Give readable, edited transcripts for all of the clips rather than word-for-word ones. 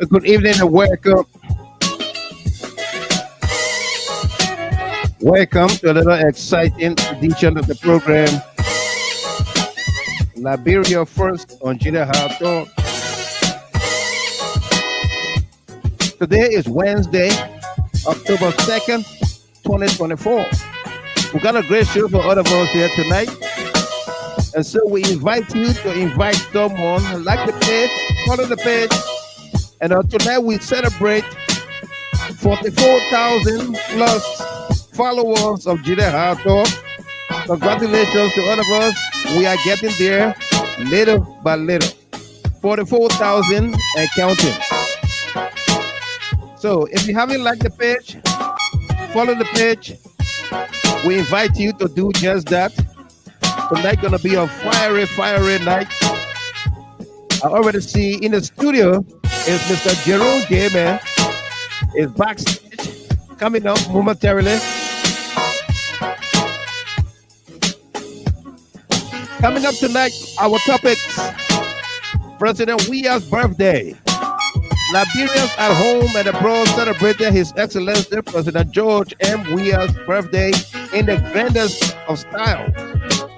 Good evening and welcome. Welcome to another exciting edition of the program, Liberia First on GHT. Today is Wednesday, October 2nd, 2024. We've got a great show for all of us here tonight. And so we invite you to invite someone, like the page, follow the page. And tonight we celebrate 44,000 plus followers of GHT. Congratulations to all of us. We are getting there little by little. 44,000 and counting. So if you haven't liked the page, follow the page. We invite you to do just that. Tonight gonna be a fiery night. I already see in the studio is Mr. Jerome Daybah. Is backstage coming up momentarily. Coming up tonight, our topics: President Weah's birthday. Liberians at home and abroad celebrated His Excellency President George M. Weah's birthday in the grandest of styles.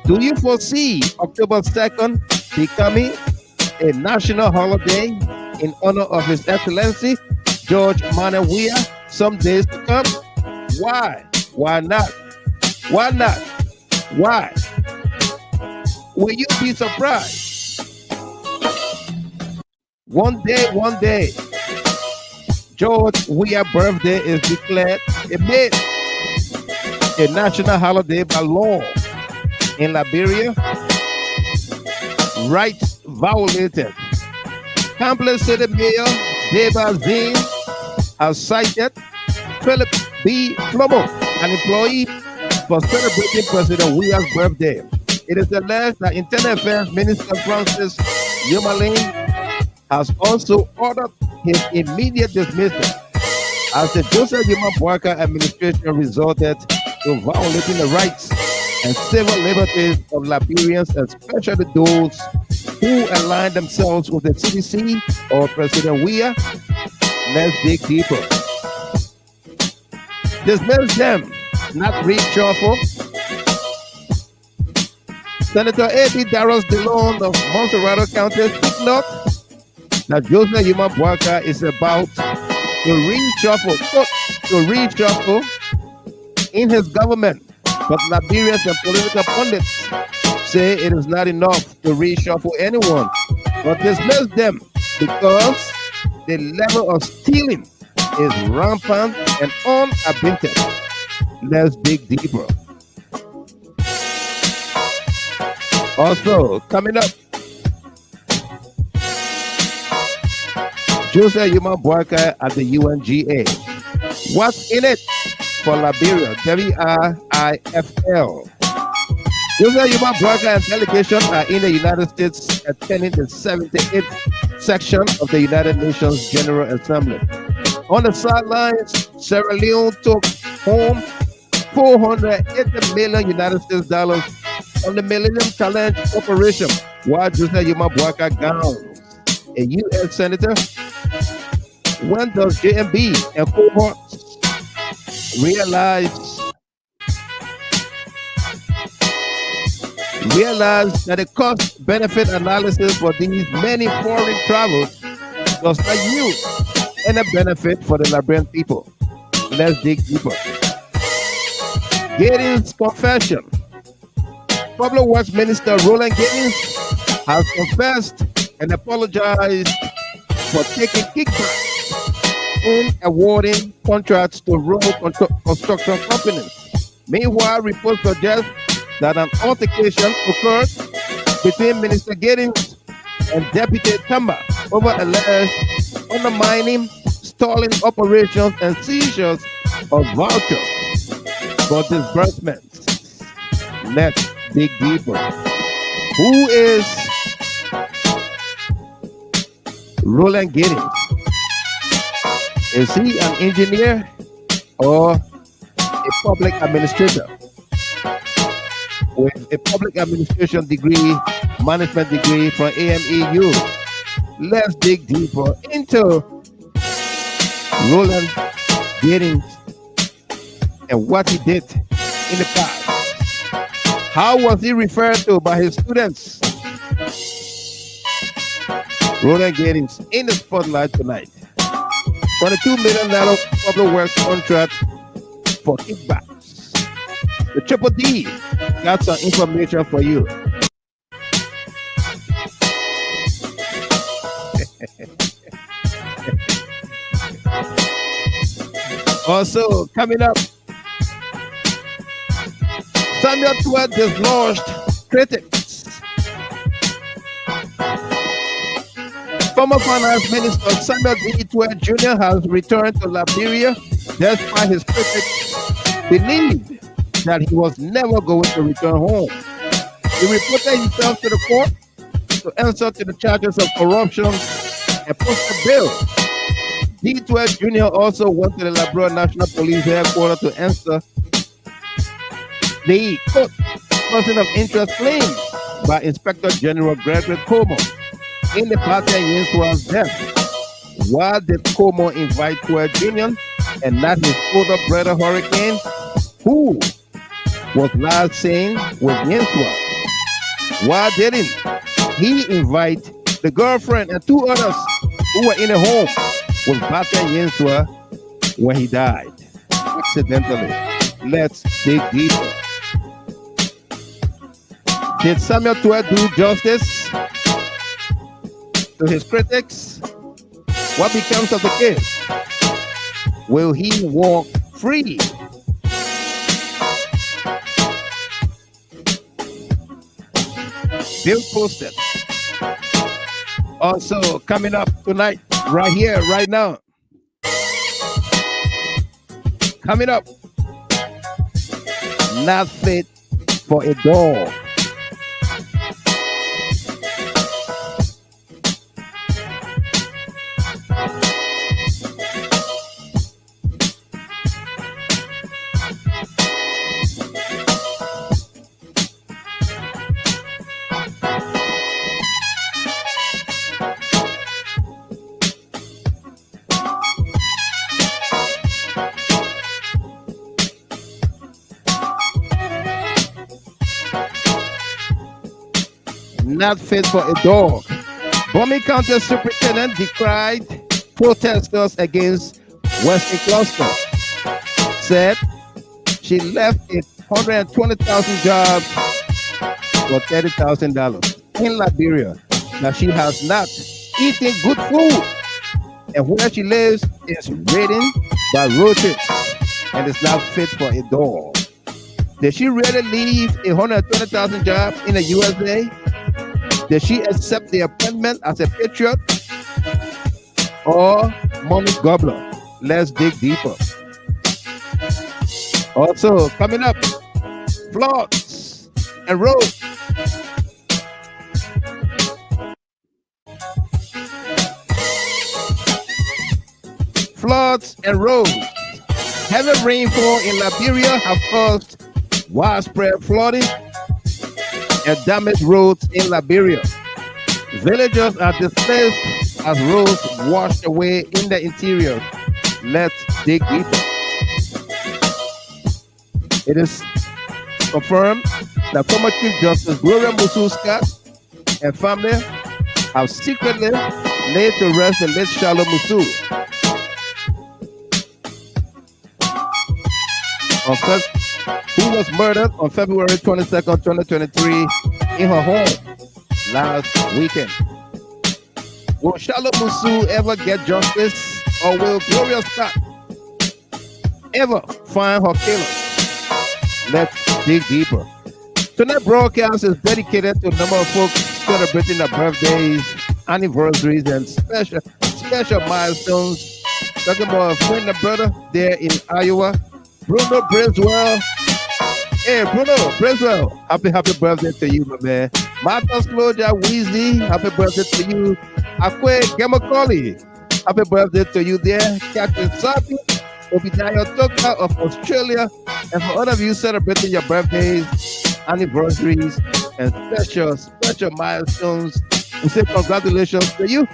Do you foresee October 2nd becoming a national holiday in honor of His Excellency George Manuel Weah some days to come? Why? Why not? Why not? Why? Will you be surprised? One day, George Weah's birthday is declared a national holiday by law in Liberia. Rights violated. Karnplay City Mayor Daybah Zain has cited Philip B. Flomo, an employee, for celebrating President Weah's birthday. It is alleged that Internal Affairs Minister Francis Nyumalin has also ordered his immediate dismissal as the Joseph Boakai administration resorted to violating the rights and civil liberties of Liberians, especially those who align themselves with the CDC or President Weah. Let's dig deeper. Dismiss them, not reshuffle. Senator A.B. Darros DeLone of Monterrey County took note that Joseph Boakai is about to reshuffle in his government. But Liberians and political pundits say it is not enough to reshuffle anyone, but dismiss them because the level of stealing is rampant and unabated. Let's dig deeper. Also, coming up, Joseph Boakai at the UNGA. What's in it for Liberia? WRIFL. Joseph Boakai and delegation are in the United States attending the 78th section of the United Nations General Assembly. On the sidelines, Sierra Leone took home $480 million United States dollars on the Millennium Challenge Operation, while Joseph Boakai gowns a U.S. Senator. When does JNB and cohorts realize that the cost-benefit analysis for these many foreign travels does not yield any benefit for the Liberian people? Let's dig deeper. Giddings' confession. Public Works Minister Roland Giddings has confessed and apologized for taking kickbacks in awarding contracts to road construction companies. Meanwhile, reports suggest that an altercation occurred between Minister Giddings and Deputy Tamba over alleged undermining, stalling operations and seizures of vouchers for disbursements. Let's dig deeper. Who is Roland Giddings? Is he an engineer or a public administrator with a public administration degree, management degree from AMEU? Let's dig deeper into Roland Giddings and what he did in the past. How was he referred to by his students? Roland Giddings in the spotlight tonight. $22 million public works contract for kickbacks. The Triple D got some information for you. Also, coming up, Samuel Thwarted dislodged critics. Former Finance Minister Samuel D. Thwarted Jr. has returned to Liberia despite his critics believed that he was never going to return home. He reported himself to the court to answer to the charges of corruption and posted bail. D. Thwarted Jr. also went to the Liberia National Police headquarters to answer the person of interest claimed by Inspector General Gregory Como in the Pata Yinsua's death. Why did Como invite Thwarted Jr. and not his older brother Hurricane, who was last seen with Yinsua? Why didn't he invite the girlfriend and two others who were in the home with Pata Yinsua when he died accidentally? Let's dig deeper. Did Samuel Thwarted do justice to his critics? What becomes of the case? Will he walk free? Bill posted. Also coming up tonight, right here, right now. Coming up, not fit for a dog. Not fit for a dog. Bomi County Superintendent decried protesters against Western Cluster. Said she left a 120,000 jobs for $30,000 in Liberia. Now she has not eaten good food, and where she lives is ridden by roaches and is not fit for a dog. Did she really leave a 120,000 jobs in the USA? Did she accept the appointment as a patriot or money gobbler? Let's dig deeper. Also coming up, floods and roads. Floods and roads. Heavy rainfall in Liberia have caused widespread flooding and damaged roads in Liberia. Villagers are displaced as roads washed away in the interior. Let's dig deeper. It is confirmed that former Chief Justice Gloria Musu Scott and family have secretly laid to rest the late Shalom Musu. Who was murdered on February 22nd, 2023 in her home last weekend. Will Shalom Musu ever get justice, or will Gloria Scott ever find her killer? Let's dig deeper. Tonight's broadcast is dedicated to a number of folks celebrating their birthdays, anniversaries, and special milestones. Talking about a friend and brother there in Iowa, Bruno Pres Weah. Hey, Bruno Pres Weah, happy birthday to you, my man. Martha Sloja Weezy, happy birthday to you. Akwe Gemakoli, happy birthday to you there. Captain Sapi, Obadiah Toka of Australia, and for all of you celebrating your birthdays, anniversaries, and special milestones, we say congratulations to you.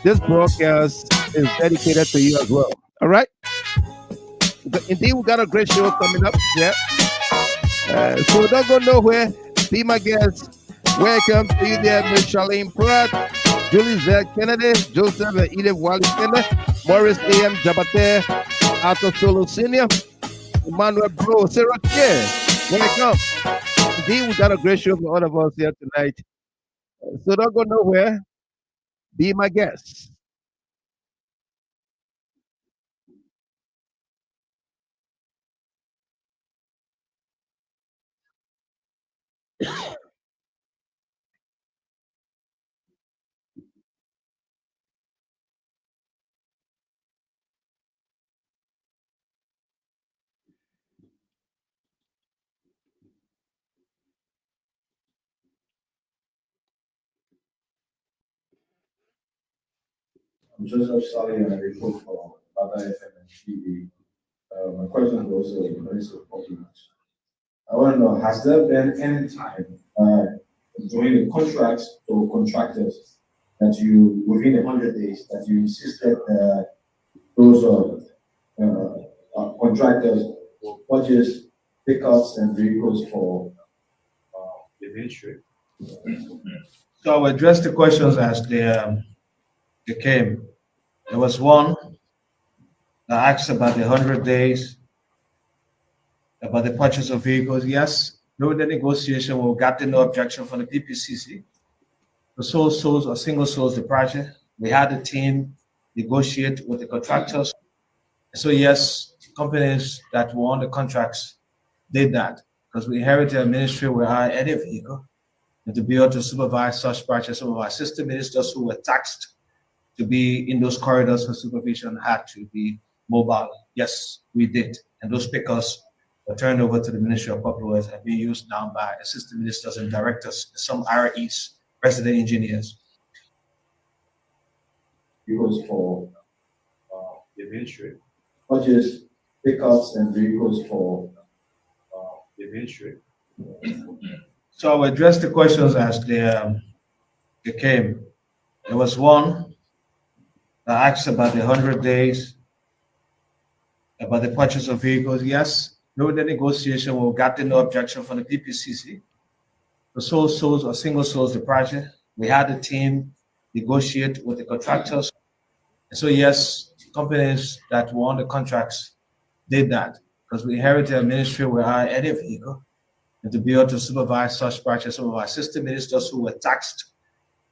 This broadcast is dedicated to you as well. All right. Indeed, we got a great show coming up. Yeah. So don't go nowhere. Be my guest. Welcome to you there, Miss Charlene Pratt, Julie Z. Kennedy, Joseph and Edith Wally Kennedy, Morris A.M. Jabate, Arthur Solo Sr., Emmanuel Bro, Sarah K. Welcome. Indeed, we got a great show for all of us here tonight. So don't go nowhere. Be my guest. I'm Joseph Sally and I report for Baba FM and TV. My question is also very important. I want to know, has there been any time during the contracts or contractors that you, within 100 days, that you insisted those contractors purchase pickups and vehicles for the ministry? So I'll address the questions as they came. There was one that asked about the 100 days, about the purchase of vehicles. Yes, during the negotiation, we got no objection from the PPCC. The sole source or single source the project. We had a team negotiate with the contractors. So yes, companies that won the contracts did that because we inherited a ministry where I had a vehicle and to be able to supervise such projects. Some of our sister ministers who were taxed to be in those corridors for supervision had to be mobile. Yes, we did. And those pickers were turned over to the Ministry of Public Works and being used now by assistant ministers and directors, some REs, resident engineers. Vehicles for the ministry. Purchase pickups and vehicles for the ministry. So I'll address the questions as they came. There was one that asked about the 100 days, about the purchase of vehicles. Yes, during the negotiation, we got no objection from the PPCC. The sole source or single source the project. We had a team negotiate with the contractors. So yes, companies that won the contracts did that because we inherited a ministry where I had a vehicle and to be able to supervise such projects. Some of our sister ministers who were taxed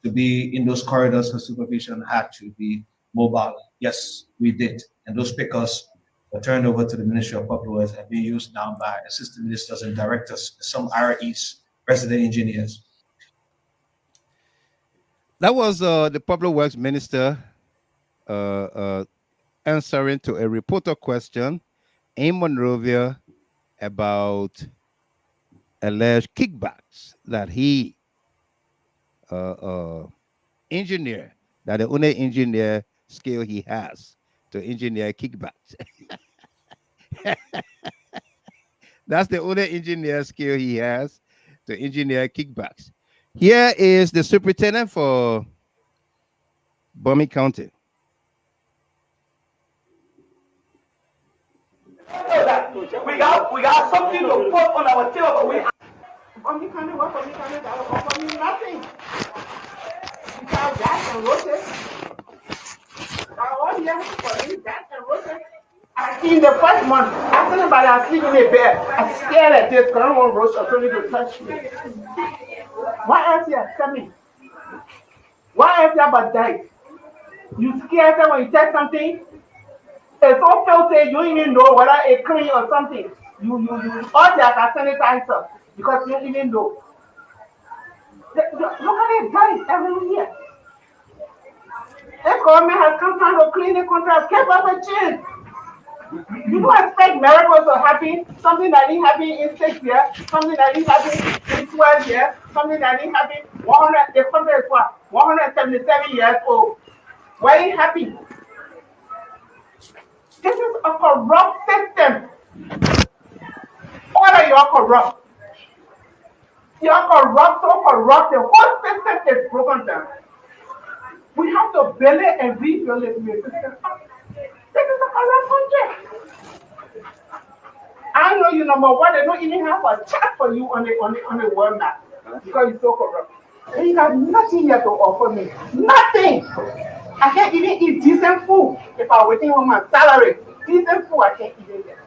to be in those corridors for supervision had to be mobile. Yes, we did. And those pickers were turned over to the Ministry of Public Works and being used now by assistant ministers and directors, some REs, resident engineers. That was the Public Works Minister answering to a reporter question in Monrovia about alleged kickbacks that he engineer, that the only engineer skill he has to engineer kickbacks. That's the only engineer skill he has to engineer kickbacks. Here is the superintendent for Bomi County. We got something to put on our table, but we Bomi County, what Bomi County, that will offer me nothing. We got that and roasted. All here for me, that and roasted. In the first month, after somebody I sleep in a bed, I scared at this, because I don't want roast or something to touch me. Why else you tell me? Why else you about died? You scared that when you tell something, it's so filthy, you don't even know whether it's clean or something. You all that are sanitizer because you don't even know. Look at it, guys, every year. The government has come down to clean the contract, keep up a chin. You don't expect miracles to happen, something that didn't happen in 6 years, something that didn't happen in 12 years, something that didn't happen 177 years old. Why ain't happy? This is a corrupt system. All of you are corrupt. You are corrupt, so corrupt, the whole system is broken down. We have to build it and rebuild it. This is a corrupt country. I know you number one, they don't even have a chat for you on the world map because you're so corrupt. And you got nothing here to offer me. Nothing. I can't even eat decent food if I'm waiting on my salary. Decent food, I can't eat it.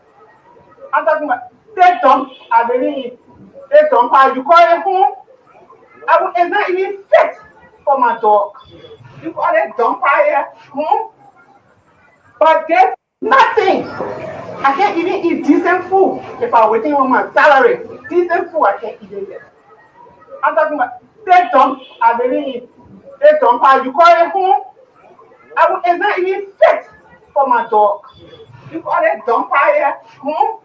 I'm talking about they dump. I really they dump. You call it home? It's not even fit for my dog. You call it dump here home? But there's nothing. I can't even eat decent food if I'm waiting on my salary. Decent food, I can't eat it. I'm talking about they dump. I really they dump. You call it home? It's not even fit for my dog. You call it dump here home?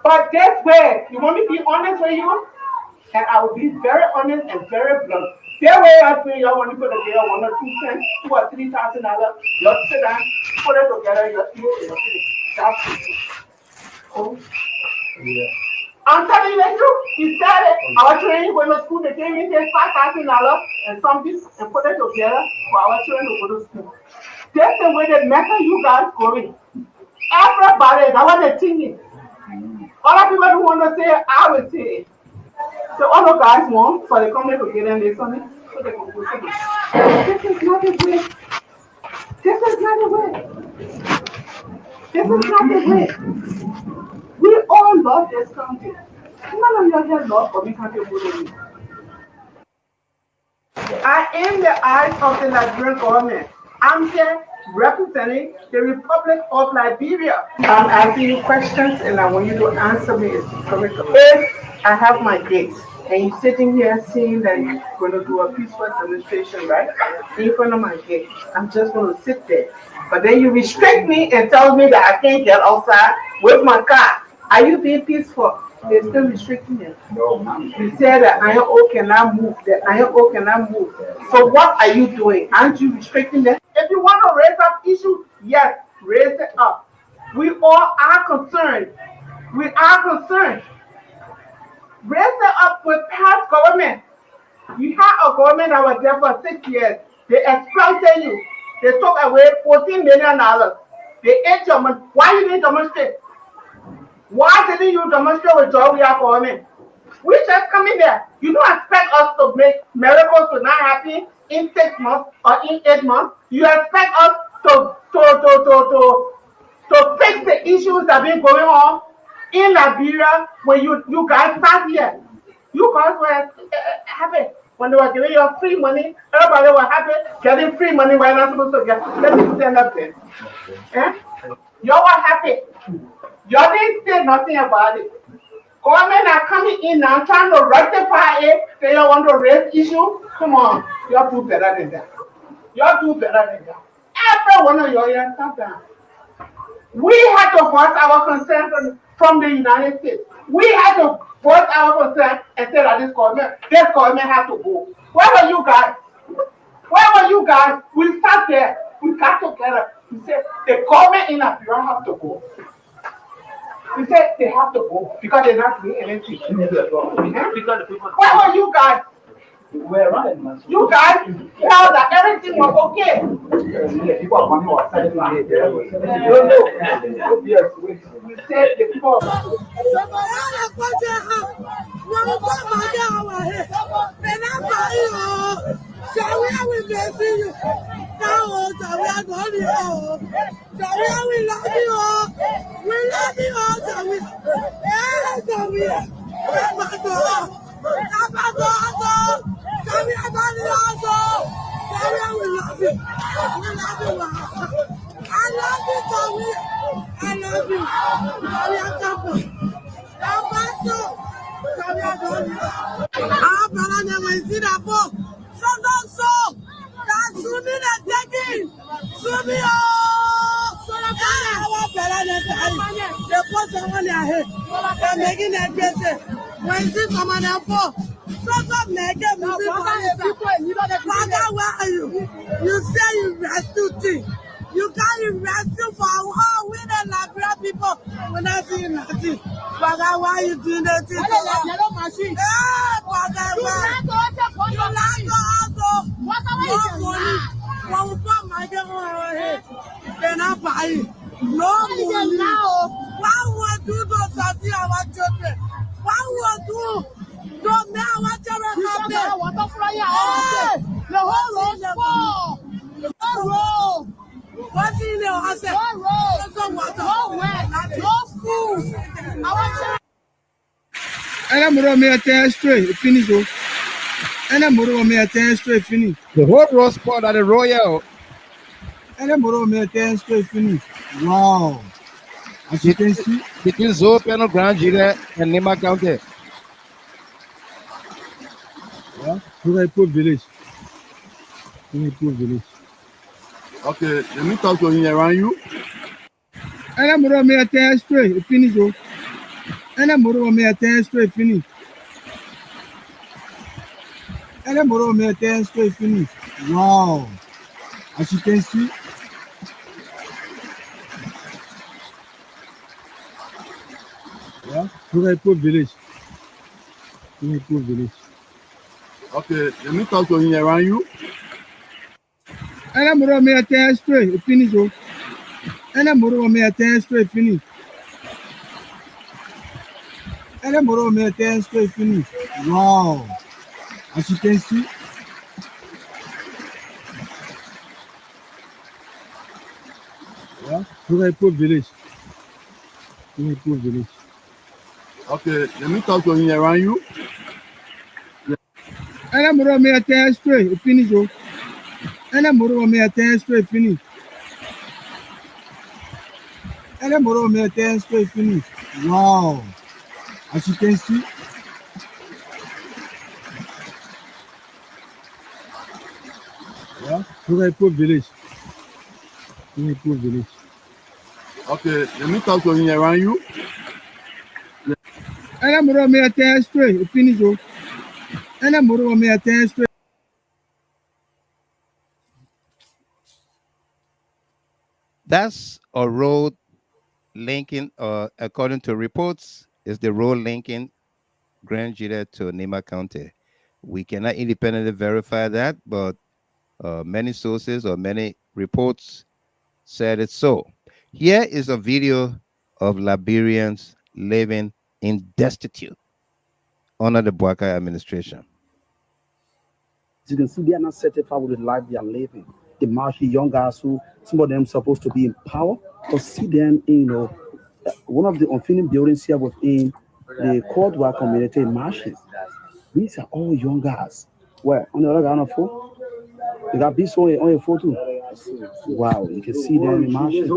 But that's where you want me to be honest with you, and I will be very honest and very blunt. That way, I feel y'all want to put a deal $1 or $2, $2,000 or $3,000. You sit down, put it together, you that's it. Oh, yeah. I'm telling you the truth. He said it. Our children go to school. They gave me $5,000 and something and put it together for our children to go to school. That's the way they method you guys going. Everybody, that's what they're thinking. Other people who want to say, I will say it. So all the guys want for the company to get in this on it, so they can go to it. This is not the way. This is not the way. This is not the way. We all love this country. None of you here love for me country more than me. I am the eyes of the Liberian government. I'm here representing the Republic of Liberia. I'm asking you questions and I want you to answer me. If I have my gates and you're sitting here saying that you're going to do a peaceful demonstration, right? In front of my gate, I'm just going to sit there. But then you restrict me and tell me that I can't get outside with my car. Are you being peaceful? They're still restricting me. No. You said that iron ore cannot move. The iron ore cannot move. So what are you doing? Aren't you restricting them? If you want to raise up issues, yes, raise it up. We all are concerned. We are concerned. Raise it up with past government. You had a government that was there for 6 years. They exploited you. They took away $14 million. They ate your money. Why you didn't demonstrate? Why didn't you demonstrate with joy we are government? We just come in there. You don't expect us to make miracles to not happen in 6 months or in 8 months. You expect us to fix the issues that have been going on in Liberia when you guys start here. You guys were happy when they were giving you free money. Everybody was happy getting free money. We're not supposed to get. Let me stand up there. Eh? You were happy. You didn't say nothing about it. Government are coming in now trying to rectify it. They don't want to raise issues. Come on, you'll do better than that. You'll do better than that. Every one of you here, stop down. We had to voice our concern from the United States. We had to voice our concern and say that this government has to go. Where were you guys? Where were you guys? We sat there. We got together. We said the government in Liberia has to go. We said they have to go because they're not doing anything. Where were you guys? We're running. You guys felt that everything was okay. We said the people. You say you rescue things. You can't rescue for how we the Liberia people when I see nothing. But why you doing that? You like no money now. Why would do those that see our children? Why would do? Don't know what you're the whole road the whole road. What's in there? I said, no food. I want and I'm going to tell straight, finish. And I'm going to tell straight, finish. The whole road spot at the Royal. And I'm going to tell straight, finish. Wow. As you can see, between Zopen and Grand Gila and Nima County. Yeah, Thwarted village. Thwarted village. Okay, let me talk to him around you. And I'm going to tell straight, finish. And I'm going to tell straight, finish. And I'm going to tell straight, finish. Wow. As you can see, yeah, Thwarted village. Thwarted village. Okay, let me talk to him around you. And I'm going to tell straight, finish. And I'm going to tell straight, finish. And I'm going to tell straight, finish. Wow. As you can see, yeah, Thwarted village. Thwarted village. Okay, let me talk to him around you. And I'm going to tell straight, finish. And I'm going to tell straight, finish. And I'm going to tell straight, finish. Wow. As you can see, yeah, Thwarted village. Thwarted village. Okay, let me talk to him around you. And I'm going to tell straight, finish. And I'm going to tell straight. That's a road linking, according to reports, is the road linking Grand Gila to Nima County. We cannot independently verify that, but many sources or many reports said it's so. Here is a video of Liberians living in destitute under the Buaka administration. You can see they are not satisfied with the life they are living. The marching young guys who some of them supposed to be in power, but see them, one of the unfinished buildings here within the Crackdown community marching. These are all young guys. Where on the other guy on the phone? You got this one on your photo. Wow, you can see them marching.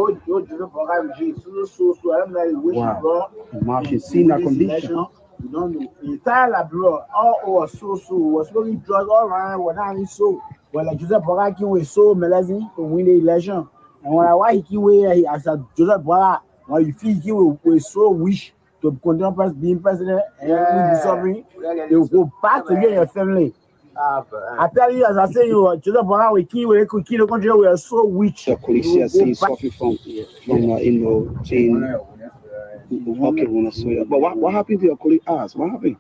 Wow, marching, seeing that condition. You don't know. The entire Liberia, all over so was smoking drugs all around. What now so? Well, like Joseph Boga was so melazing to win the election. And when I why he way as a Joseph Boga, when you feel he was so wish to continue being president and dissolving, they will go back to your family. I tell you, as I say, you Joseph Boga will kill the country. We are so rich. The police here say suffering from okay, but what happened to your colleague? Ask what happened?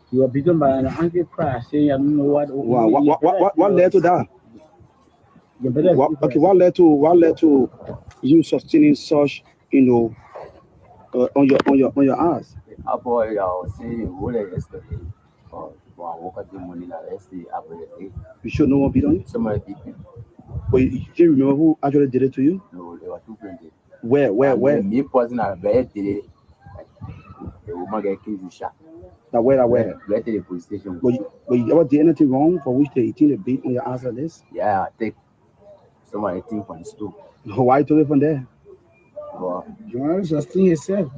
You were beaten by an angry crash. Saying, I don't know what. Wow, what led to that? What led to you sustaining such, on your ass? You sure no one beat on you? Somebody beat me. But you can't remember who actually did it to you? No, there were two friends. Where? Me person I bed did it. The woman get killed in shot. Now where? Went to the police station. But you ever did anything wrong for which they beat on your ass like this? Yeah, I take somebody think from the stool. Why you took it from there? Well, You want to sustain yourself.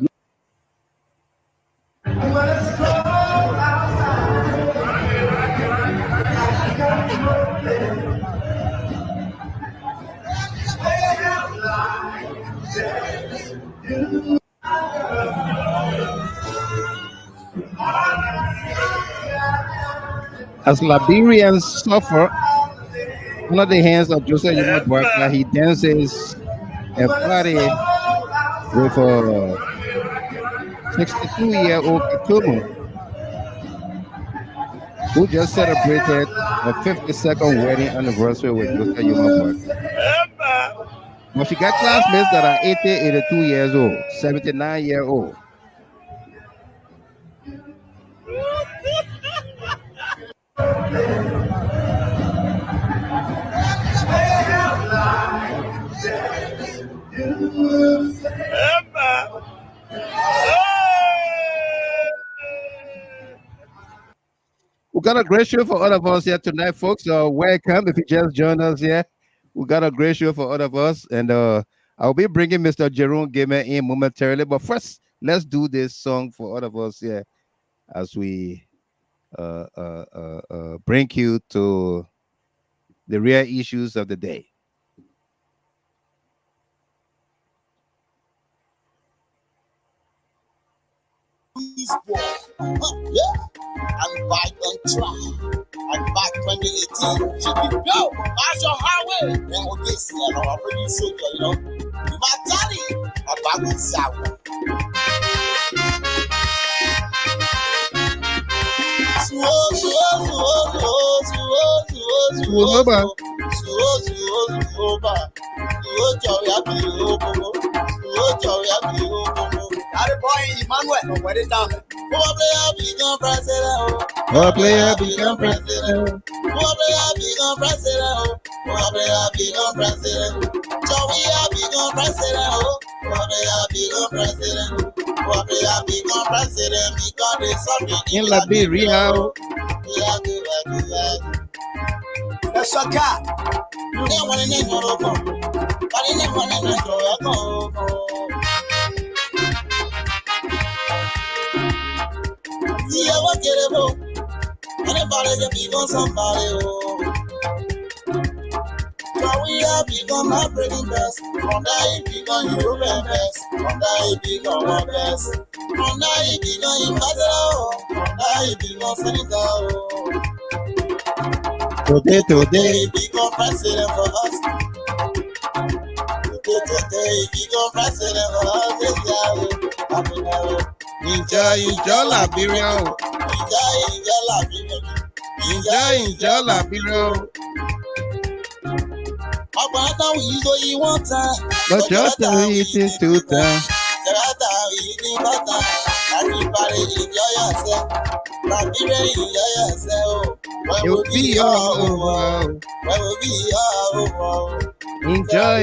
As Liberians suffer under the hands of Joseph Boaka, he then says a party with a 62-year-old Katumu who just celebrated a 52nd wedding anniversary with Mr. Yuma. But she got classmates that are 80, 82 years old, 79-year-old. We got a great show for all of us here tonight, folks. Welcome if you just joined us here. We got a great show for all of us, and I'll be bringing Mr. Jerome Gamer in momentarily. But first, let's do this song for all of us here as we bring you to the real issues of the day. Yeah, I'm back on track. I'm back 2018. Should we go? March your highway. Then we'll get see I'm pretty soldier, you know. My daddy, I'm back with Sour. Boy, Emmanuel, where it down? Poor player become president. Poor player become president. Poor player become president. Poor player become president. Joey become president. Poor player become president. Poor player become president because they sorry In Liberia. That's a cat. They want to name your phone, but they never want to name your phone. Yeah, what get it, bro? Anybody can become somebody, oh. So we have become African best. From that, he become European best. From that, he become one best. From that, he become ambassador. From that, he become senator. Today, he become president for us. Today, he become president for us. Enjoy Liberia. Enjoy Liberia. But just eating two times. Everybody enjoy yourself. Liberia enjoy yourself. It will be all over. Where will be all over? Enjoy.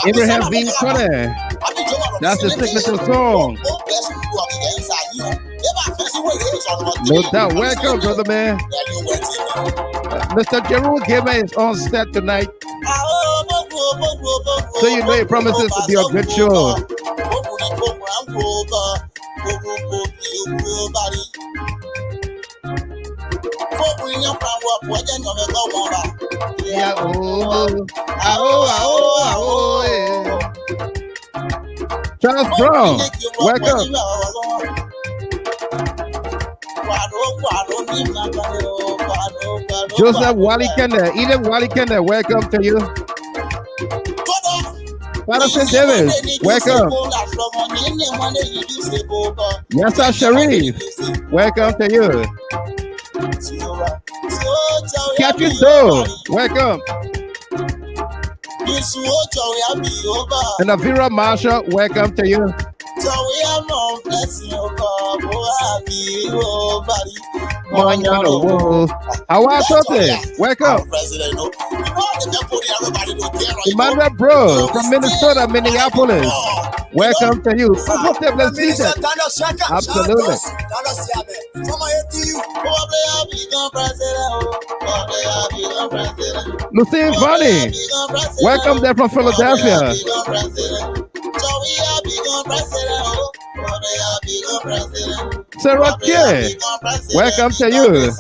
Abraham B. Connor. That's the signature song. No doubt. Welcome, brother man. Mr. Jerome Gamer is on set tonight. So you know it promises to be a good show. Yeah, Charles Brown, welcome. Joseph Walikende, Eden Walikende, welcome to you. Patterson Davis, welcome. Yes, sir, Sharif, welcome to you. Captain Joe, welcome. And Avira Marshall, welcome to you. How are you? Welcome. Emmanuel Bro from Minnesota, Minneapolis. Welcome to you. Absolutely. Lucille Vonnie, welcome there from Philadelphia. Sarah K, welcome to you.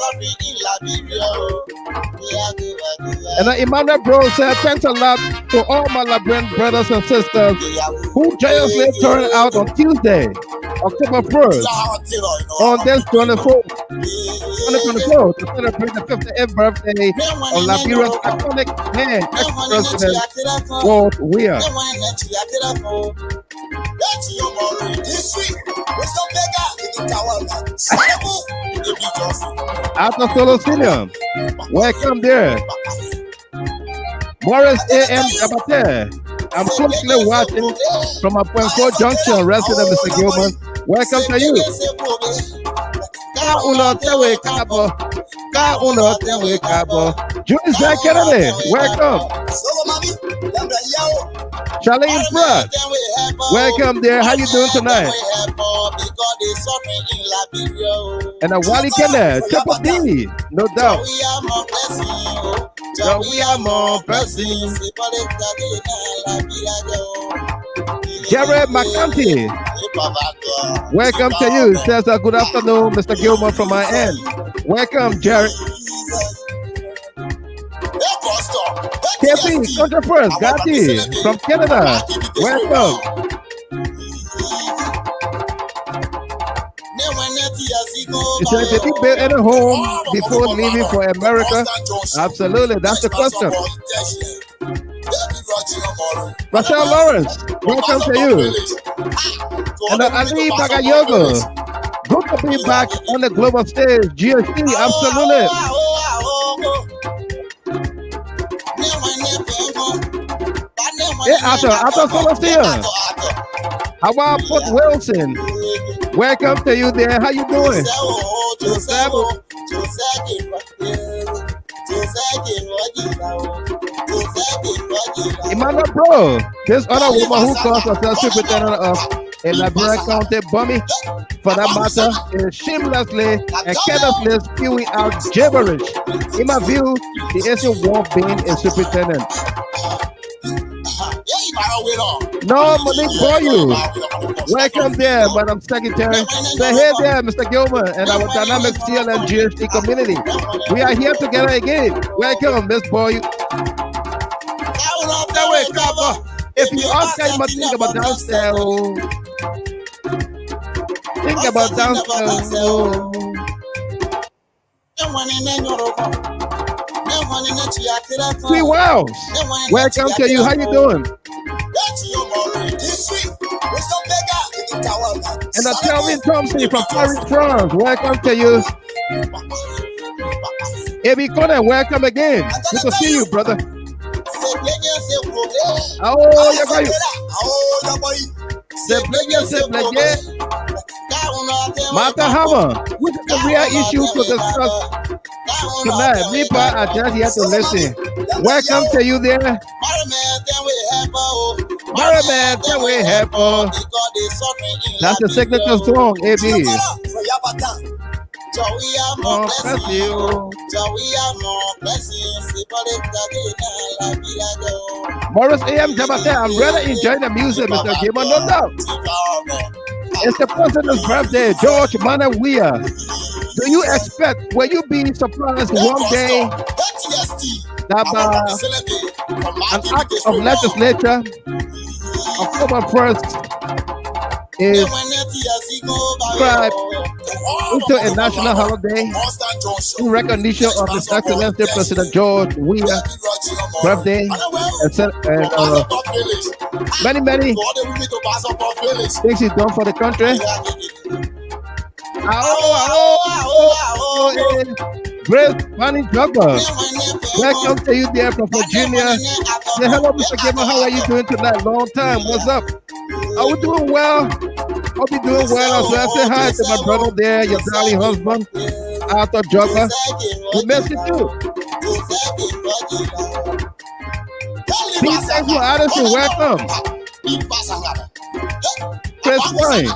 And Emmanuel Bro said, thanks a lot to all my Liberian brothers and sisters who joyously turned out on Tuesday, October 1st, on this 24th. 2024 to celebrate the 58th birthday of Liberia's iconic man, ex-president Pres Weah. After Solo Senior, welcome there. Morris A.M. Abate. I'm closely watching from a point 4 junction, resident Mr. Gilman. Welcome to you. Julie Zach Kennedy, welcome. Charlene Pratt, welcome there. How you doing tonight? And a Wally Kennedy, Triple D, no doubt. So we are more blessings. Jared McCarthy, welcome to you. It says good afternoon, Mr. Gilman from my end. Welcome, Jared. KP, Country First, Gatti from Canada. Welcome. He said, did he build any home before leaving for America? Absolutely, that's the question. Rachel Lawrence, welcome to you. And Ali Bagayogo, good to be back on the global stage. GHT, absolutely. Hey, Arthur Celestia. How about Port Wilson? Welcome to you there. How you doing? Emmanuel Bro, this other woman who calls herself superintendent of a Liberian County Bummy, for that matter, is shamelessly and carelessly spewing out gibberish. In my view, the issue won't being a superintendent. No, Monique Boyu. Welcome there, Madam Secretary. Say hey there, Mr. Gilman, and our dynamic CLM GHT community. We are here together again. Welcome, Miss Boyu. If you ask him, think about downstairs. Think about downstairs. Three Wells, welcome to you. How you doing? And a Kelvin Thompson from Paris, France. Welcome to you. Ebi Connor, welcome again. Good to see you, brother. Oh, you got you. Martha Hammer, which is the real issue to discuss tonight? Mipa, I just here to listen. Welcome to you there. Mariman, can we help? That's the signature song, AB. Morris A.M. Jabate, I'm really enjoying the music, Mr. Gilman, no doubt. It's the president's birthday, George Mana Weah. Do you expect, will you be surprised one day that an act of legislature October 1st is described into a national holiday in recognition of His Excellency President George Weah's birthday and many things he's done for the country. Grace Fanny Jogger, welcome to you there from Virginia. Say hello, Mr. Gilman. How are you doing tonight? Long time. What's up? Are we doing well? Hope you're doing well as well. Say hi to my brother there, your darling husband, Arthur Jogger. We miss you too. Please, thank you, Addison. Welcome. Chris Wine.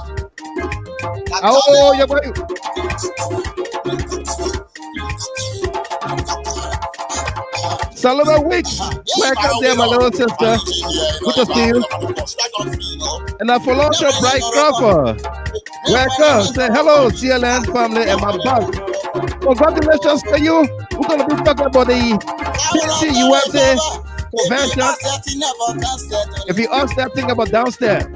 Oh, you're right. Sullivan Weeks, welcome there, my little sister. Good to see you. And I follow your Bright Crawford. Welcome. Say hello, CLN family and my boss. Congratulations to you. We're going to be talking about the USA convention. If you ask that thing about downstairs.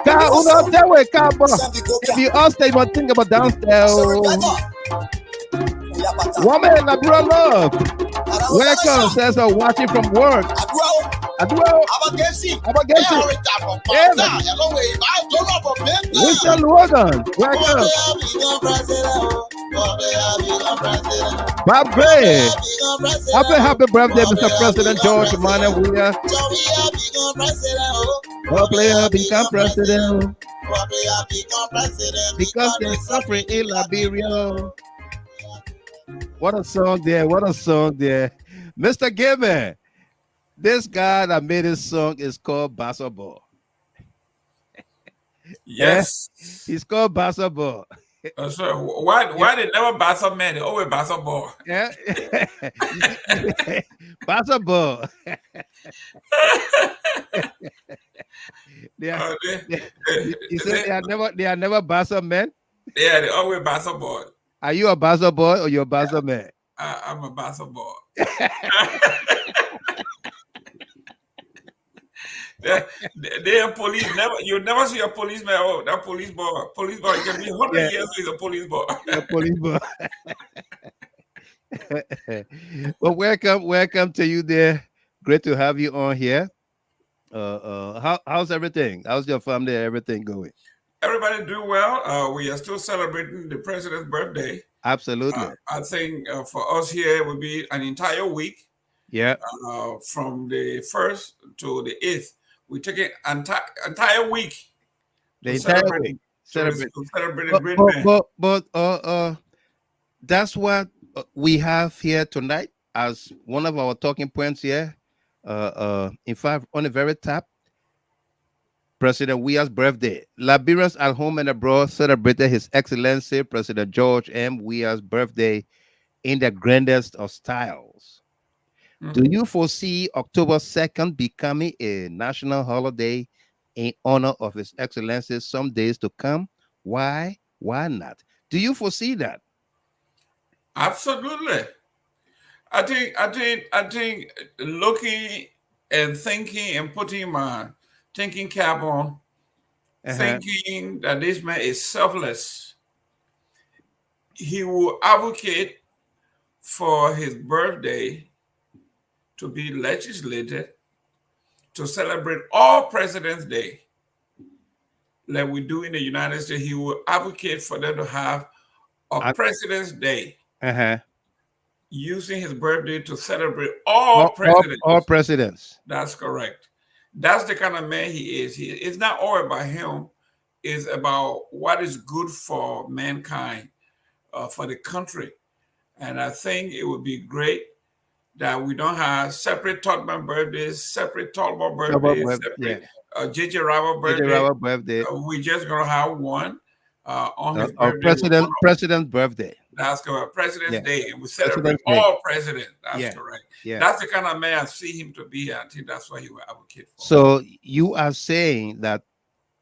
Uno that way, Cabo. If you all stay, but think about downstairs. Woman, I brought love. Welcome, says watching from work. Richard Logan, welcome. Bob Gray. Happy birthday, Mr. President George Honor of H.E. Player become president. Because they're suffering in Liberia. What a song there. What a song there. Mr. Gimme. This guy that made this song is called Basketball. Yes. He's called Basketball. So why they never basketball man? They always basketball. Yeah. Basketball. You said they are never basketball men? Yeah, they always basketball. Are you a basketball or you're a basketball man? I'm a basketball. They are police. You never see a policeman. Oh, that police boy. Police boy. It can be 100 years. He's a police boy. A police boy. Well, welcome to you there. Great to have you on here. How's everything? How's your family? Everything going? Everybody doing well. We are still celebrating the president's birthday. Absolutely. I think for us here, it will be an entire week. Yeah. From the 1st to the 8th. We take an entire week. The entire week. Celebrate a great man. But that's what we have here tonight as one of our talking points here. In fact, on the very top, President Weah's birthday. Liberians at home and abroad celebrated His Excellency President George M. Weah's birthday in the grandest of styles. Do you foresee October 2nd becoming a national holiday in honor of His Excellency some days to come? Why? Why not? Do you foresee that? Absolutely. I think looking and thinking and putting my thinking cap on, thinking that this man is selfless. He will advocate for his birthday to be legislated to celebrate all President's Day like we do in the United States. He will advocate for them to have a President's Day using his birthday to celebrate all presidents. All presidents. That's correct. That's the kind of man he is. It's not all about him. It's about what is good for mankind, for the country. And I think it would be great that we don't have separate Totman birthdays, separate Talbot birthdays, separate J.J. Robert birthday. We're just going to have one on his birthday. President's birthday. That's correct. President's Day. And we celebrate all presidents. That's correct. Yeah. That's the kind of man I see him to be. I think that's what he will advocate for. So you are saying that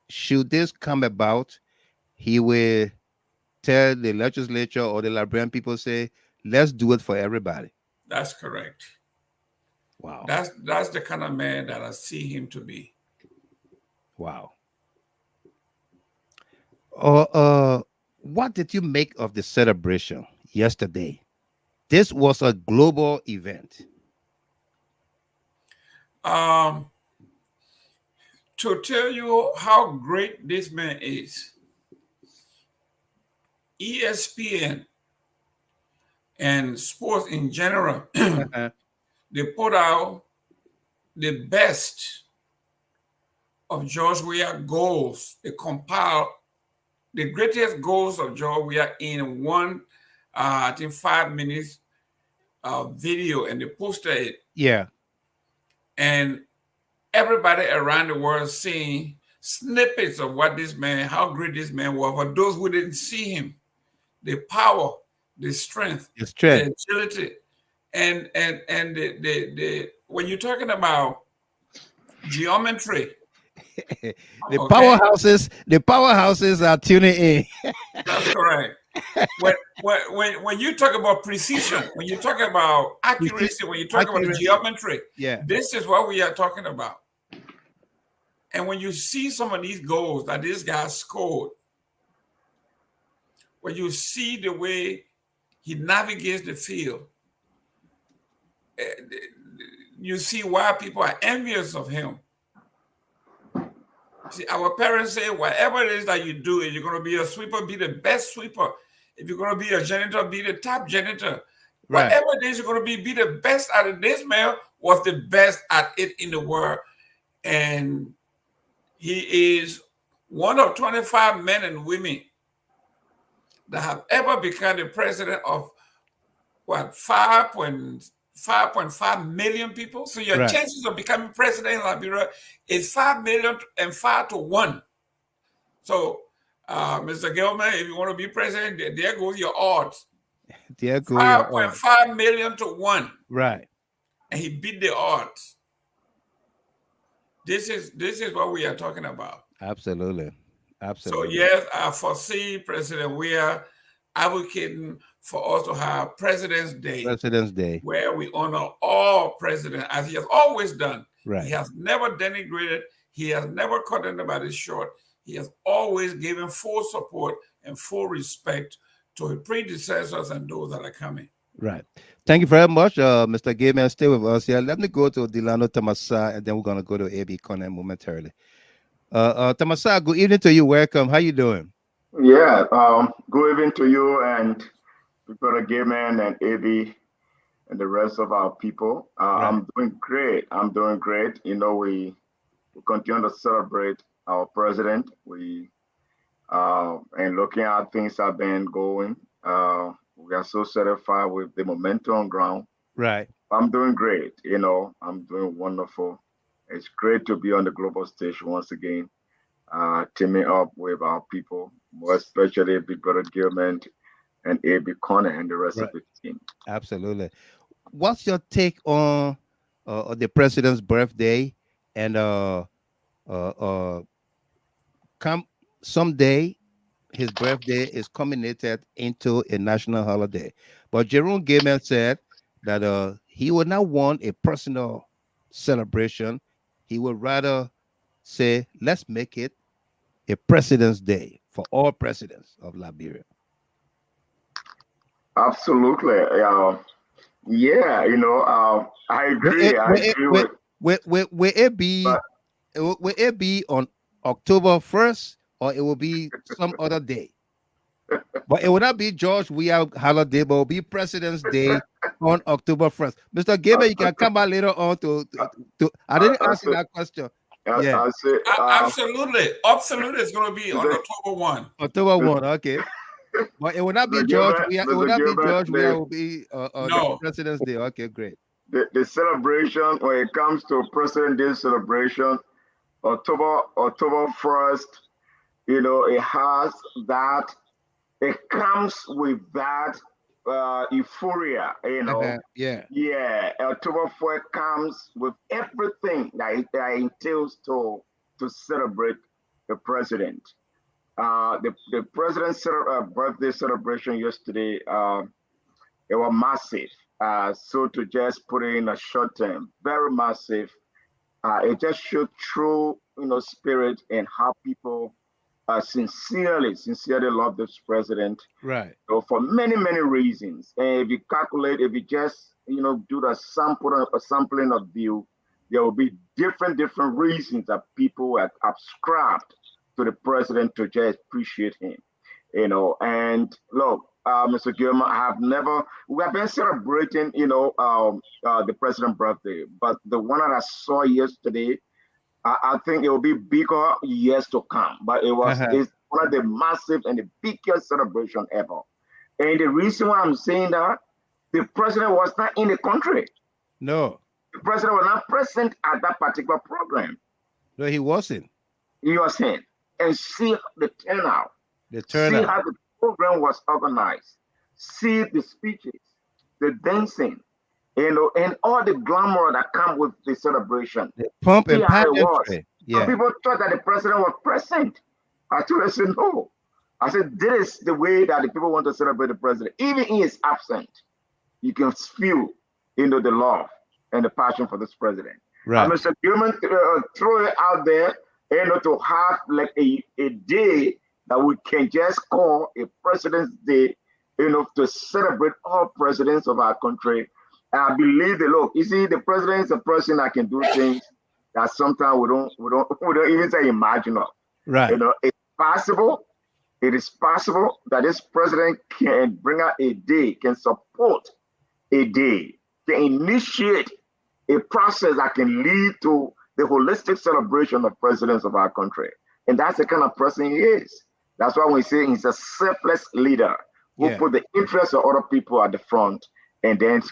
should this come about, he will tell the legislature or the Liberian people, say, let's do it for everybody. That's correct. Wow. That's the kind of man that I see him to be. Wow. What did you make of the celebration yesterday? This was a global event. To tell you how great this man is, ESPN and sports in general, they put out the best of George Weah goals. They compiled the greatest goals of George Weah in one, I think 5 minutes video, and they posted it. Yeah. And everybody around the world seeing snippets of what this man, how great this man was. For those who didn't see him, the power, the strength, the agility, and the when you're talking about geometry, the powerhouses are tuning in. That's correct. When you talk about precision, when you talk about accuracy, when you talk about geometry, this is what we are talking about. And when you see some of these goals that this guy scored, when you see the way he navigates the field, you see why people are envious of him. See, our parents say, whatever it is that you do, if you're going to be a sweeper, be the best sweeper. If you're going to be a janitor, be the top janitor. Right. Whatever it is you're going to be the best at it. This man was the best at it in the world. And he is one of 25 men and women that have ever become the president of, 5.5 million people. So your chances of becoming president in Liberia is 5 million and 5 to 1. So, Mr. Gilman, if you want to be president, there goes your odds. There goes your odds. 5.5 million to 1. Right. And he beat the odds. This is what we are talking about. Absolutely. Absolutely. So yes, I foresee President Weah advocating for us to have President's Day. President's Day. Where we honor all presidents, as he has always done. Right. He has never denigrated. He has never cut anybody short. He has always given full support and full respect to his predecessors and those that are coming. Right. Thank you very much, Mr. Gayman. Stay with us here. Let me go to Delano Tamasa, and then we're going to go to A.B. Conan momentarily. Tamasa, good evening to you. Welcome. How you doing? Yeah, good evening to you and Brother Gayman and A.B. and the rest of our people. Right. I'm doing great. You know, we continue to celebrate our president. And looking at things have been going. We are so satisfied with the momentum on ground. Right. I'm doing great. You know, I'm doing wonderful. It's great to be on the global stage once again, teaming up with our people, more especially Big Brother Gilman and A.B. Connor and the rest of the team. Absolutely. What's your take on the president's birthday and come someday his birthday is culminated into a national holiday? But Jerome Gayman said that he would not want a personal celebration. He would rather say, let's make it a President's Day for all presidents of Liberia. Absolutely. Yeah, you know, I agree. Will it be on October 1st, or it will be some other day? But it will not be George Weah holiday, but it will be President's Day on October 1st. Mr. Gayman, you can come back later on to I didn't ask you that question. Yeah. Absolutely. Absolutely. It's going to be on October 1. October 1, okay. But it will not be George Weah. It will not be George Weah. It will be the President's Day. Okay, great. The celebration, when it comes to President Day celebration, October 1st, you know, it has that. It comes with that euphoria, you know. Yeah. October 4th comes with everything that entails to celebrate the president. The president's birthday celebration yesterday, it was massive. So to just put it in a short term, very massive. It just showed true, you know, spirit and how people sincerely love this president. Right. So for many reasons. And if you calculate, if you just, you know, do a sampling of view, there will be different reasons that people have subscribed to the president to just appreciate him. You know, and look, Mr. Gilman, we have been celebrating, you know, the president's birthday, but the one that I saw yesterday, I think it will be bigger years to come, but it's one of the massive and the biggest celebration ever. And the reason why I'm saying that, the president was not in the country. No. The president was not present at that particular program. No, he wasn't. He wasn't. And see the turnout. See how the program was organized. See the speeches, the dancing, you know, and all the glamour that comes with the celebration. The pump and pageantry. Yeah. People thought that the president was present. I told them, I said, no. I said, this is the way that the people want to celebrate the president. Even in his absence, you can feel, you know, the love and the passion for this president. Right. Mr. Gilman throw it out there to have like a day that we can just call a President's Day, to celebrate all presidents of our country. And I believe that, look, you see, the president is a person that can do things that sometimes we don't even say imagine of. Right. It's possible. It is possible that this president can bring out a day, can support a day, can initiate a process that can lead to the holistic celebration of presidents of our country. And that's the kind of person he is. That's why we say he's a selfless leader who put the interests of other people at the front, and then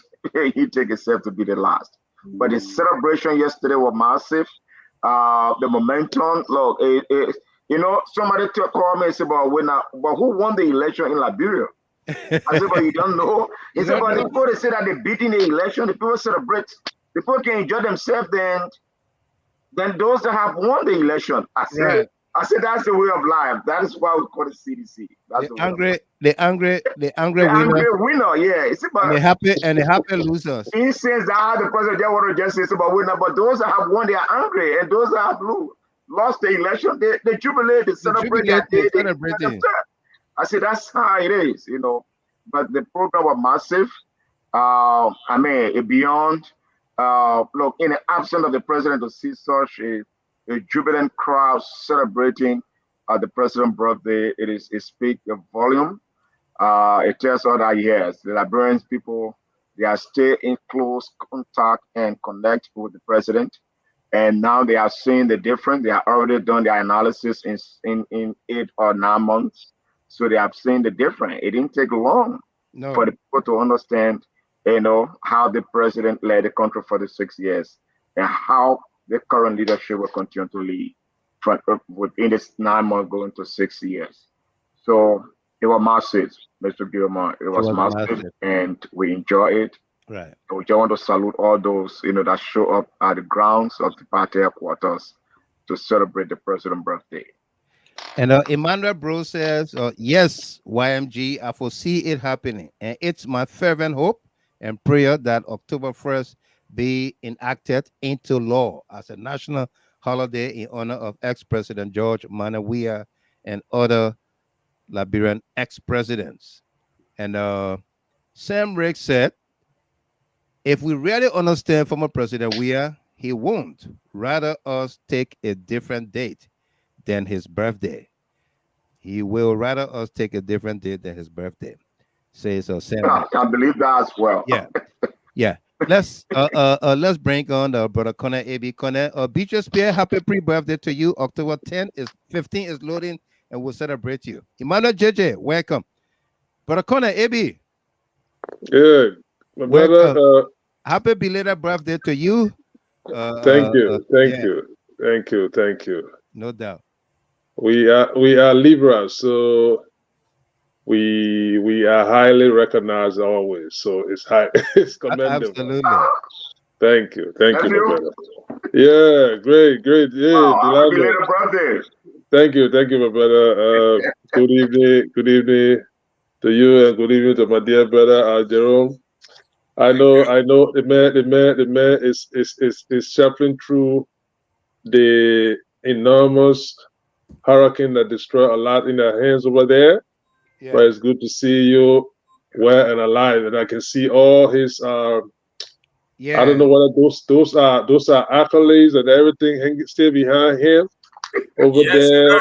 he take himself to be the last. But the celebration yesterday was massive. The momentum, look, somebody called me and said, but who won the election in Liberia? I said, but you don't know. He said, but the people they say that they're beating the election, the people celebrate, the people can enjoy themselves, then those that have won the election. I said that's the way of life. That is why we call it CDC. That's the angry winner, yeah. It's about the happy losers. He says that the president just want to just say it's about winner, but those that have won, they are angry, and those that have lost the election, they jubilate, they celebrate that day. I said that's how it is, But the program was massive. Beyond. Look, in the absence of the president, to see such a jubilant crowd celebrating the president's birthday, it speaks a volume. It tells us that yes, the Liberians people, they are still in close contact and connect with the president, and now they are seeing the difference. They are already done their analysis in 8 or 9 months, so they have seen the difference. It didn't take long for the people to understand, how the president led the country for the 6 years and how the current leadership will continue to lead within this 9 months going to 6 years. So it was massive, Mr. Gilmore. It was massive, and we enjoy it. Right. We just want to salute all those, that show up at the grounds of the party headquarters to celebrate the president's birthday. And Emmanuel Bro says, yes, YMG, I foresee it happening. And it's my fervent hope and prayer that October 1st be enacted into law as a national holiday in honor of ex-President George Weah and other Liberian ex-presidents. And Sam Rick said, if we really understand former President Weah, he won't rather us take a different date than his birthday. He will rather us take a different date than his birthday. Says Sam. I believe that as well. Yeah. Let's bring on brother Connor AB. Connor, Beacher Spear, happy pre-birthday to you. October 15 is loading, and we'll celebrate you. Emmanuel JJ, welcome. Brother Connor AB. Good. My brother, happy belated birthday to you. Thank you. No doubt. We are Libras, so we are highly recognized always. So it's commendable. Absolutely. Thank you, my brother. Yeah, great. Yeah, belated birthday. Thank you, my brother. Good evening to you, and good evening to my dear brother Jerome. I know the man is shuffling through the enormous hurricane that destroyed a lot in their hands over there. Yeah. But it's good to see you well and alive, and I can see all his I don't know whether those are accolades and everything still behind him over there.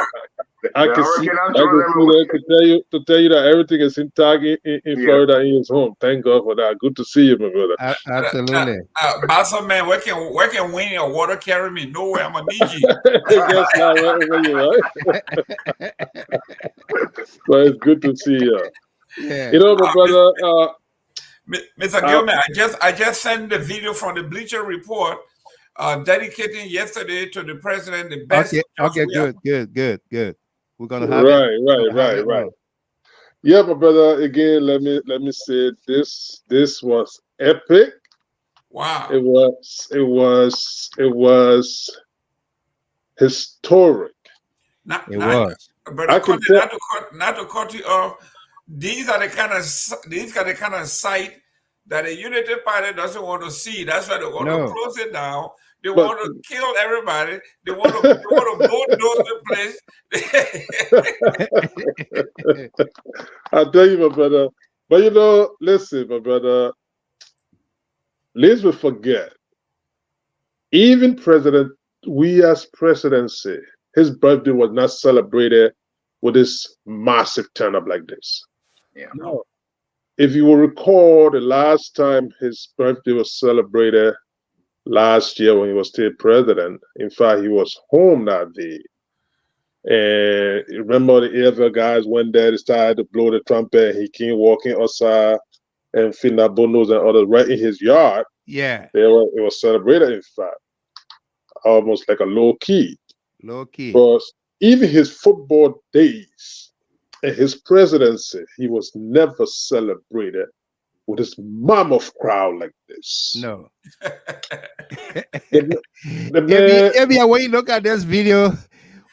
I can see that to tell you that everything is intact in Florida in his home. Thank God for that. Good to see you, my brother. Absolutely. Master man, where can win your water carry me? Nowhere, I'm gonna need you. That's right over you, right? But it's good to see you. Yeah. My brother. Mr. Gilman, I just sent the video from the Bleacher Report. Dedicating yesterday to the president the best. Okay, good. We're gonna have right. Yeah, my brother. Again, let me say this was epic. Wow. It was historic. Not to cut you off. These are the kind of site that the Unity Party doesn't want to see. That's why they want to close it down. They want to kill everybody. They want to bulldoze the place. I tell you, my brother. But you know, listen, my brother. Let's not forget. Even President Weah's presidency, his birthday was not celebrated with this massive turn-up like this. Yeah. No. If you will recall, the last time his birthday was celebrated last year when he was still president, in fact, he was home that day. And you remember the other guys went there, they started to blow the trumpet, he came walking outside and Finna Bonos and others right in his yard. Yeah. It was celebrated, in fact, almost like a low key. Low key. But even his football days and his presidency, he was never celebrated with this mammoth crowd like this. No. the man, when you look at this video,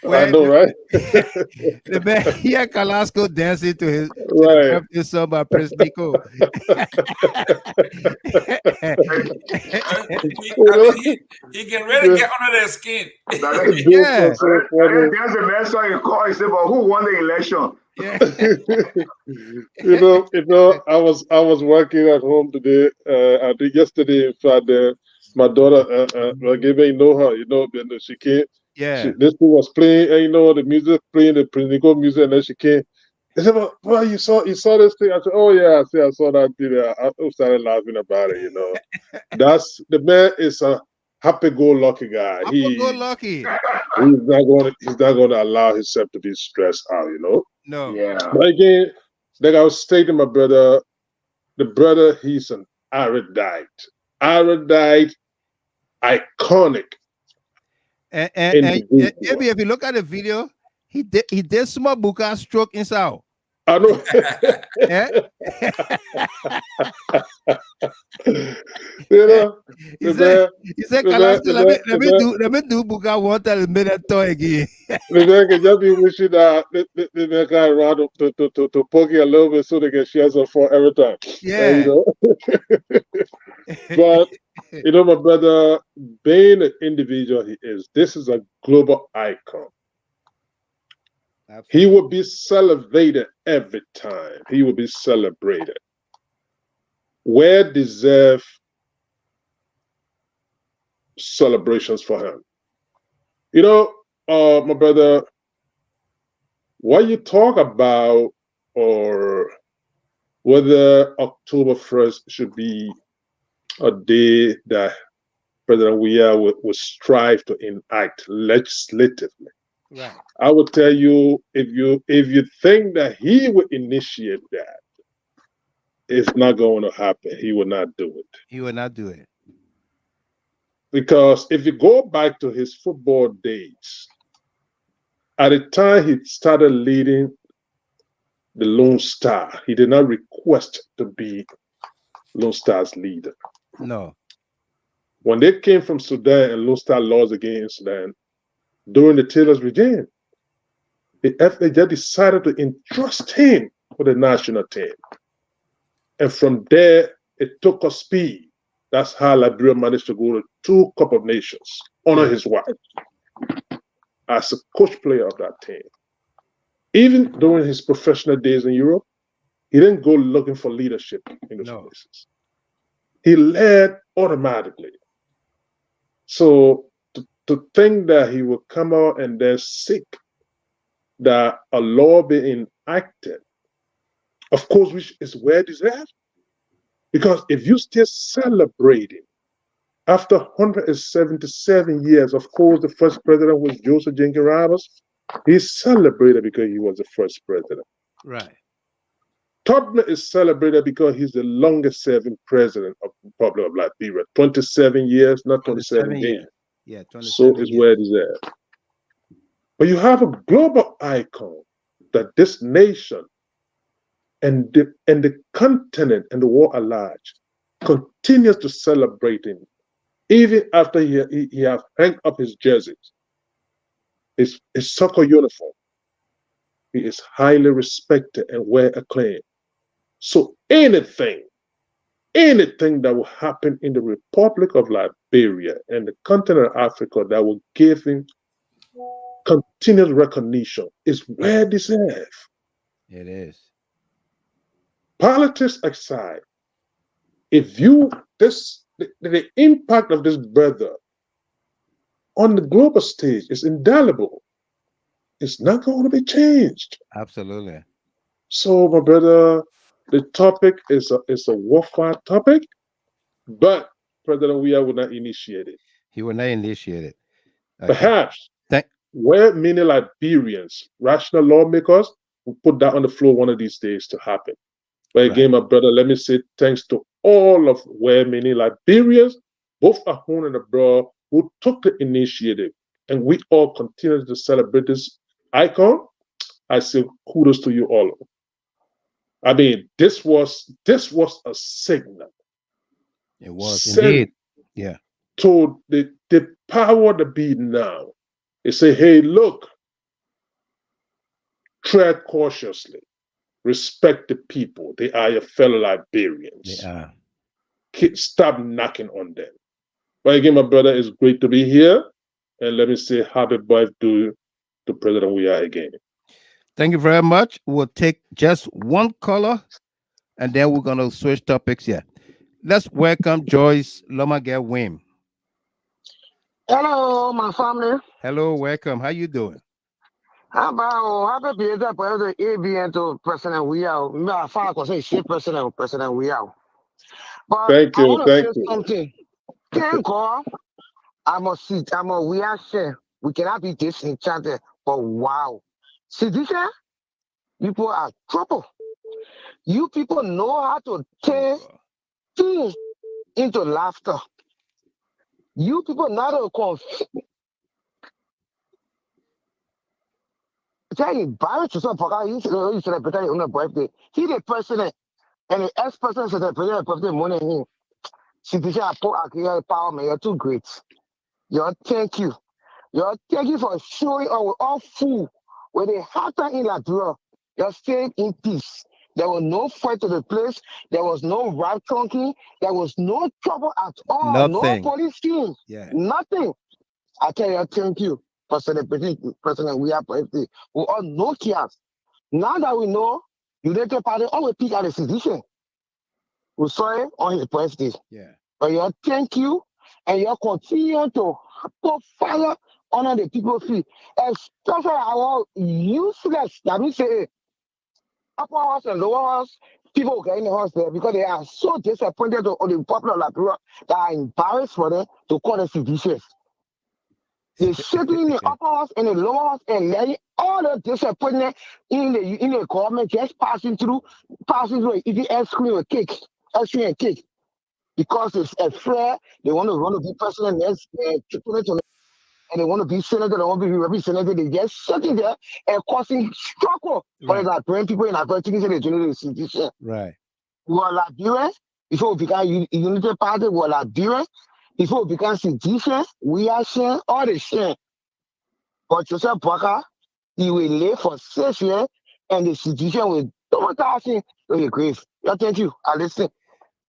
I know, right? The man here, Kalasco dancing to his song by Pres Weah. He can really get under their skin. Yeah. There's a man song you call. He said, "But who won the election?" Yeah. you know, I was working at home today. I think yesterday, in fact, my daughter, you know her, you know, she came. Yeah. This thing was playing, and you know, the music playing, the Prinico music, and then she came. They said, "Well, you saw this thing?" I said, "Oh yeah, I saw that thing." I started laughing about it. You know, that's the man is a happy-go-lucky guy. Happy-go-lucky. He's not going to allow himself to be stressed out. You know. No. Yeah. But again, like I was stating, my brother, he's an erudite, iconic. And maybe if you look at the video, he did small buka stroke inside. I know. You know, he said, let me do buka one time and make that toy again. The man can just be wishing that the guy around to poke you a little bit so they can share some for every time. Yeah. You know? But you know, my brother, being an individual he is, this is a global icon. Absolutely. He will be celebrated every time. He will be celebrated. Where deserve celebrations for him? You know, my brother, what you talk about, or whether October 1st should be a day that President Weah would strive to enact legislatively. Right. I would tell you, if you think that he would initiate that, it's not going to happen. He will not do it. He will not do it. Because if you go back to his football days, at the time he started leading the Lone Star, he did not request to be Lone Star's leader. No. When they came from Sudan and Lone Star lost against Sudan, during the Taylor's regime, the FAJ decided to entrust him with the national team. And from there, it took a speed. That's how Liberia managed to go to 2 Cup of Nations under his wife as a coach player of that team. Even during his professional days in Europe, he didn't go looking for leadership in those places. He led automatically. So to think that he would come out and then seek that a law be enacted, of course, which is well deserved. Because if you still celebrating after 177 years, of course, the first president was Joseph Jenkins Roberts. He celebrated because he was the first president. Right. Tubman is celebrated because he's the longest serving president of the Republic of Liberia. 27 years, not 27 years. Yeah, 27 so is where it is at. But you have a global icon that this nation and the continent and the world at large continues to celebrate him, even after he have hung up his jerseys, his soccer uniform. He is highly respected and well acclaimed. So anything anything that will happen in the Republic of Liberia and the continent of Africa that will give him continued recognition is well deserved. It is. Politics aside, if you the impact of this brother on the global stage is indelible. It's not going to be changed. Absolutely. So, my brother, the topic is a warfare topic, but President Weah will not initiate it. He will not initiate it. Okay. Perhaps where many Liberians, rational lawmakers, will put that on the floor one of these days to happen. But again, my brother, let me say thanks to all of where many Liberians, both at home and abroad, who took the initiative. And we all continue to celebrate this icon. I say kudos to you all. I mean, this was a signal. It was indeed. Yeah. To the power to be now. They say, hey, look, tread cautiously. Respect the people. They are your fellow Liberians. They are. Stop knocking on them. But again, my brother, it's great to be here. And let me say happy birthday to President Weah again. Thank you very much. We'll take just one caller, and then we're going to switch topics here. Let's welcome Joyce Lomagere Wim. Hello, my family. Hello, welcome. How you doing? How about happy birthday for the ABN to President Weah? My father say she President Weah. But thank you, I want to say you. something. Thank God. I'm a Weah share. We cannot be disenchanted. But wow. See this here? People are trouble. You people know how to turn things into laughter. You people know how to confuse. Tell you, embarrass yourself for you celebrate on a birthday. He the president and the ex-president celebrated a birthday more than him. See this here, power man, you're too great. Thank you. Thank you for showing our all fool when they had that in Liberia. You're staying in peace. There was no fight to the place. There was no rap trunking. There was no trouble at all. Nothing. No police team. Yeah. Nothing. I tell you, thank you for celebrating President Weah birthday. We all know chaos. Now that we know, United Party always pick out a decision. We saw it on his birthday. Yeah. But thank you, and you continue to put fire on the people's feet, especially our useless, that we say, upper house and lower house, people get in the house there because they are so disappointed on the popular Liberia that are embarrassed for them to call the seditious. They sitting in the upper house and the lower house and letting all the disappointment in the government just passing through, eating ice cream and cake, because it's a fair. They want to be president next, and they want to be senator, they want to be representative. They just sitting there and causing struggle for the Liberian people in Liberia thinking they do the situation. Right. We are Liberians before we become Unity Party. We are Liberians before we become seditious. We are sharing all the share. But Joseph Parker, he will live for 6 years, and the sedition will double thousand to the grave. Thank you. I listen.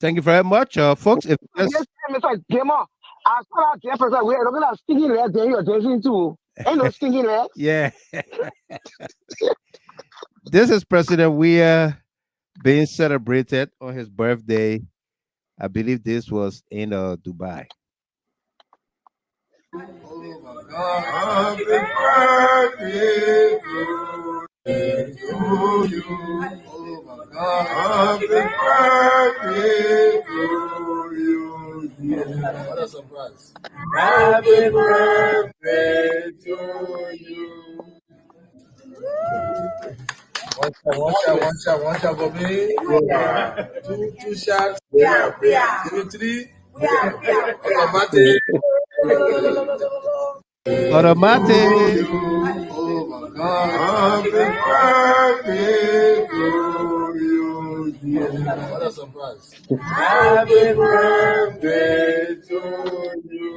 Thank you very much, folks. If yes, Mr. Gamer. I saw that Jefferson. We're looking at stinking red. Then you're dancing too. Ain't no stinking red. Yeah. This is President Weah being celebrated on his birthday. I believe this was in Dubai. Happy birthday to you. Oh my God. Happy birthday to you. Yeah. What a surprise. Happy birthday to you. One shot for me. Yeah. Two shots. Yeah. Give me 3. Automatic. Automatic. Oh my God. Happy birthday to you. Yeah. What a surprise. Happy birthday to you.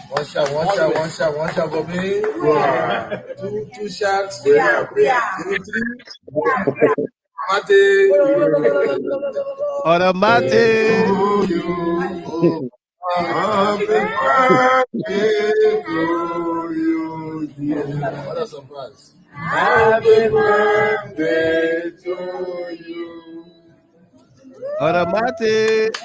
One shot for me. Yeah. Two shots. Yeah. Give me 3. Automatic. Happy birthday to you, dear. What a surprise. Happy birthday to you. Automatic.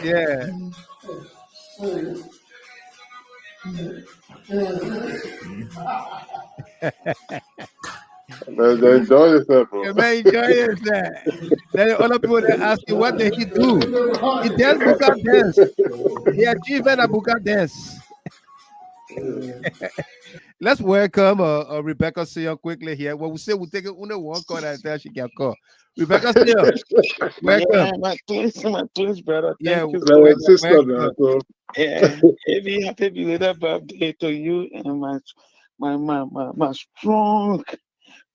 Yeah. Man, enjoy yourself, bro. You may enjoy yourself. Then other people that ask you, what did he do? He did Buka dance. He achieved a Buka dance. Let's welcome Rebecca Sion quickly here. Well, we say we'll take it under one call and then she can call. Rebecca Sion, welcome. Yeah, my twins, brother. Yeah, Thank you so much. Sister, man. So. Yeah, happy belated birthday to you and my strong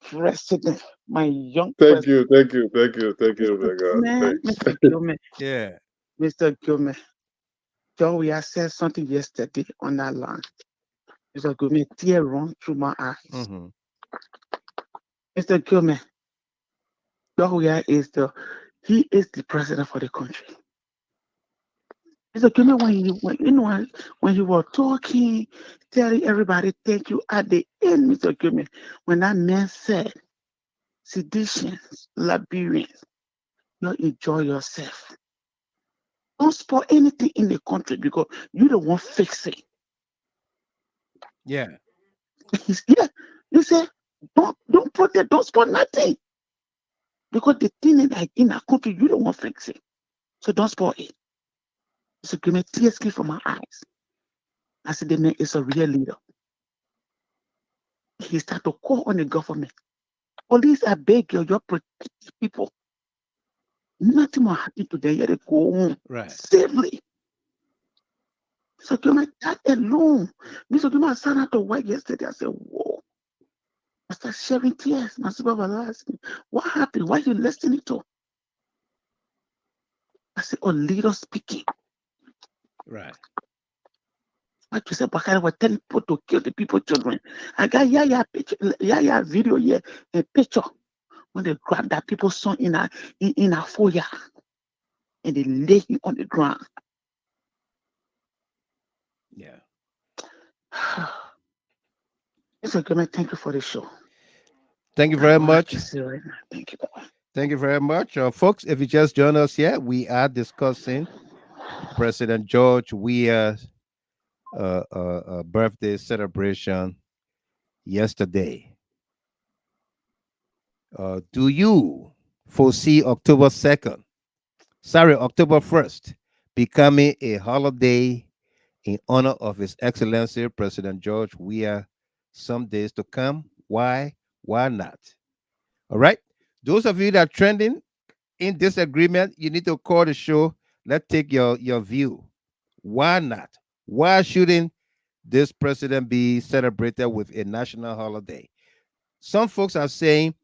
president, my young Thank president. you, Rebecca. Man, Mr. Gilman. Yeah. Mr. Gilman. John, we have said something yesterday on that line. Mr. Gilman, tear run through my eyes. Mm-hmm. Mr. Gilman, John Weah he is the president for the country. Mr. Gilman, when you were talking, telling everybody thank you at the end, Mr. Gilman, when that man said, seditions, Liberians, you enjoy yourself. Don't spoil anything in the country because you don't want fixing. Yeah. Yeah. You say, don't protect, don't spoil nothing. Because the thing is like in our country, you don't want fixing. So don't spoil it. So give me tears from my eyes. I said, the man is a real leader. He started to call on the government. Police, I beg you, you're protecting people. Nothing will happen to them. You have to go home safely. So give me that alone. Mr. Gilman, I sat out to work yesterday. I said, whoa. I started sharing tears. My supervisor asked me, what happened? Why are you listening to? I said, oh, leader speaking. Right. Like you said, Bakari was telling people to kill the people, children. I got Yaya video here, a picture when they grabbed that people's son in a foyer and they lay him on the ground. Yeah. It's okay, man. Thank you for the show. Thank you very much. Right now. Thank you. Bye-bye. Thank you very much. Folks, if you just joined us here, we are discussing President George Weah's birthday celebration yesterday. Do you foresee October 1st, becoming a holiday in honor of His Excellency President George Weah some days to come? Why? Why not? All right. Those of you that are trending in disagreement, you need to call the show. Let's take your view. Why not? Why shouldn't this president be celebrated with a national holiday? Some folks are saying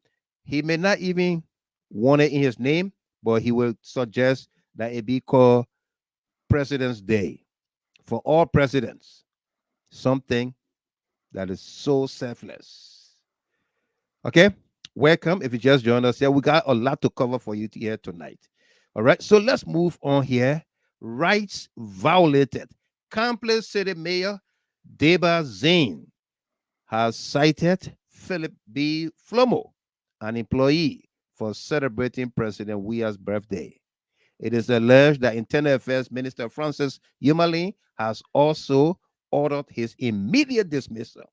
he may not even want it in his name, but he will suggest that it be called President's Day for all presidents. Something that is so selfless. Okay? Welcome. If you just joined us here, we got a lot to cover for you here tonight. All right, so let's move on here. Rights violated. Karnplay City Mayor Daybah Zain has cited Philip B. Flomo, an employee, for celebrating President Weah's birthday. It is alleged that Internal Affairs Minister Francis Nyumalin has also ordered his immediate dismissal.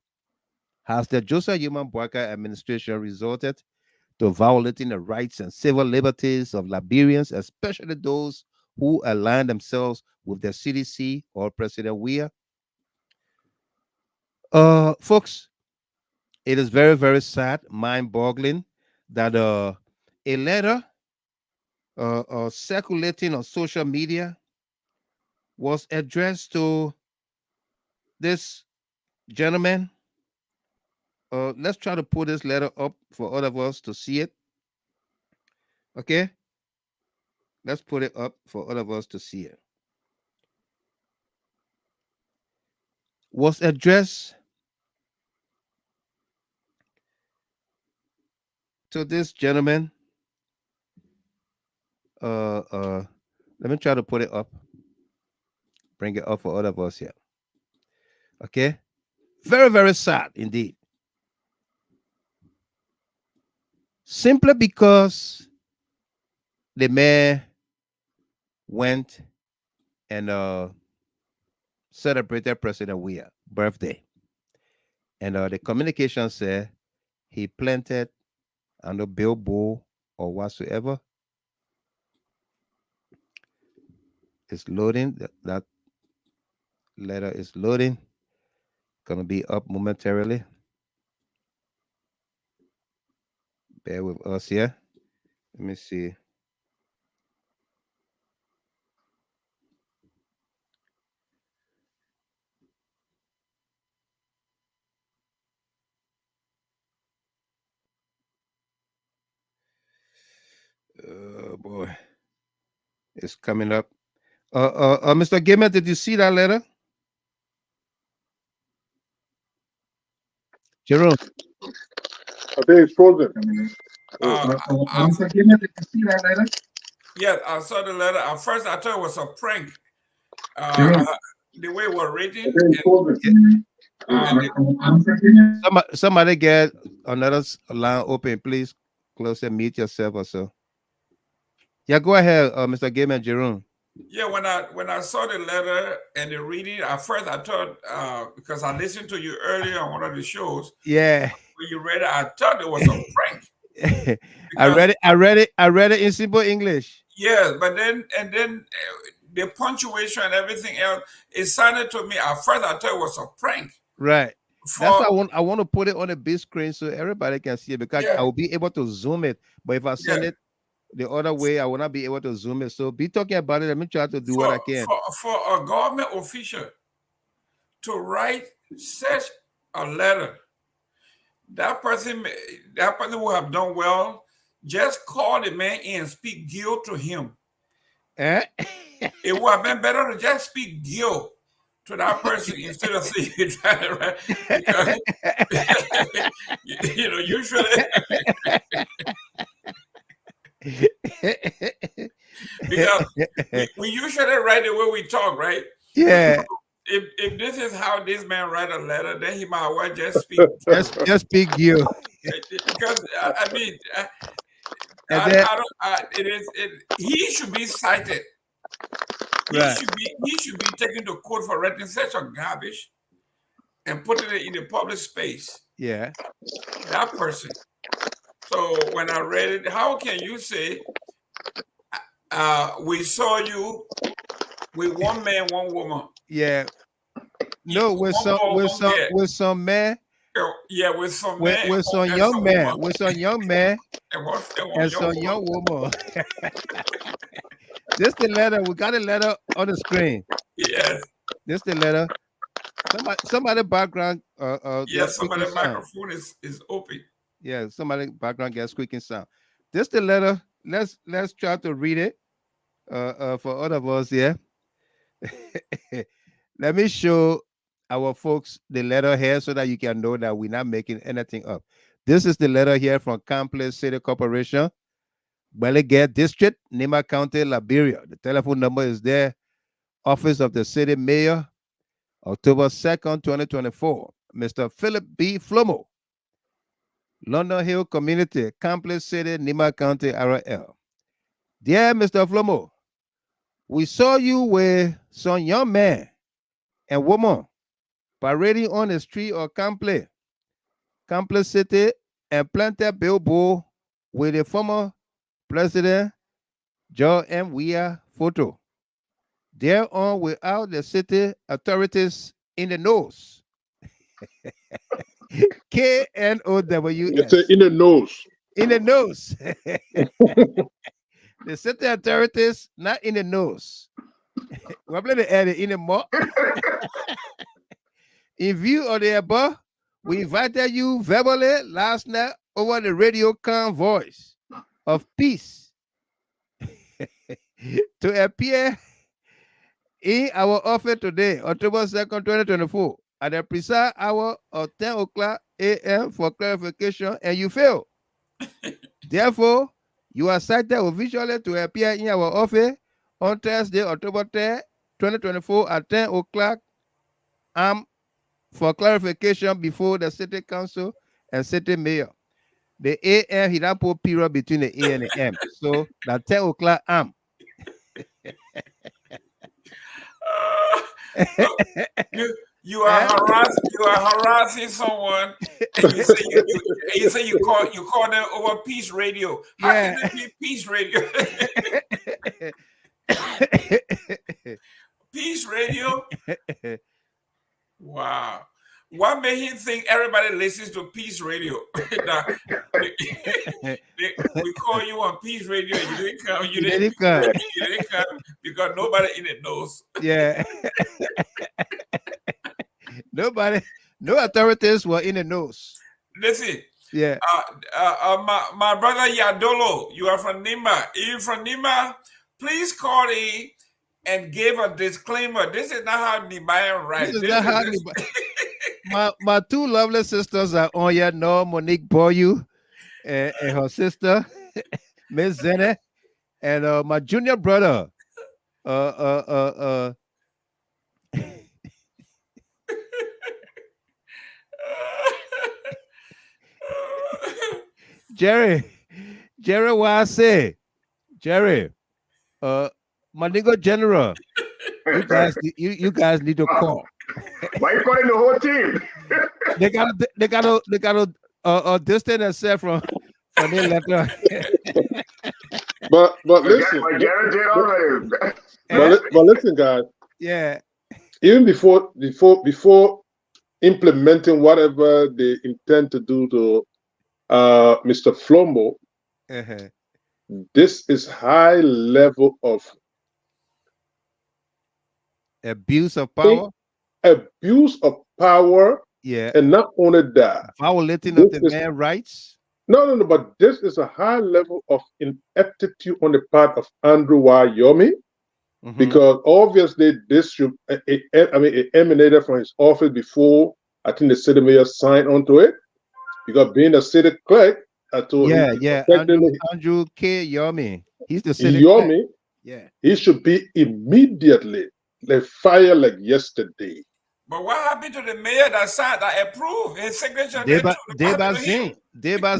Has the Joseph Human Boakai administration resorted to violating the rights and civil liberties of Liberians, especially those who align themselves with the CDC or President Weah? Folks, it is very, very sad, mind-boggling that a letter circulating on social media was addressed to this gentleman. Let's try to put this letter up for all of us to see it. Okay? Let's put it up for all of us to see it. Was addressed to this gentleman. Let me try to put it up. Bring it up for all of us here. Okay? Very, very sad indeed. Simply because the man went and celebrated President Weah birthday. And the communication said he planted on the billboard or whatsoever. It's loading. That letter is loading. Gonna be up momentarily. Bear with us here. Let me see. Oh boy, it's coming up. Mr. Gamer, did you see that letter? Jerome. I think it's frozen. Mr. Gamer, did you see that letter? Yes, I saw the letter. At first, I thought it was a prank. The way it was written. Somebody get another line open, please. Close and mute yourself or so. Yeah, go ahead, Mr. Game and Jerome. Yeah, when I saw the letter and the reading, at first I thought because I listened to you earlier on one of the shows. Yeah. When you read it, I thought it was a prank. I read it in simple English. Yes, but then the punctuation and everything else, it sounded to me at first I thought it was a prank. Right. That's why I want to put it on a big screen so everybody can see it, because I will be able to zoom it. But if I send it the other way, I will not be able to zoom it. So be talking about it. Let me try to do what I can. For a government official to write such a letter, that person will have done well. Just call the man in and speak guilt to him. It would have been better to just speak guilt to that person instead of saying that, right? Because, usually because we usually write the way we talk, right? Yeah. If this is how this man write a letter, then he might well just speak. just speak guilt. Because I mean, he should be cited. Right. He should be taken to court for writing such a garbage and putting it in the public space. Yeah. That person. So when I read it, how can you say we saw you with one man, one woman? Yeah. No, with some man. Yeah, with some man. With some young man. Woman. With some young man. And some young woman. This the letter. We got a letter on the screen. Yes. This the letter. Somebody background. Yes, somebody's microphone is open. Yeah, somebody background gets squeaking sound. This the letter. Let's try to read it. For all of us here. Let me show our folks the letter here so that you can know that we're not making anything up. This is the letter here from Karnplay City Corporation, Bellegate District, Nima County, Liberia. The telephone number is there. Office of the City Mayor, October 2nd, 2024. Mr. Philip B. Flomo, London Hill Community, Karnplay City, Nima County, RL. Dear Mr. Flomo, we saw you with some young man and woman parading on the street of Karnplay City, and planted billboard with the former President JNB Weah photo. Thereon, without the city authorities in the nose. KNOWS. It's in the nose. In the nose. The city authorities, not in the nose. We're playing the area in the mouth. In view of the above, we invited you verbally last night over the radio voice of peace to appear in our office today, October 2nd, 2024, at the precise hour of 10 o'clock a.m. for clarification, and you failed. Therefore, you are cited officially to appear in our office on Thursday, October 3rd, 2024, at 10 o'clock for clarification before the city council and city mayor. The AM, he don't put period between the A and the M. So that 10 o'clock You are harassing someone. And you say you call them over Peace Radio. How can it be Peace Radio? Peace Radio. Wow. What made him think everybody listens to Peace Radio? We call you on Peace Radio. You didn't come. You didn't come because nobody in it knows. Yeah. Nobody, no authorities were in the nose. Listen. Yeah. My brother Yadolo, you are from Nima. If you're from Nima, please call in and give a disclaimer. This is not how Nima writes. This is not how my two lovely sisters are on here now, Monique Boyu and her sister, Miss Zain, and my junior brother, Jerry, what I say? Jerry, my nigga General, you guys need to call. Why you calling the whole team? they got a distance themselves from their letter. But listen, but listen, guys. Yeah. Even before implementing whatever they intend to do to Mr. Flomo, this is high level of abuse of power. Abuse of power. Yeah. And not only that, violating of the man's rights. No, but this is a high level of ineptitude on the part of Andrew Yomi, because obviously this should, it emanated from his office before I think the city mayor signed onto it, because being a city clerk, I told him, Andrew K. Yomi, he's the city Yomi, clerk. Yeah, he should be immediately fired like yesterday. But what happened to the mayor that signed, that approved his signature? Daybah Zain.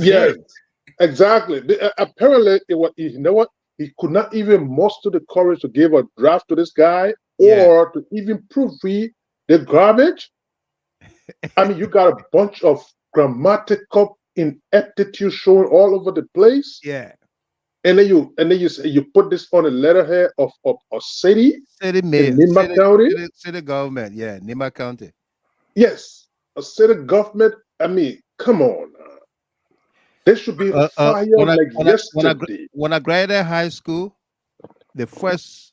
Yes, exactly. Apparently, you know what? He could not even muster the courage to give a draft to this guy or to even proofread the garbage. I mean, you got a bunch of grammatical ineptitude showing all over the place. Yeah. And then you put this on a letterhead of a city mayor, Nima County, city government, Nima County. Yes, a city government. I mean, come on, they should be fired yesterday. When I graduated high school, the first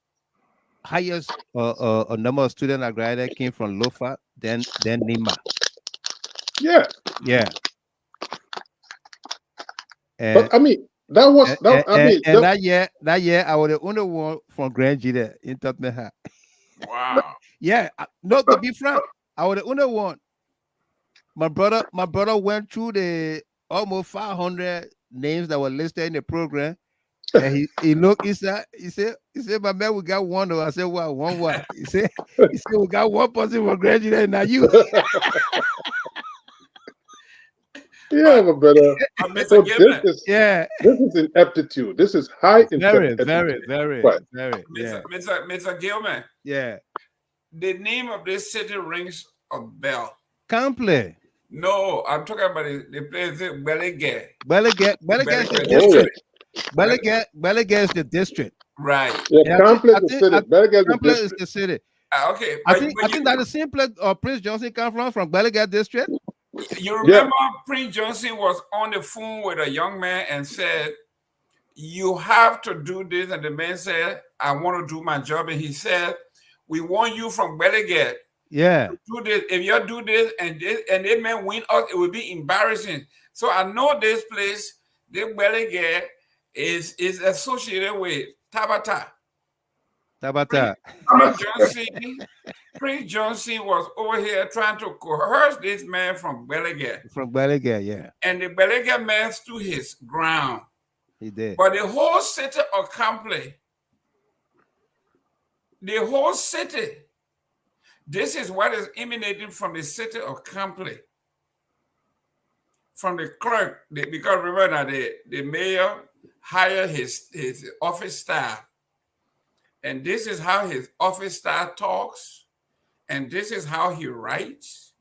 highest number of students I graduated came from Lofa, then Nima. Yeah. But I mean. That year I was the only one from Grand G there in Tottenham. Wow. Yeah, no, to be frank, I was the only one. My brother went through the almost 500 names that were listed in the program, and he looked. He said, my man, we got one. I said, well, one. He said, we got one person from Grand G there, now you. Yeah, but so this is ineptitude. This is high very, ineptitude. Very. Yeah. Mr. Gilman. Yeah. The name of this city rings a bell. Karnplay. No, I'm talking about the place Belegay. Belegay is the district. Belegay is the district. Right. Yeah, Karnplay is the city. Belegay is the city. Okay. I think that's the same place Prince Johnson come from Belegay district. You remember Prince Johnson was on the phone with a young man and said, you have to do this. And the man said, I want to do my job. And he said, we want you from Bellegarde. Yeah. Do this. If you do this and they may win us, it will be embarrassing. So I know this place, the Bellegarde, is associated with Tabata. Prince Johnson was over here trying to coerce this man from Bellegarde. From Bellegarde, yeah. And the Bellegarde man stood his ground. He did. But the whole city of Karnplay, the whole city, this is what is emanating from the city of Karnplay. From the clerk, because remember that the mayor hired his office staff. And this is how his office staff talks. And this is how he writes.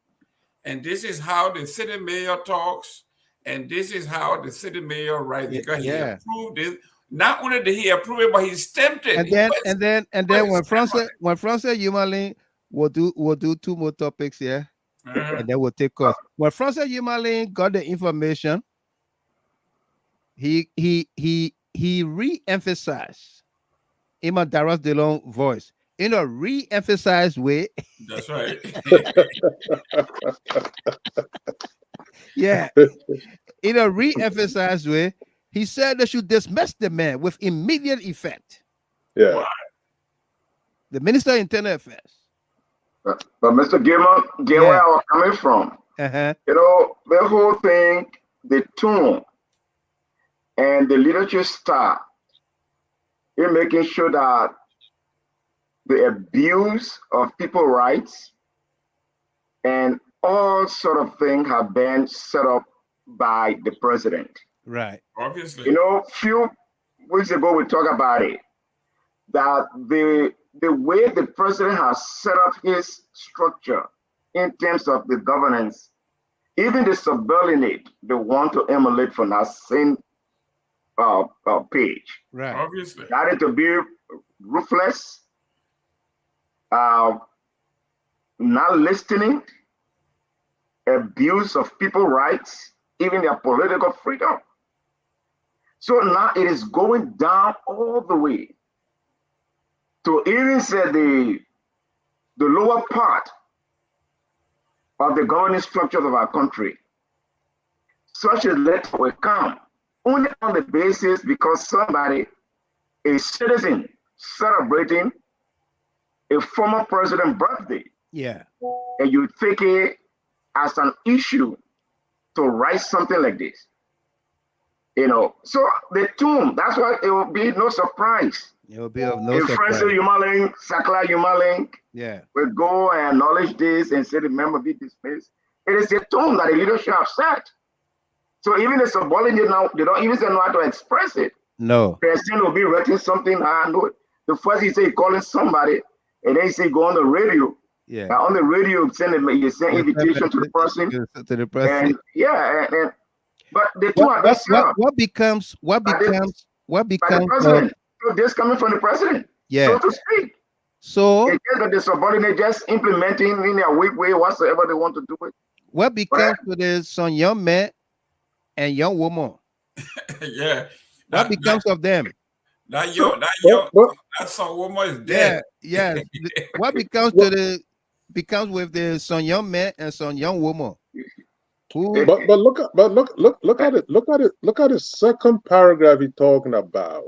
And this is how the city mayor talks. And this is how the city mayor writes. Because he approved it. Not only did he approve it, but he stamped it. And then when Francois Nyumalin will do 2 more topics here. And then we'll take us. When Francois Nyumalin got the information, he re-emphasized Ima Daras Delon voice in a re-emphasized way. That's right. Yeah. In a re-emphasized way, he said they should dismiss the man with immediate effect. Yeah. The Minister of Internal Affairs. But Mr. Gilman, get where I was coming from. You know, the whole thing, the tone and the leadership style in making sure that the abuse of people's rights and all sort of things have been set up by the president. Right. Obviously. You know, few weeks ago we talked about it, that the way the president has set up his structure in terms of the governance, even the subordinate, they want to emulate from that same page. Right. Obviously. That is to be ruthless, not listening, abuse of people's rights, even their political freedom. So now it is going down all the way to even say the lower part of the governing structures of our country. Such a letter will come only on the basis because somebody, a citizen, celebrating a former president's birthday. Yeah. And you take it as an issue to write something like this. You know, so the tomb, that's why it will be no surprise. It will be of no if surprise. Francis Nyumalin, Sakla Nyumalin, yeah, will go and acknowledge this and say the member be dismissed. It is a tone that the leadership have set. So even the subordinate now, they don't even know how to express it. No. The person will be writing something. I know it. The first he say calling somebody, and then he say go on the radio. Yeah. On the radio, you send invitation to the person. To the person. And yeah, and but the two are what becomes the president. So this coming from the president. Yeah. So to speak. So it's just that the subordinate just implementing in their weak way whatsoever they want to do it. What becomes to this some young man and young woman? Yeah. What becomes of them? That some woman is dead. Yeah. What becomes with the some young man and some young woman? But look at it. Look at the second paragraph he's talking about.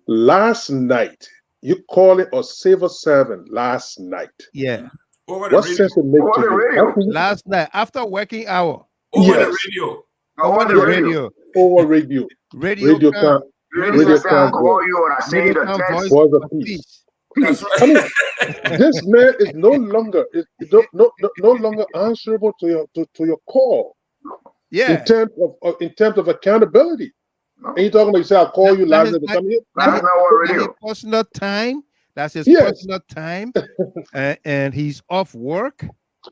Last night, you call it a civil servant last night. Yeah. What sense it make to you? Last night after working hour. Over the radio. Over the radio. Over radio. Radio can't call you or I say the text. Was a peace. I mean, this man is no longer answerable to your call. Yeah. In terms of accountability. And you talking about you say I'll call you last night to come here? That's not what radio. Personal time. That's his personal time. And he's off work.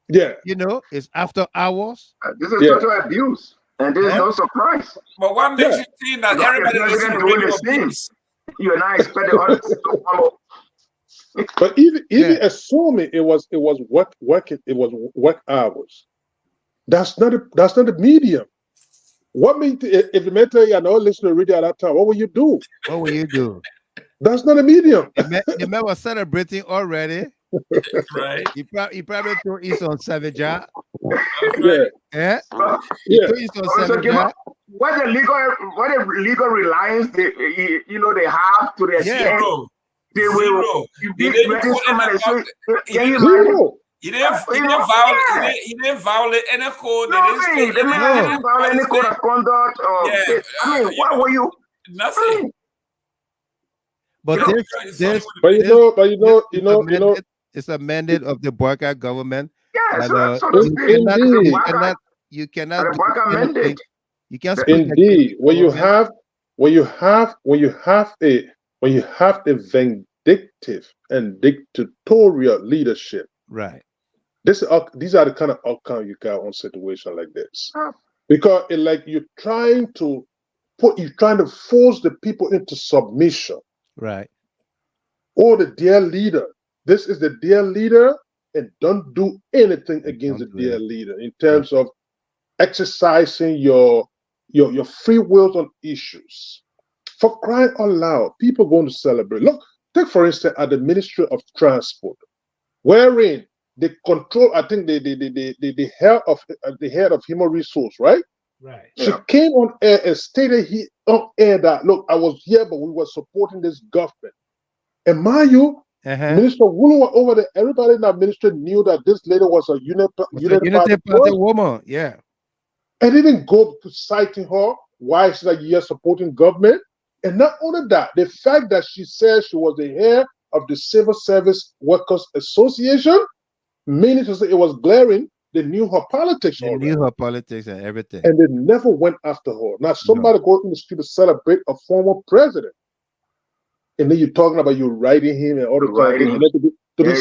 Yeah. You know, it's after hours. This is total abuse. And there's no surprise. But what makes you think that everybody listens to radio things? You and I expect the others to follow. But even assuming it was work hours, That's not the medium. What mean if the man tell you I know listen to radio at that time? What will you do? What will you do? That's not a medium. The man was celebrating already. Right. He probably threw his on Savage. Yeah. Yeah. He threw his on So, Savage. what the legal reliance they have to the extent they will He didn't violate any code. They didn't violate any code of conduct. I mean, what were you? Nothing. But it's a mandate of the Boycott government. Yeah, you cannot do mandate. anything. You can't speak Indeed, when you have a vindictive and dictatorial leadership, right? These are the kind of outcome you got on situation like this, because you're trying to force the people into submission, right? Or the dear leader. This is the dear leader, and don't do anything against the dear leader in terms of exercising your free will on issues. For crying out loud, people going to celebrate. Look, take for instance at the Ministry of Transport, wherein they control, I think the head of human resource, right? Right. She came on air and stated on air that look, I was here, but we were supporting this government. And mind you, Minister Wulu over there, everybody in that ministry knew that this lady was a United Party woman. Yeah. And they didn't go to citing her. Why she's like, you're supporting government? And not only that, the fact that she said she was the head of the Civil Service Workers Association, meaning to say it was glaring, they knew her politics already. They knew her politics and everything. And they never went after her. Now somebody go in the street to celebrate a former president. And then you're talking about you writing him and all the time. To be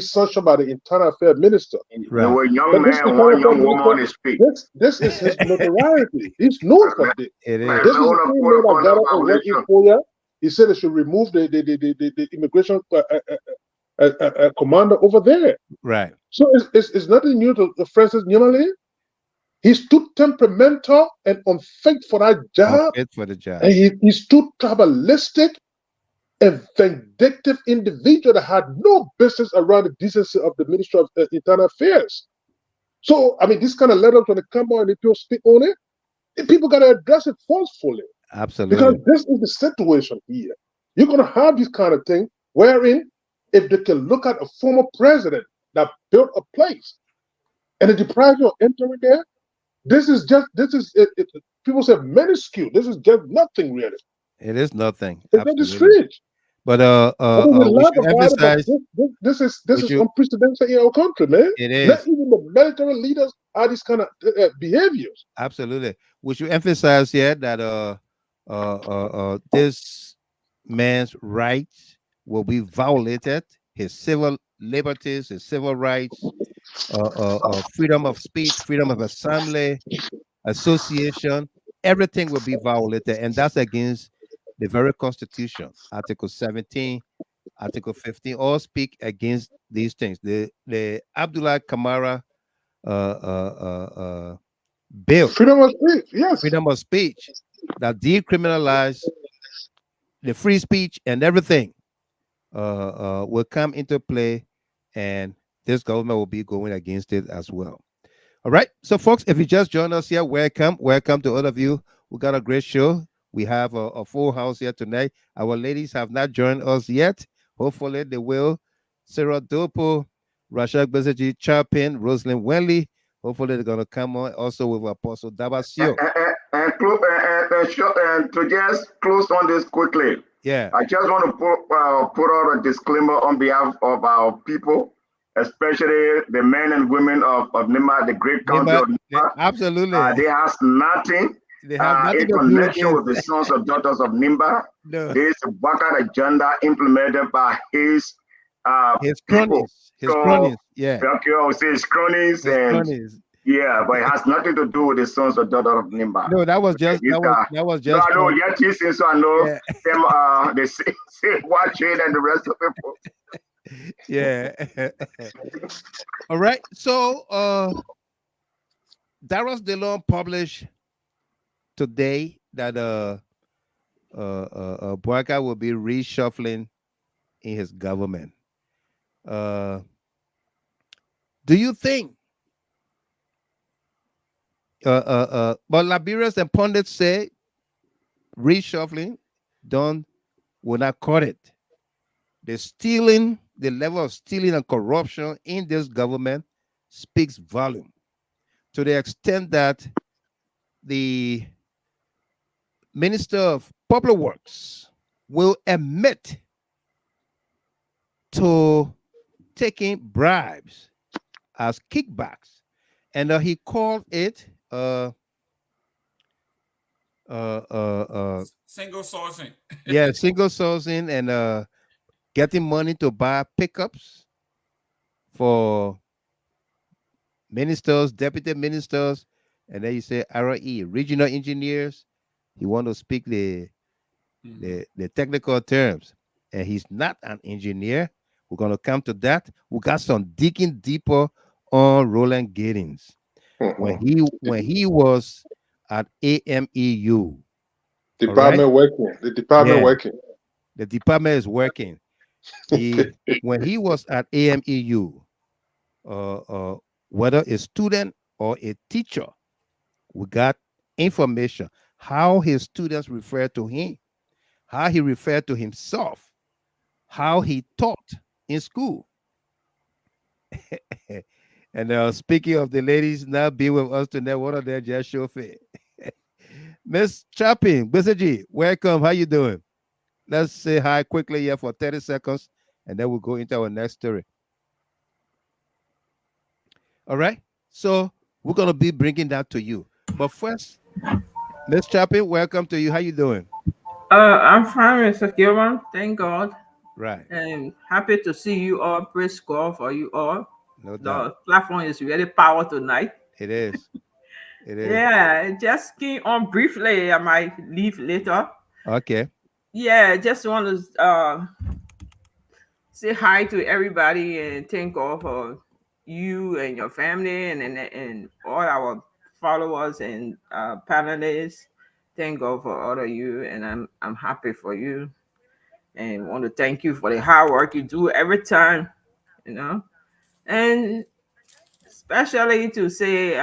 sanctioned by the Internal Affairs Minister. Right. One young man and one young woman on his feet. This is his notoriety. He's known for this. It is. This is the thing that got up and went in for. He said they should remove the immigration commander over there. Right. So it's nothing new to Francis Nyumalin. He's too temperamental and unfit for that job. Unfit for the job. And he's too tribalistic and vindictive individual that had no business around the decency of the Ministry of Internal Affairs. So, I mean, this kind of letters, when they come out and people speak on it, people got to address it forcefully. Absolutely. Because this is the situation here. You're going to have this kind of thing wherein if they can look at a former president that built a place and they deprive you of entering there, people say minuscule. This is just nothing really. It is nothing. It's not the street. But we should emphasize this is unprecedented in our country, man. It is. Not even the military leaders are these kind of behaviors. Absolutely. We should emphasize here that this man's rights will be violated. His civil liberties, his civil rights, freedom of speech, freedom of assembly, association, everything will be violated, and that's against the very Constitution. Article 17, Article 15, all speak against these things. The Abdullah Kamara bill, freedom of speech, yes, freedom of speech, that decriminalize the free speech and everything will come into play, and this government will be going against it as well. All right, so folks, if you just joined us here, welcome to all of you. We got a great show. We have a full house here tonight. Our ladies have not joined us yet. Hopefully they will. Sarah Dopo, Rashad Bezeji, Chapin, Rosalind Wenley. Hopefully they're going to come on also with Apostle Daybah. And to just close on this quickly. Yeah. I just want to put out a disclaimer on behalf of our people, especially the men and women of Nimba, the great county of Nimba. Absolutely. They have nothing. They have nothing in connection with the sons and daughters of Nimba. No. There is a Boycott agenda implemented by his cronies. His cronies. Yeah. Okay, I would say his cronies. Cronies. Yeah, but it has nothing to do with the sons and daughters of Nimba. No, that was just that was just. No, I know Yeti, so I know them. They say watching and the rest of people. Yeah. All right. So Darius DeLon published today that Boyka will be reshuffling in his government. Do you think? But Liberians and pundits say reshuffling will not cut it. The level of stealing and corruption in this government speaks volume to the extent that the Minister of Public Works will admit to taking bribes as kickbacks, and he called it single sourcing. Yeah, single sourcing and getting money to buy pickups for ministers, deputy ministers, and then you say RE, regional engineers. He want to speak the technical terms, and he's not an engineer. We're gonna come to that. We got some digging deeper on Roland Giddings when he was at AMEU. Department working. The department working. The department is working. When he was at AMEU, whether a student or a teacher, we got information how his students refer to him, how he referred to himself, how he taught in school. And speaking of the ladies now being with us tonight, one of them just chauffeur. Miss Chapping, Bisaji, welcome. How you doing? Let's say hi quickly here for 30 seconds, and then we'll go into our next story. All right. So we're gonna be bringing that to you. But first, Miss Chapping, welcome to you. How you doing? I'm fine, Mr. Gilman. Thank God. Right. And happy to see you all. Praise God for you all. No doubt. The platform is really power tonight. It is. It is. Yeah, just key on briefly. I might leave later. Okay. Yeah, just want to say hi to everybody and thank God for you and your family and all our followers and panelists. Thank God for all of you, and I'm happy for you, and want to thank you for the hard work you do every time, and especially to say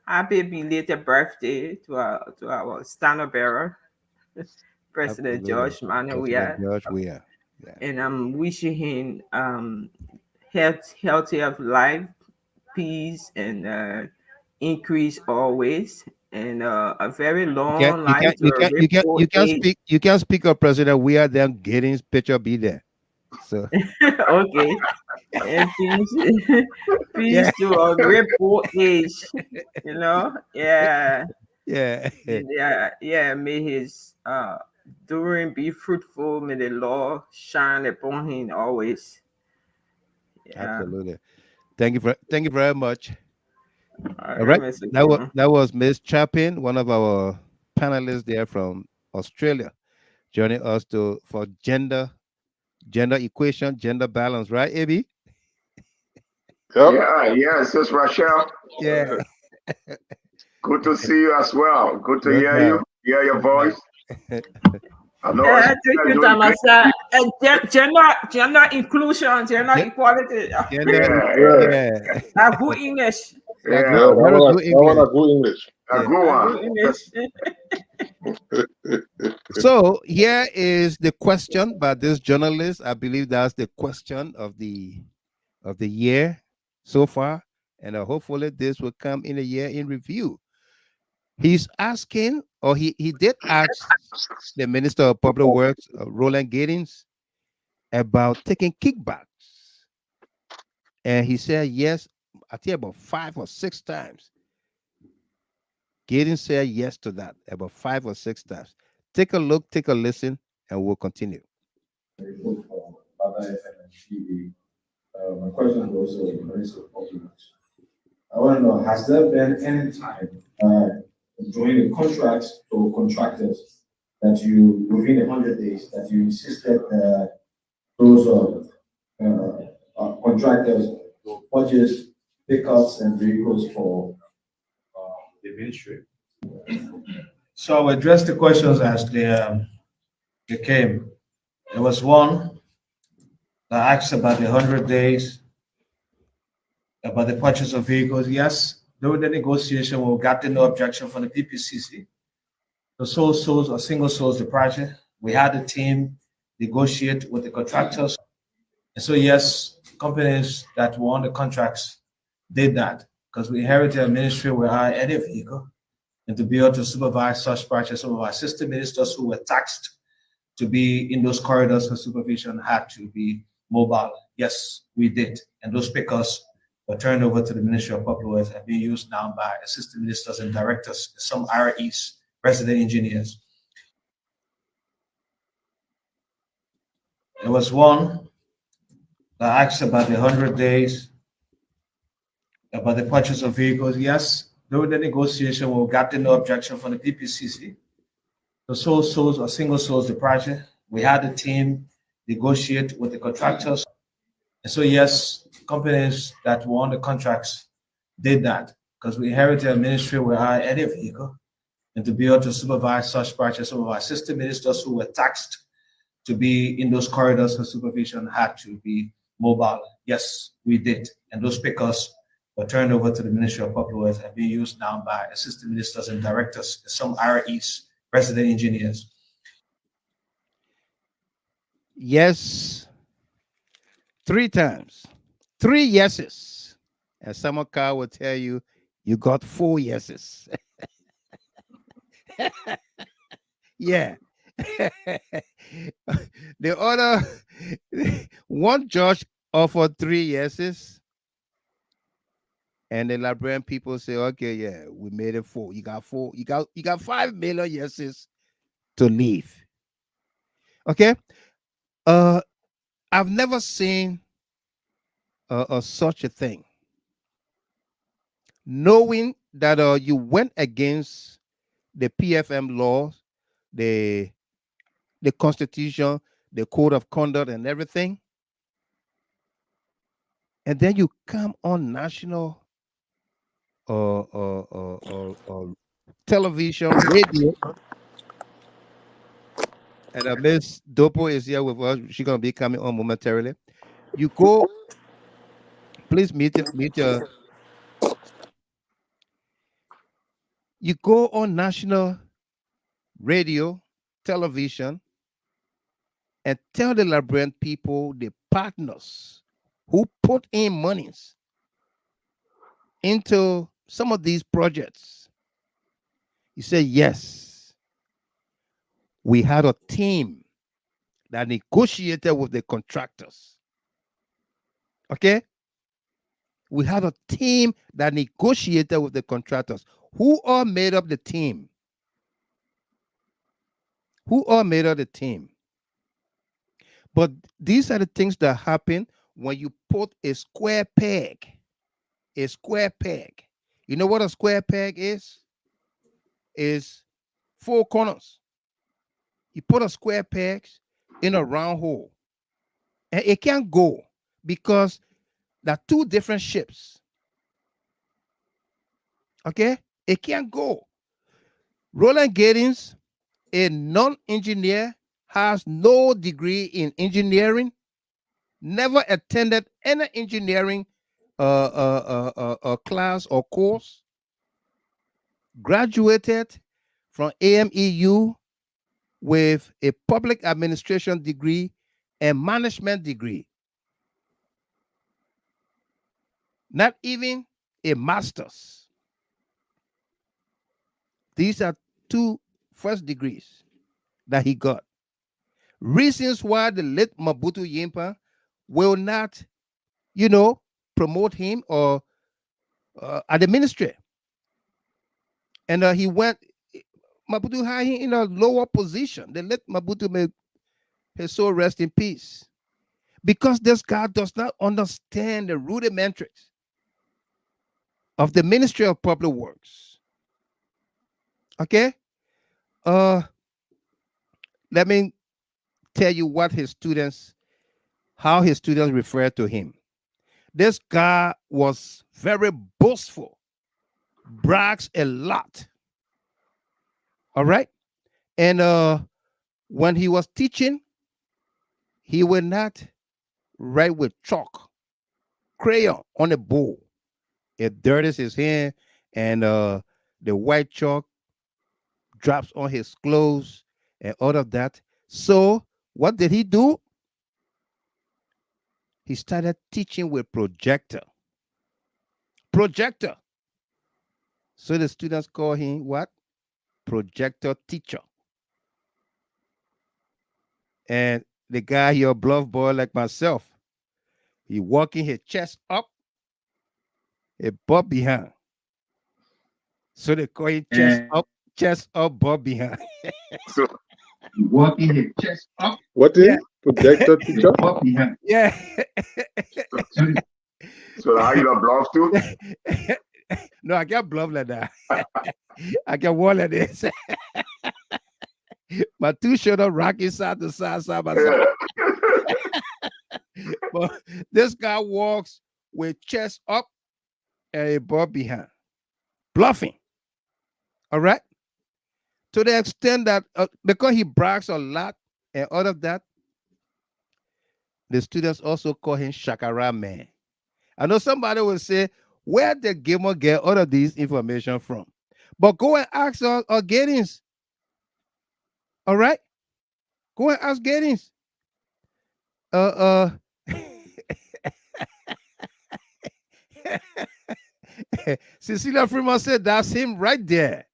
happy belated birthday to our standard bearer, President George Manuel Weah. George Weah. Yeah. And I'm wishing him healthy of life, peace, and increase always, and a very long life. You can't speak of President Weah, then Giddings picture be there. So okay. And peace to a great old age, yeah. May his doing be fruitful. May the Lord shine upon him always. Absolutely. Thank you very much. All right. That was Miss Chapin, one of our panelists there from Australia, joining us for gender equation, gender balance, right, Abby? Yep. Yeah, yes, it's Rachel. Yeah. Good to see you as well. Good to hear your voice. I know. Thank you, Tamasa. Gender inclusion, gender equality. Good English. Good English. So here is the question by this journalist. I believe that's the question of the year so far, and hopefully this will come in a year in review. He's asking, or he did ask the Minister of Public Works, Roland Giddings, about taking kickbacks, and he said yes. I think about 5 or 6 times. Giddings said yes to that about 5 or 6 times. Take a look, take a listen, and we'll continue. My question is also in Minister of Public Works. I want to know, has there been any time during the contracts to contractors that you, within 100 days, that you insisted those contractors purchase pickups and vehicles for the ministry. So I'll address the questions as they came. There was one that asked about the 100 days, about the purchase of vehicles. Yes, during the negotiation, we got no objection from the PPCC. The sole source or single source the project. We had the team negotiate with the contractors. And so, yes, companies that won the contracts did that because we inherited a ministry where I had a vehicle and to be able to supervise such projects. Some of our assistant ministers who were taxed to be in those corridors for supervision had to be mobile. Yes, we did. And those pickers were turned over to the Ministry of Public Works and being used now by assistant ministers and directors, some REs, resident engineers. There was one that asked about the 100 days, about the purchase of vehicles. Yes, during the negotiation, we got no objection from the PPCC. The sole source or single source the project. We had the team negotiate with the contractors. And so, yes, companies that won the contracts did that because we inherited a ministry where I had a vehicle and to be able to supervise such projects. Some of our assistant ministers who were taxed to be in those corridors for supervision had to be mobile. Yes, we did. And those pickers were turned over to the Ministry of Public Works and being used now by assistant ministers and directors, some REs, resident engineers. Yes, 3 times, 3 yeses. And someone car will tell you, you got 4 yeses. Yeah. The other, one judge offered 3 yeses. And the Liberian people say, okay, yeah, we made it 4. You got 4. You got 5 million yeses to leave. Okay. I've never seen such a thing. Knowing that you went against the PFM laws, the Constitution, the Code of Conduct, and everything, and then you come on national television, radio, and Miss Dopo is here with us. She's gonna be coming on momentarily. You go, please meet your. You go on national radio, television, and tell the Liberian people, the partners who put in monies into some of these projects. You say, yes, we had a team that negotiated with the contractors. Okay? We had a team that negotiated with the contractors. Who all made up the team? Who all made up the team? But these are the things that happen when you put a square peg. A square peg. You know what a square peg is? Is 4 corners. You put a square peg in a round hole. And it can't go because there are 2 different ships. Okay? It can't go. Roland Giddings, a non-engineer, has no degree in engineering, never attended any engineering class or course, graduated from AMEU with a public administration degree and management degree. Not even a master's. These are 2 first degrees that he got. Reasons why the late Mabutu Yimpa will not, promote him or at the ministry. And he went, Mabutu had him in a lower position. They let Mabutu may his soul rest in peace. Because this guy does not understand the rudimentaries of the Ministry of Public Works. Okay? Let me tell you how his students refer to him. This guy was very boastful brags a lot. All right. And when he was teaching, he would not write with chalk, crayon on a bowl. It dirties his hand, and the white chalk drops on his clothes and all of that. So what did he do? He started teaching with projector. Projector. So the students call him what? Projector teacher. And the guy here, bluff boy like myself, he walking his chest up, a butt behind. So they call him chest up, butt behind. So walking his chest up. What is projector teacher? Yeah. So how you bluff too? No, I can't bluff like that. I can walk like this. My two shoulders rocking side to side, side by side. But this guy walks with chest up and a butt behind, bluffing. All right. To the extent that because he brags a lot and all of that, the students also call him Shakara Man. I know somebody will say, where did Gamer get all of these information from? But go and ask our Gatings. All right? Go and ask Gatings. Cecilia Freeman said, that's him right there.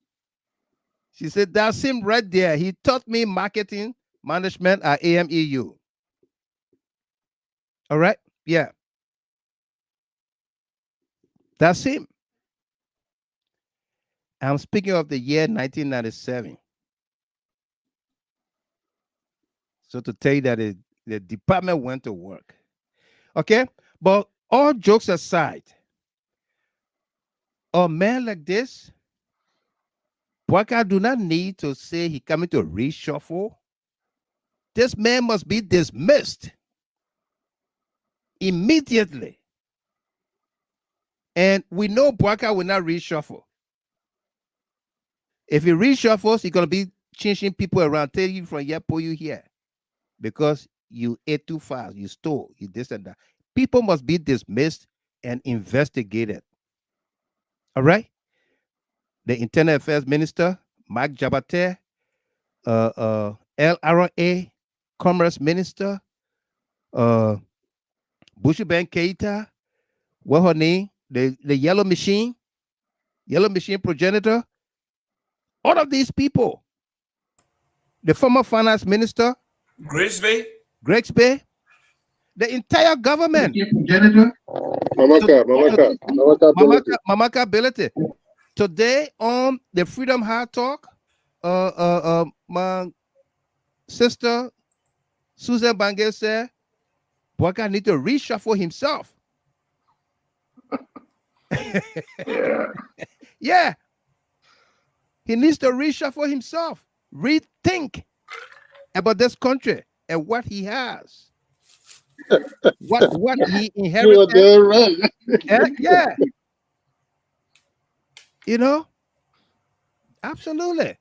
She said, that's him right there. He taught me marketing management at AMEU. All right? Yeah. That's him. I'm speaking of the year 1997. So to tell you that the department went to work. Okay? But all jokes aside, a man like this, Boyka do not need to say he coming to reshuffle. This man must be dismissed immediately. And we know Boyka will not reshuffle. If he reshuffles, he's going to be changing people around, telling you from here, pull you here. Because you ate too fast, you stole, you this and that. People must be dismissed and investigated. All right? The Internal Affairs Minister, Mike Jabate, LRA, Commerce Minister, Bushy Ben Keita, what her name? The Yellow Machine progenitor. All of these people. The former finance minister, Grigsby, the entire government. Mamaka ability. Today on the Freedom Hard Talk, my sister Susan Bange said, Boyka need to reshuffle himself. Yeah. He needs to reshuffle himself, rethink about this country and what he has. What he inherited. Yeah. You know? Absolutely.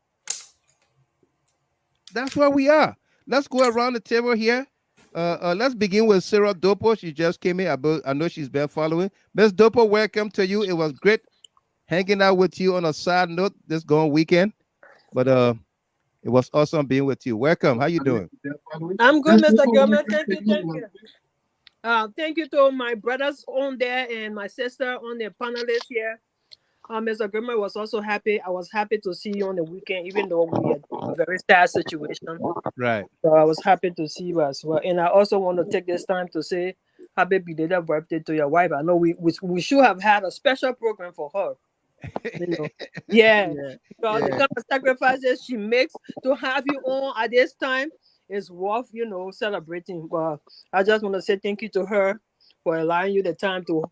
That's where we are. Let's go around the table here. Let's begin with Sarah Dopo. She just came in. I know she's been following. Ms. Dopo, welcome to you. It was great hanging out with you on a side note this going weekend. But it was awesome being with you. Welcome. How you doing? I'm good, Mr. Gilman. Thank you. Thank you to my brothers on there and my sister on the panelists here. Mr. Gilman was also happy. I was happy to see you on the weekend, even though we had a very sad situation. Right. So I was happy to see you as well. And I also want to take this time to say happy belated birthday to your wife. I know we should have had a special program for her. You know? Yeah. Because the kind of sacrifices she makes to have you on at this time is worth, celebrating. But I just want to say thank you to her for allowing you the time to,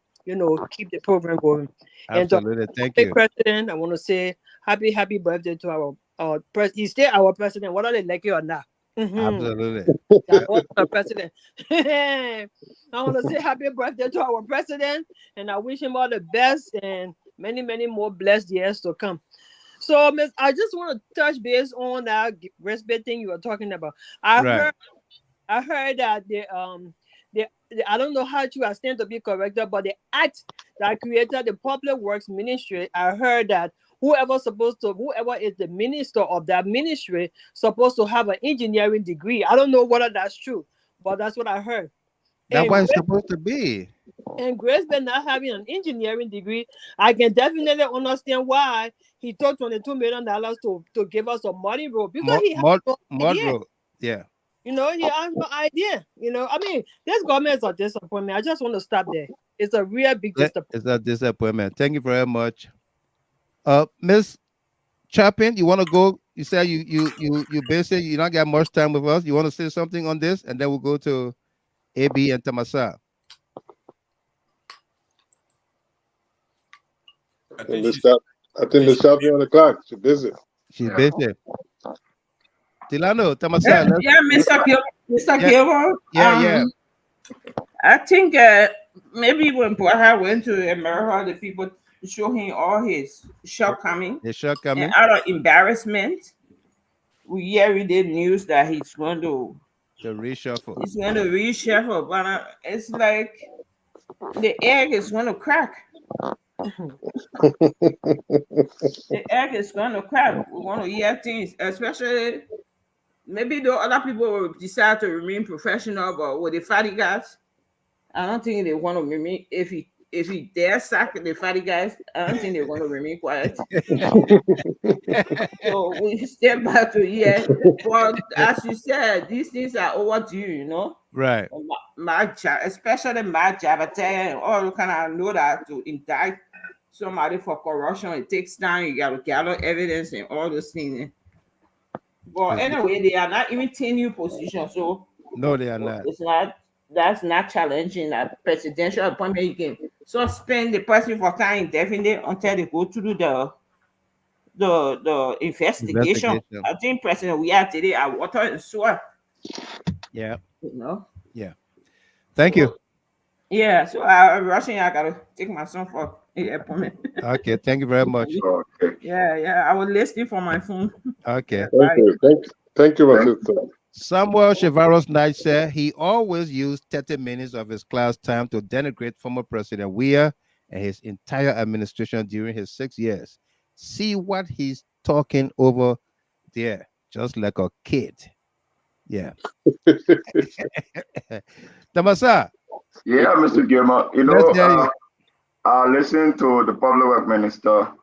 keep the program going. Absolutely. And Thank you. President, I want to say happy birthday to our president. He's still our president, whether they like it or not. Absolutely. Our president. I want to say happy birthday to our president, and I wish him all the best. And many, many more blessed years to come. So, Miss, I just want to touch base on that respect thing you were talking about. I heard that I don't know how to stand to be corrected, but the act that created the Public Works Ministry, I heard that whoever is the minister of that ministry supposed to have an engineering degree. I don't know whether that's true, but that's what I heard. That's what it's supposed to be. And Grace Bay not having an engineering degree, I can definitely understand why he took $22 million to give us a muddy road, because he has no idea. Road. Yeah. You know, he has no idea. You know, I mean, this government is a disappointment. I just want to stop there. It's a real big disappointment. It's a disappointment. Thank you very much. Miss Chapin, you want to go? You said you basically you don't got much time with us. You want to say something on this, and then we'll go to AB and Tamasa. I think the champion on the clock. She's busy. She's busy. Tilano, Tamasa. Yeah, Mr. Gilbert. Yeah. I think maybe when Buhari went to America, the people show him all his shortcomings. And out of embarrassment, we hear the news that he's going to reshuffle. He's going to reshuffle, but it's like the egg is going to crack. The egg is going to crack. We want to hear things, especially maybe the other people will decide to remain professional, but with the fatty guys, I don't think they want to remain. If he dare sack the fatty guys, I don't think they're going to remain quiet. So we step back to here. But as you said, these things are overdue, you know. Right. My job, especially my job, and all kind of know that to indict somebody for corruption, it takes time. You got to gather evidence and all those things. But anyway, they are not even 10-year position, so no, they are not. It's not. That's not challenging. That presidential appointment, you can suspend the person for time indefinite until they go through the investigation. I think President Weah today at water and sewer. Yeah. You know. Yeah. Thank you. Yeah. So I'm rushing. I gotta take my son for the appointment. Okay. Thank you very much. Yeah. I was listening for my phone. Okay. Thank you, my sister. Samuel Chevaros Knight said he always used 30 minutes of his class time to denigrate former President Weah and his entire administration during his 6 years. See what he's talking over there, just like a kid. Yeah. Tamasa. Yeah, Mr. Gilmore. You know, I listen to the public work minister,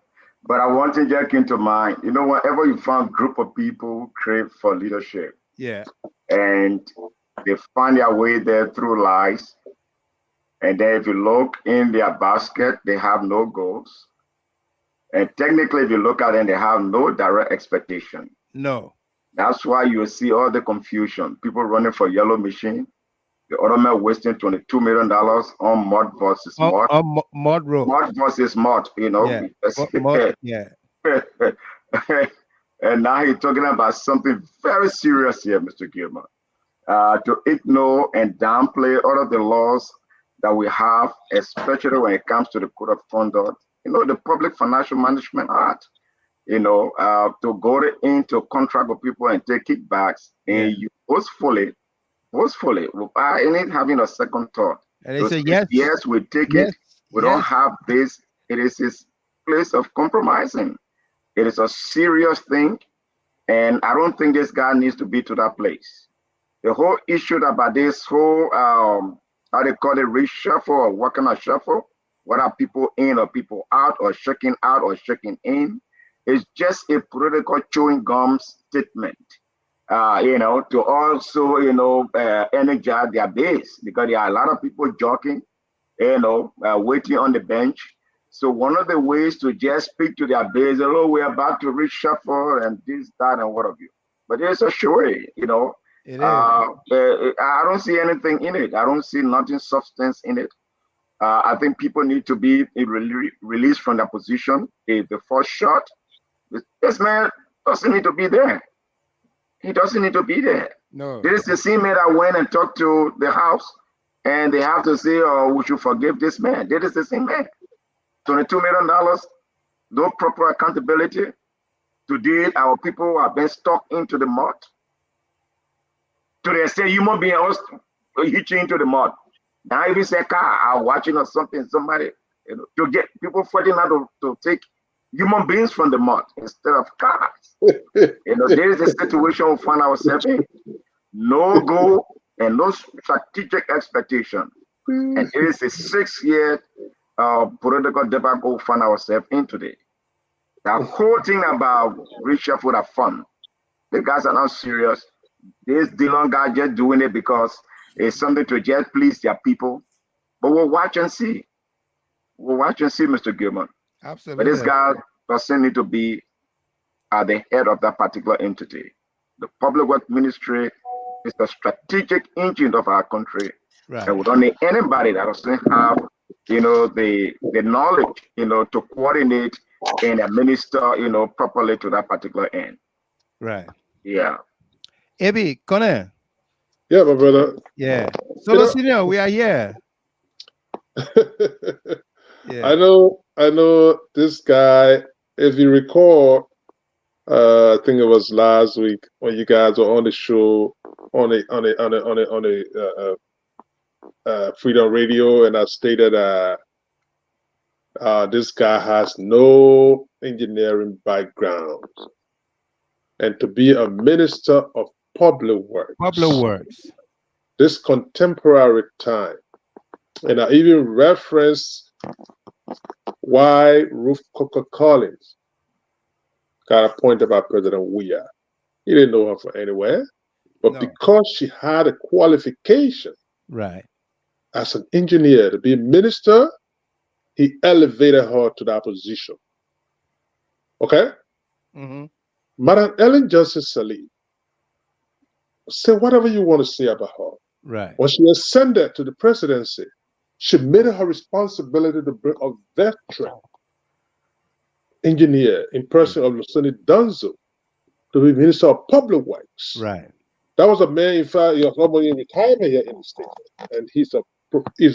but I want to get into mind. You know, whenever you find a group of people who crave for leadership, yeah, and they find their way there through lies, and then if you look in their basket, they have no goals. And technically, if you look at it, they have no direct expectation. No. That's why you see all the confusion. People running for yellow machine. The other man wasting $22 million on mud versus mud. On mud road. Mud versus mud, you know. Yeah. Mud, yeah. And now he's talking about something very serious here, Mr. Gilman. To ignore and downplay all of the laws that we have, especially when it comes to the code of conduct. You know, the Public Financial Management Act. You know, to go into contract with people and take kickbacks, and you forcefully, without any having a second thought. And they say yes. Yes, we take it. We don't have this. It is his place of compromising. It is a serious thing, and I don't think this guy needs to be to that place. The whole issue about this whole how they call it reshuffle or what kind of shuffle, whether people in or people out or shaking in, is just a political chewing gum statement. You know, to also, you know, energize their base, because there are a lot of people jogging, you know, waiting on the bench. So one of the ways to just speak to their base, oh, we're about to reshuffle and this, that, and what have you. But it's a show, you know. It is. I don't see anything in it. I don't see nothing substance in it. I think people need to be released from their position. The first shot, this man doesn't need to be there. He doesn't need to be there. No. This is the same man that went and talked to the House, and they have to say, oh, we should forgive this man. This is the same man. $22 million, no proper accountability. Today, our people are being stuck into the mud. Today, say human beings are hitching into the mud. Now, even say car are watching or something, somebody, to get people fighting out to take human beings from the mud instead of cars. There is a situation we find ourselves in. No goal and no strategic expectation. And it is a 6-year political debacle we find ourselves in today. The whole thing about reshuffle of fun, the guys are not serious. This Dillon guy just doing it because it's something to just please their people. But we'll watch and see. We'll watch and see, Mr. Gilman. Absolutely. But this guy doesn't need to be at the head of that particular entity. The public work ministry is the strategic engine of our country. Right. And we don't need anybody that doesn't have, the knowledge, to coordinate and administer, properly to that particular end. Right. Yeah. Ebi, Connor. Yeah, my brother. Yeah. So, Senior, we are here. Yeah. I know this guy. If you recall, I think it was last week when you guys were on the show on Freedom Radio, and I stated this guy has no engineering background, and to be a minister of public works. This contemporary time, and I even referenced why Ruth Coker Collins got appointed by President Weah. He didn't know her from anywhere, but because she had a qualification, right, as an engineer to be a minister, he elevated her to that position. Okay? Mm-hmm. Madam Ellen Johnson Sirleaf, say whatever you want to say about her. Right. When she ascended to the presidency, she made it her responsibility to bring a veteran engineer in person of Lucini Dunzo to be Minister of Public Works. Right. That was a man, in fact, he was almost in retirement here in the state, and he's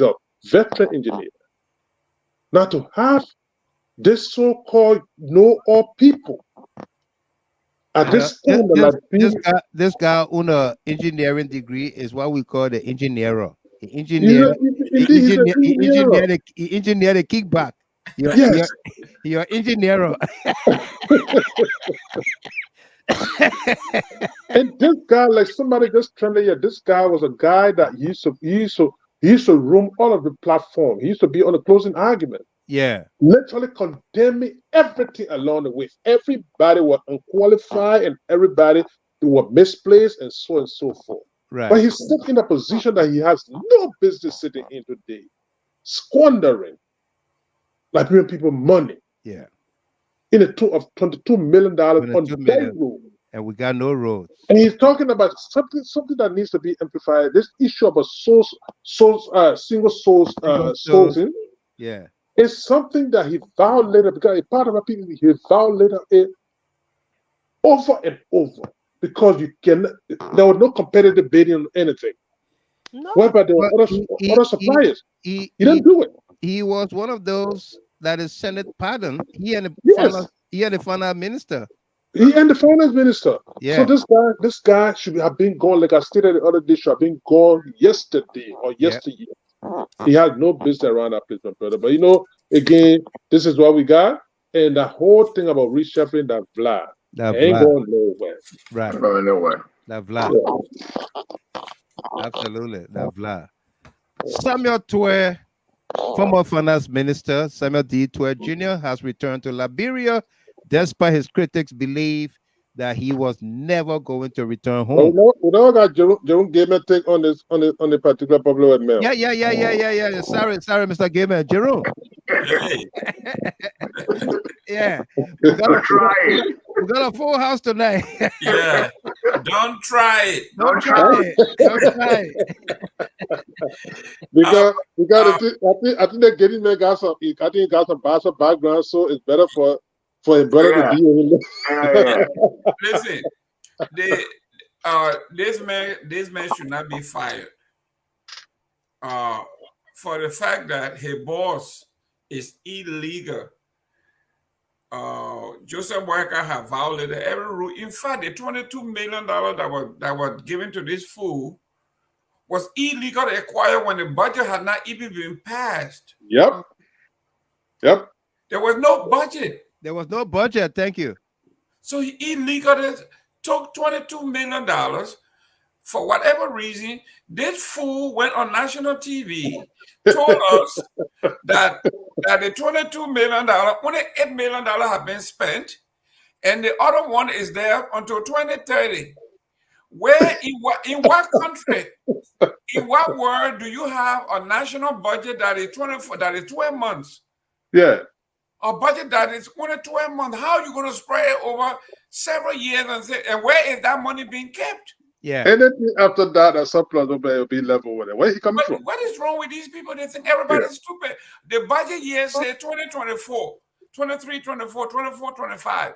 a veteran engineer. Now to have this so-called know-all people at this time, this guy on an engineering degree is what we call the engineer. He engineered the kickback. You're engineer. And this guy, like somebody just trying to, this guy was a guy that he used to roam all of the platform. He used to be on the closing argument. Yeah. Literally condemning everything along the way. Everybody was unqualified and everybody were misplaced and so forth. Right. But he's stuck in a position that he has no business sitting in today, squandering Liberian people money. Yeah. In a total of $22 million on that road. And we got no roads. And he's talking about something that needs to be amplified. This issue of a single source sourcing. Yeah. It's something that he violated because a part of our people, he violated it over and over because there was no competitive bidding on anything. No. Whereby there were other suppliers. He didn't do it. He was one of those that is Senate pardon. He and the finance minister. He and the finance minister. Yeah. So this guy should have been gone, like I stated the other day, should have been gone yesterday or yesteryear. He had no business around that place, my brother. But again, this is what we got. And the whole thing about reshuffling that Vlad ain't going nowhere. Right. Ain't going nowhere. That Vlad. Yeah. Absolutely. That Vlad. Samuel Twe, former finance minister Samuel D. Twe Jr. has returned to Liberia despite his critics' belief that he was never going to return home. We don't got Jerome Gaiman take on the particular public mail. Yeah. Sorry, Mr. Gaiman. Jerome. Yeah. We got a full house tonight. Yeah. Don't try it. Don't try it. Because I think they're getting there got some Basa background, so it's better for a brother to be in there. Listen, this man should not be fired. For the fact that his boss is illegal. Joseph Boyka have violated every rule. In fact, the $22 million that was given to this fool was illegal to acquire when the budget had not even been passed. Yep. Yep. There was no budget. There was no budget. Thank you. So he illegally took $22 million for whatever reason. This fool went on national TV, told us that the $22 million, only $8 million have been spent, and the other one is there until 2030. Where in what country, in what world do you have a national budget that is 12 months? Yeah. A budget that is only 12 months. How are you going to spread it over several years and where is that money being kept? Yeah. Anything after that, a surplus will be level with it. Where he coming from? What is wrong with these people? They think everybody's stupid. The budget year says 2024, 23, 24, 24, 25.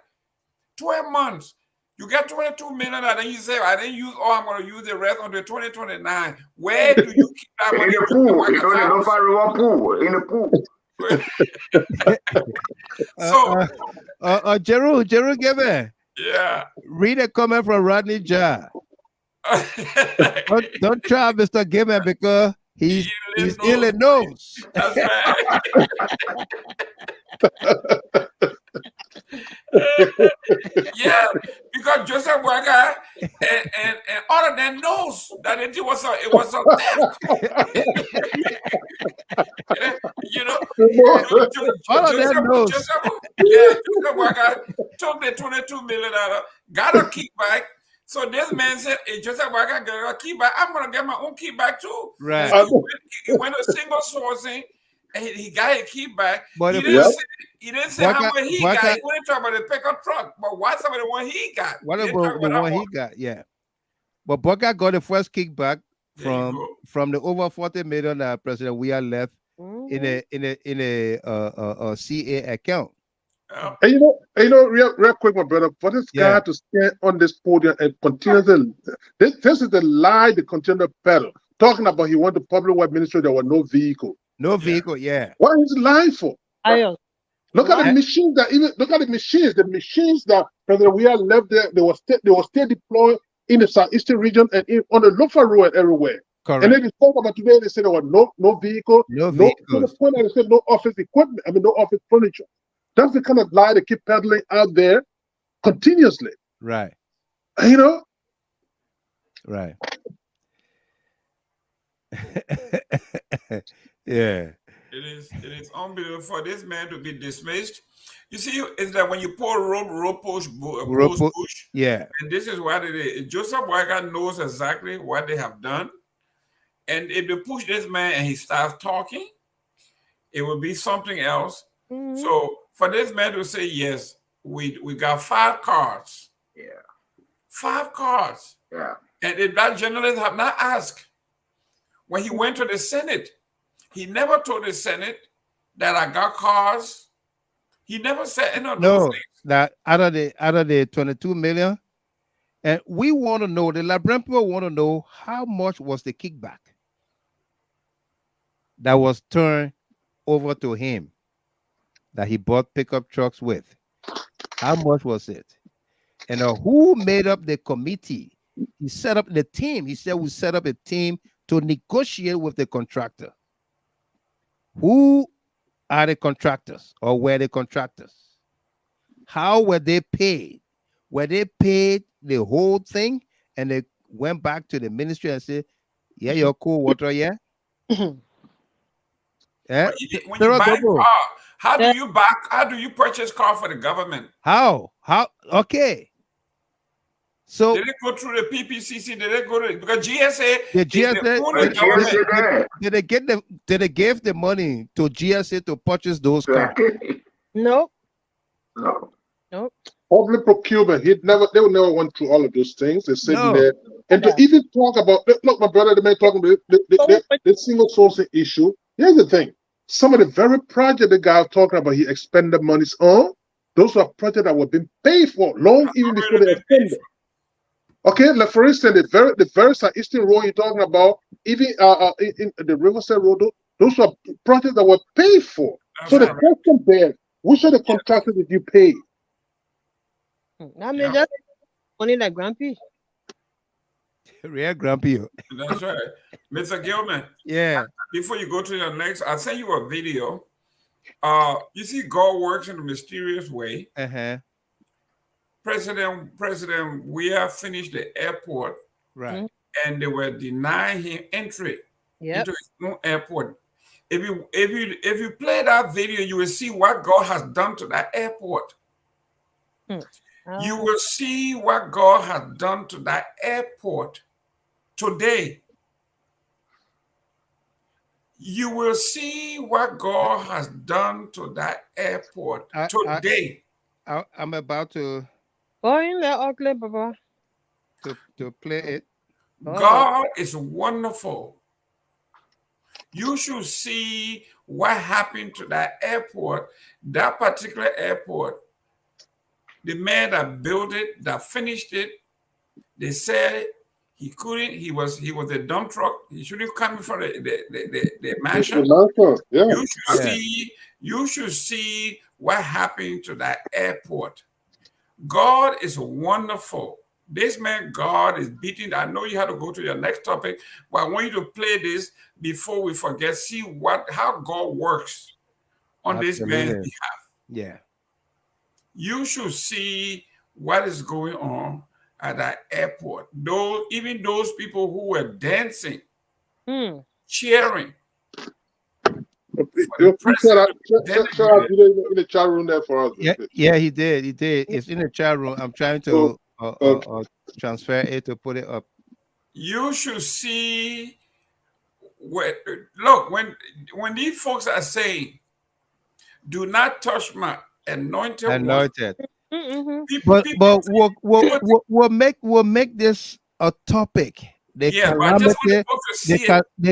12 months. You get 22 million, and then you say, I didn't use all, I'm going to use the rest until 2029. Where do you keep that money? In the pool. You know, they don't find a pool. In the pool. Jeru Gebe. Yeah. Read a comment from Rodney Jar. don't try Mr. Gebe because he's Illinois. That's right. Yeah, because Joseph Boyka and all of them knows that it was a theft. You know, all of them knows. Joseph Boyka took the $22 million, got a kickback. So this man said, hey, Joseph Boyka got a kickback. I'm gonna get my own kickback too. Right. He went to single sourcing. And he got a kickback. But he didn't say how much he got. He wouldn't talk about the pickup truck. But what's about the one he got? What about the one he got? Yeah. But Boyka got the first kickback from the over 40 million that President Weah left in a CA account. And you know, real quick, my brother, for this guy to stand on this podium and continue this is the lie they continue to peddle. Talking about he went to public work ministry, there was no vehicle. No vehicle, yeah. What is he lying for? Look at the machines the machines that President Weah left there, they were still deployed in the southeastern region and on the local road everywhere. Correct. And then they talk about today, they said there was no vehicle, no vehicles. They said no office equipment, no office furniture. That's the kind of lie they keep peddling out there continuously. Right. You know? Right. Yeah. It is unbelievable for this man to be dismissed. You see, it's that when you pour rope push, yeah. And this is what it is. Joseph Boyka knows exactly what they have done. And if they push this man and he starts talking, it will be something else. So for this man to say, yes, we got 5 cars. Yeah. 5 cars. Yeah. And if that journalist have not asked, when he went to the Senate, he never told the Senate that I got cars. He never said any of those things. That out of the 22 million, and we want to know, the Liberian people want to know how much was the kickback that was turned over to him that he bought pickup trucks with. How much was it? And who made up the committee? He set up the team. He said we set up a team to negotiate with the contractor. Who are the contractors or were the contractors? How were they paid? Were they paid the whole thing and they went back to the ministry and said, yeah, you're cool, water, yeah? When you buy a car, how do you purchase car for the government? How? Okay. So did it go through the PPCC? Did it go to because GSA? The GSA did they give the money to GSA to purchase those cars? No. Public procurement. They would never went through all of those things. They're sitting there. And to even talk about, look, my brother, the man talking about the single sourcing issue. Here's the thing. Some of the very projects the guy was talking about, he expended monies on, those are projects that were being paid for long even before they expended. Okay, like for instance, the very southeastern road you're talking about, even in the Riverside Road, those were projects that were paid for. So the question there, which of the contractors did you pay? I mean, just only like Grumpy. Real grumpy. That's right. Mr. Gilman. Yeah. Before you go to your next, I'll send you a video. You see, God works in a mysterious way. President Weah finished the airport, right? And they were denying him entry into his own airport. If you play that video, you will see what God has done to that airport. You will see what God has done to that airport today. You will see what God has done to that airport today. I'm about to in there, ugly, Baba. To play it. God is wonderful. You should see what happened to that airport, that particular airport. The man that built it, that finished it, they said he couldn't. He was a dump truck. He shouldn't come in front of the mansion. You should see what happened to that airport. God is wonderful. This man, God is beating. I know you have to go to your next topic, but I want you to play this before we forget. See how God works on this man's behalf. Yeah. You should see what is going on at that airport. Even those people who were dancing, cheering. In the chat room there for us. Yeah, he did. It's in the chat room. I'm trying to transfer it to put it up. You should see. Look, when these folks are saying, "Do not touch my anointed one." But we'll make this a topic. The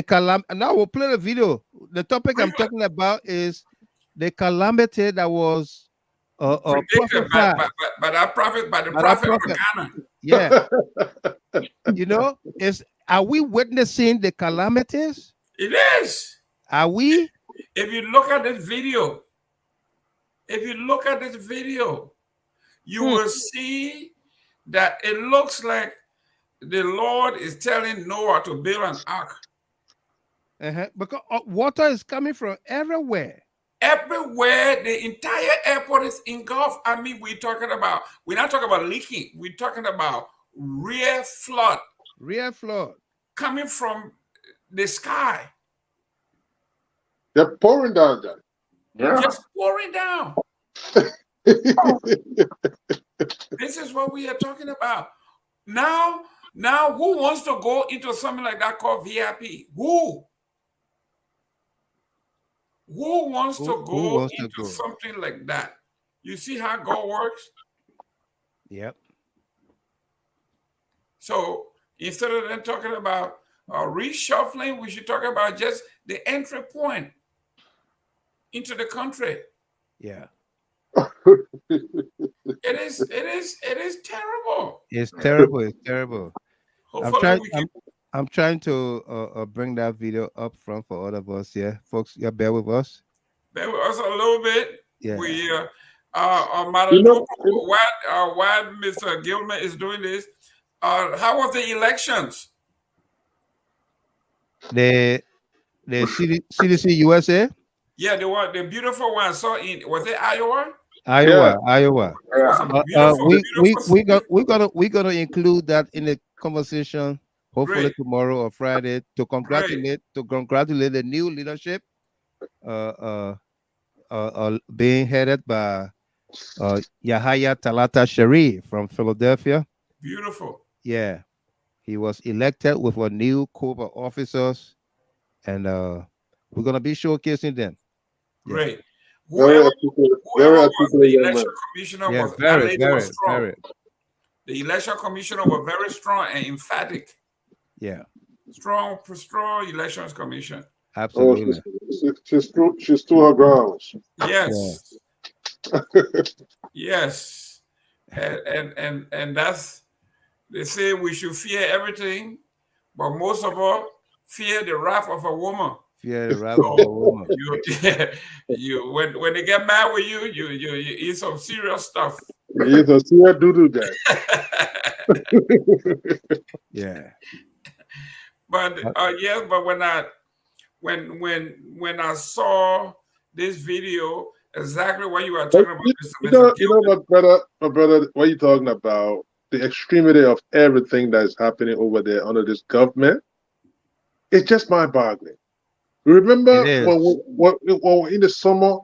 calamity. Now we'll play the video. The topic I'm talking about is the calamity that was predicted by the prophet of Ghana. Yeah. Are we witnessing the calamities? It is. Are we? If you look at this video, you will see that it looks like the Lord is telling Noah to build an ark. Because water is coming from everywhere. Everywhere, the entire airport is engulfed. I mean, we're not talking about leaking. We're talking about real flood. Real flood. Coming from the sky. They're pouring down there. Yeah. Just pouring down. This is what we are talking about. Now, who wants to go into something like that called VIP? Who wants to go into something like that? You see how God works? Yep. So instead of them talking about reshuffling, we should talk about just the entry point into the country. Yeah. It is terrible. It's terrible. It's terrible. Hopefully I'm trying to bring that video up front for all of us. Yeah, folks, yeah, bear with us. Bear with us a little bit. Yeah. We while Mr. Gilman is doing this, how was the elections? The CDC USA. Yeah, the beautiful one. So was it Iowa? Iowa. We're gonna include that in the conversation. Hopefully tomorrow or Friday to congratulate the new leadership, being headed by Yahaya Talata Sharif from Philadelphia. Beautiful. Yeah, he was elected with a new corps of officers, and we're gonna be showcasing them. Great. Very the election commissioner was very strong. The election commissioner was very strong and emphatic. Yeah. Strong elections commission. Absolutely. She stood her grounds. Yes. Yes. And that's, they say we should fear everything, but most of all, fear the wrath of a woman. Fear the wrath of a woman. You when they get mad with you, you eat some serious stuff. You eat a serious doodoo guy. Yeah. But yes, but when I saw this video, exactly what you were talking about, You know, my brother, what are you talking about? The extremity of everything that is happening over there under this government. It's just mind-boggling. Remember when we in the summer,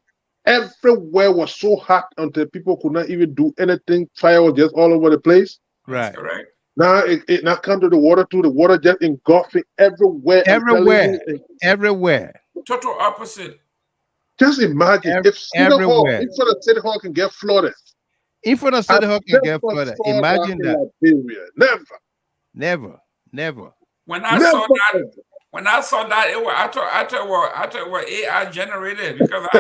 everywhere was so hot until people could not even do anything. Fire was just all over the place. Right. That's correct. Now it now come to the water too. The water just engulfing everywhere. Everywhere. Total opposite. Just imagine if City Hall, in front of City Hall can get flooded. In front of City Hall can get flooded. Imagine that. Liberia. Never. When I saw that, it was I thought it was AI generated because I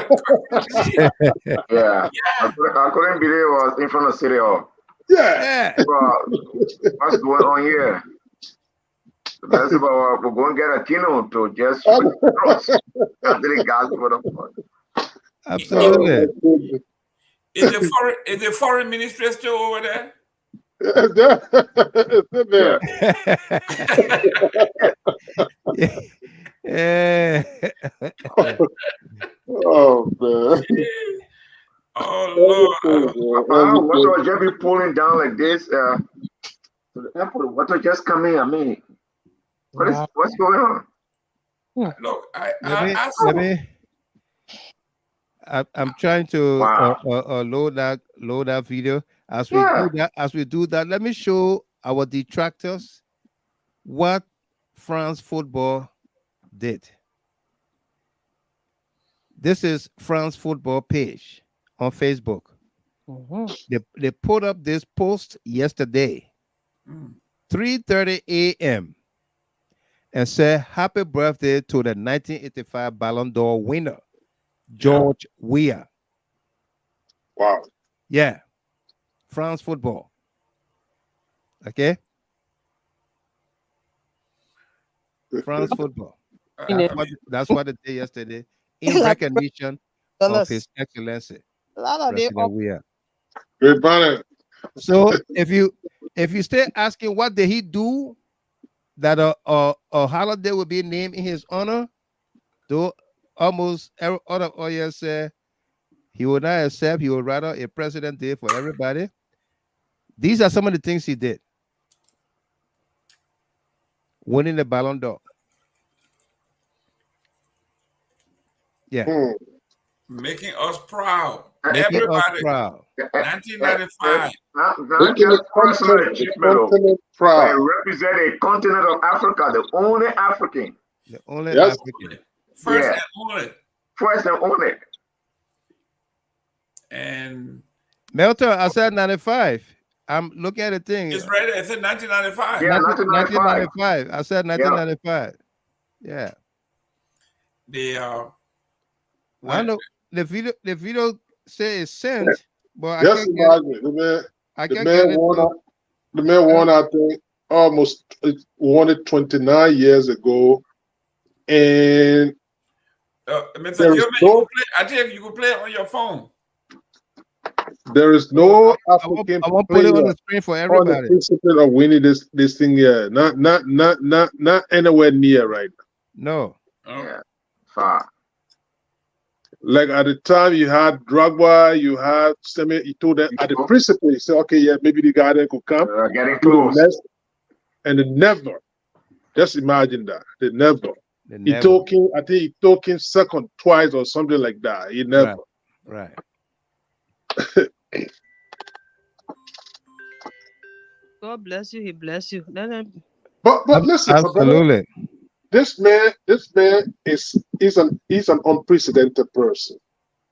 couldn't believe it was in front of City Hall. Yeah. What's going on here? That's about we're going to get a keynote to just after the gas for the fun. Absolutely. Is the foreign ministry still over there? Yeah. Oh man. Oh Lord. What was just be pulling down like this? To the airport, what was just coming? I mean, what's going on? Look, I'm trying to load that video. As we do that, let me show our detractors what France football did. This is France football page on Facebook. They put up this post yesterday, 3:30 a.m. and said happy birthday to the 1985 Ballon d'Or winner, George Weah. Wow. Yeah. France football. Okay. France football. That's what they did yesterday in recognition of His Excellency President Weah. Great banner. So if you stay asking what did he do that a holiday will be named in his honor, though almost every other audience said he would not accept, he would rather a president day for everybody. These are some of the things he did. Winning the Ballon d'Or. Yeah. Making us proud. Making Everybody. us proud. 1995. Making the continent proud. They represent a continent of Africa, the only African. The only African. First and only. First and only. And Melton, I said 95. I'm looking at the thing. It's right there. It said 1995. Yeah, 1995. I said 1995. Yeah. I know the video say it's sent, but just imagine the man won, I think, almost won it 29 years ago, and Mr. Gilman, I think you can play it on your phone. There is no African I won't put it on the screen for everybody. On the principle of winning this thing here, not anywhere near right now. No. Yeah. Far. Like at the time you had Drogba, you had Semi, you told them at the principle, you said, okay, yeah, maybe the guy then could come. Getting close. And they never. Just imagine that. They never. He talking, I think he talking second twice or something like that. He never. Right. God bless you. He bless you. But listen, absolutely. This man is an unprecedented person.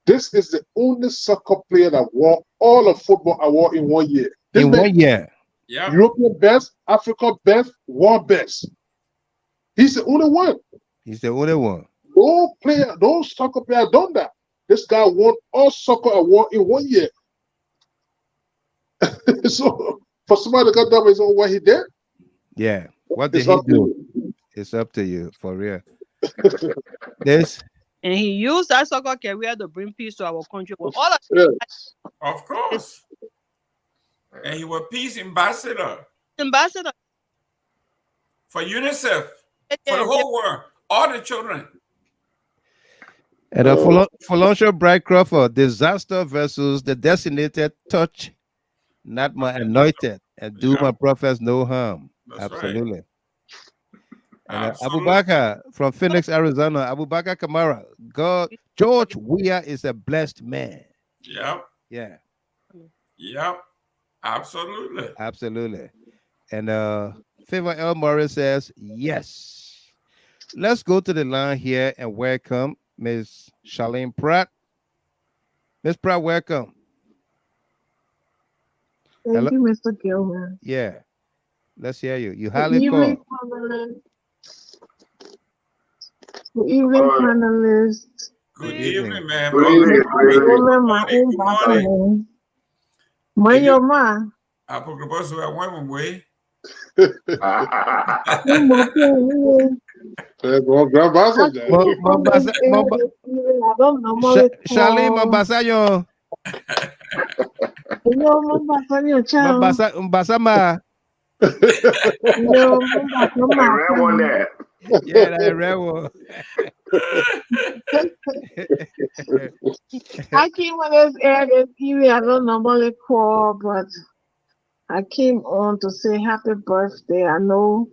This is the only soccer player that won all of football award in 1 year. In 1 year. Yeah. European best, Africa best, world best. He's the only one. He's the only one. No soccer player done that. This guy won all soccer award in 1 year. So for somebody to got that is what he did. Yeah. What did he do? It's up to you, for real. This. And he used that soccer career to bring peace to our country. Well, all Of course. And he was peace ambassador. Ambassador. For UNICEF. For the whole world. All the children. And Philoncio Bright Crawford, disaster versus the designated touch, not my anointed, and do my prophets no harm. That's Absolutely. right. And Abu Bakr from Phoenix, Arizona, Abu Bakr Kamara, George Weah is a blessed man. Yep. Yeah. Yep. Absolutely. Absolutely. And Favor L. Morris says, yes. Let's go to the line here and welcome Miss Charlene Pratt. Miss Pratt, welcome. Thank you, Mr. Gilman. Yeah. Let's hear you. You Good highly evening, called. panelists. Good evening, panelists. Good evening, man. Good evening. My own background. Ma. I put the bus where I went way. Charlie Mambasayo. Mbasama. Yeah, that red one. I came on this air this evening. I don't normally call, but I came on to say happy birthday. I know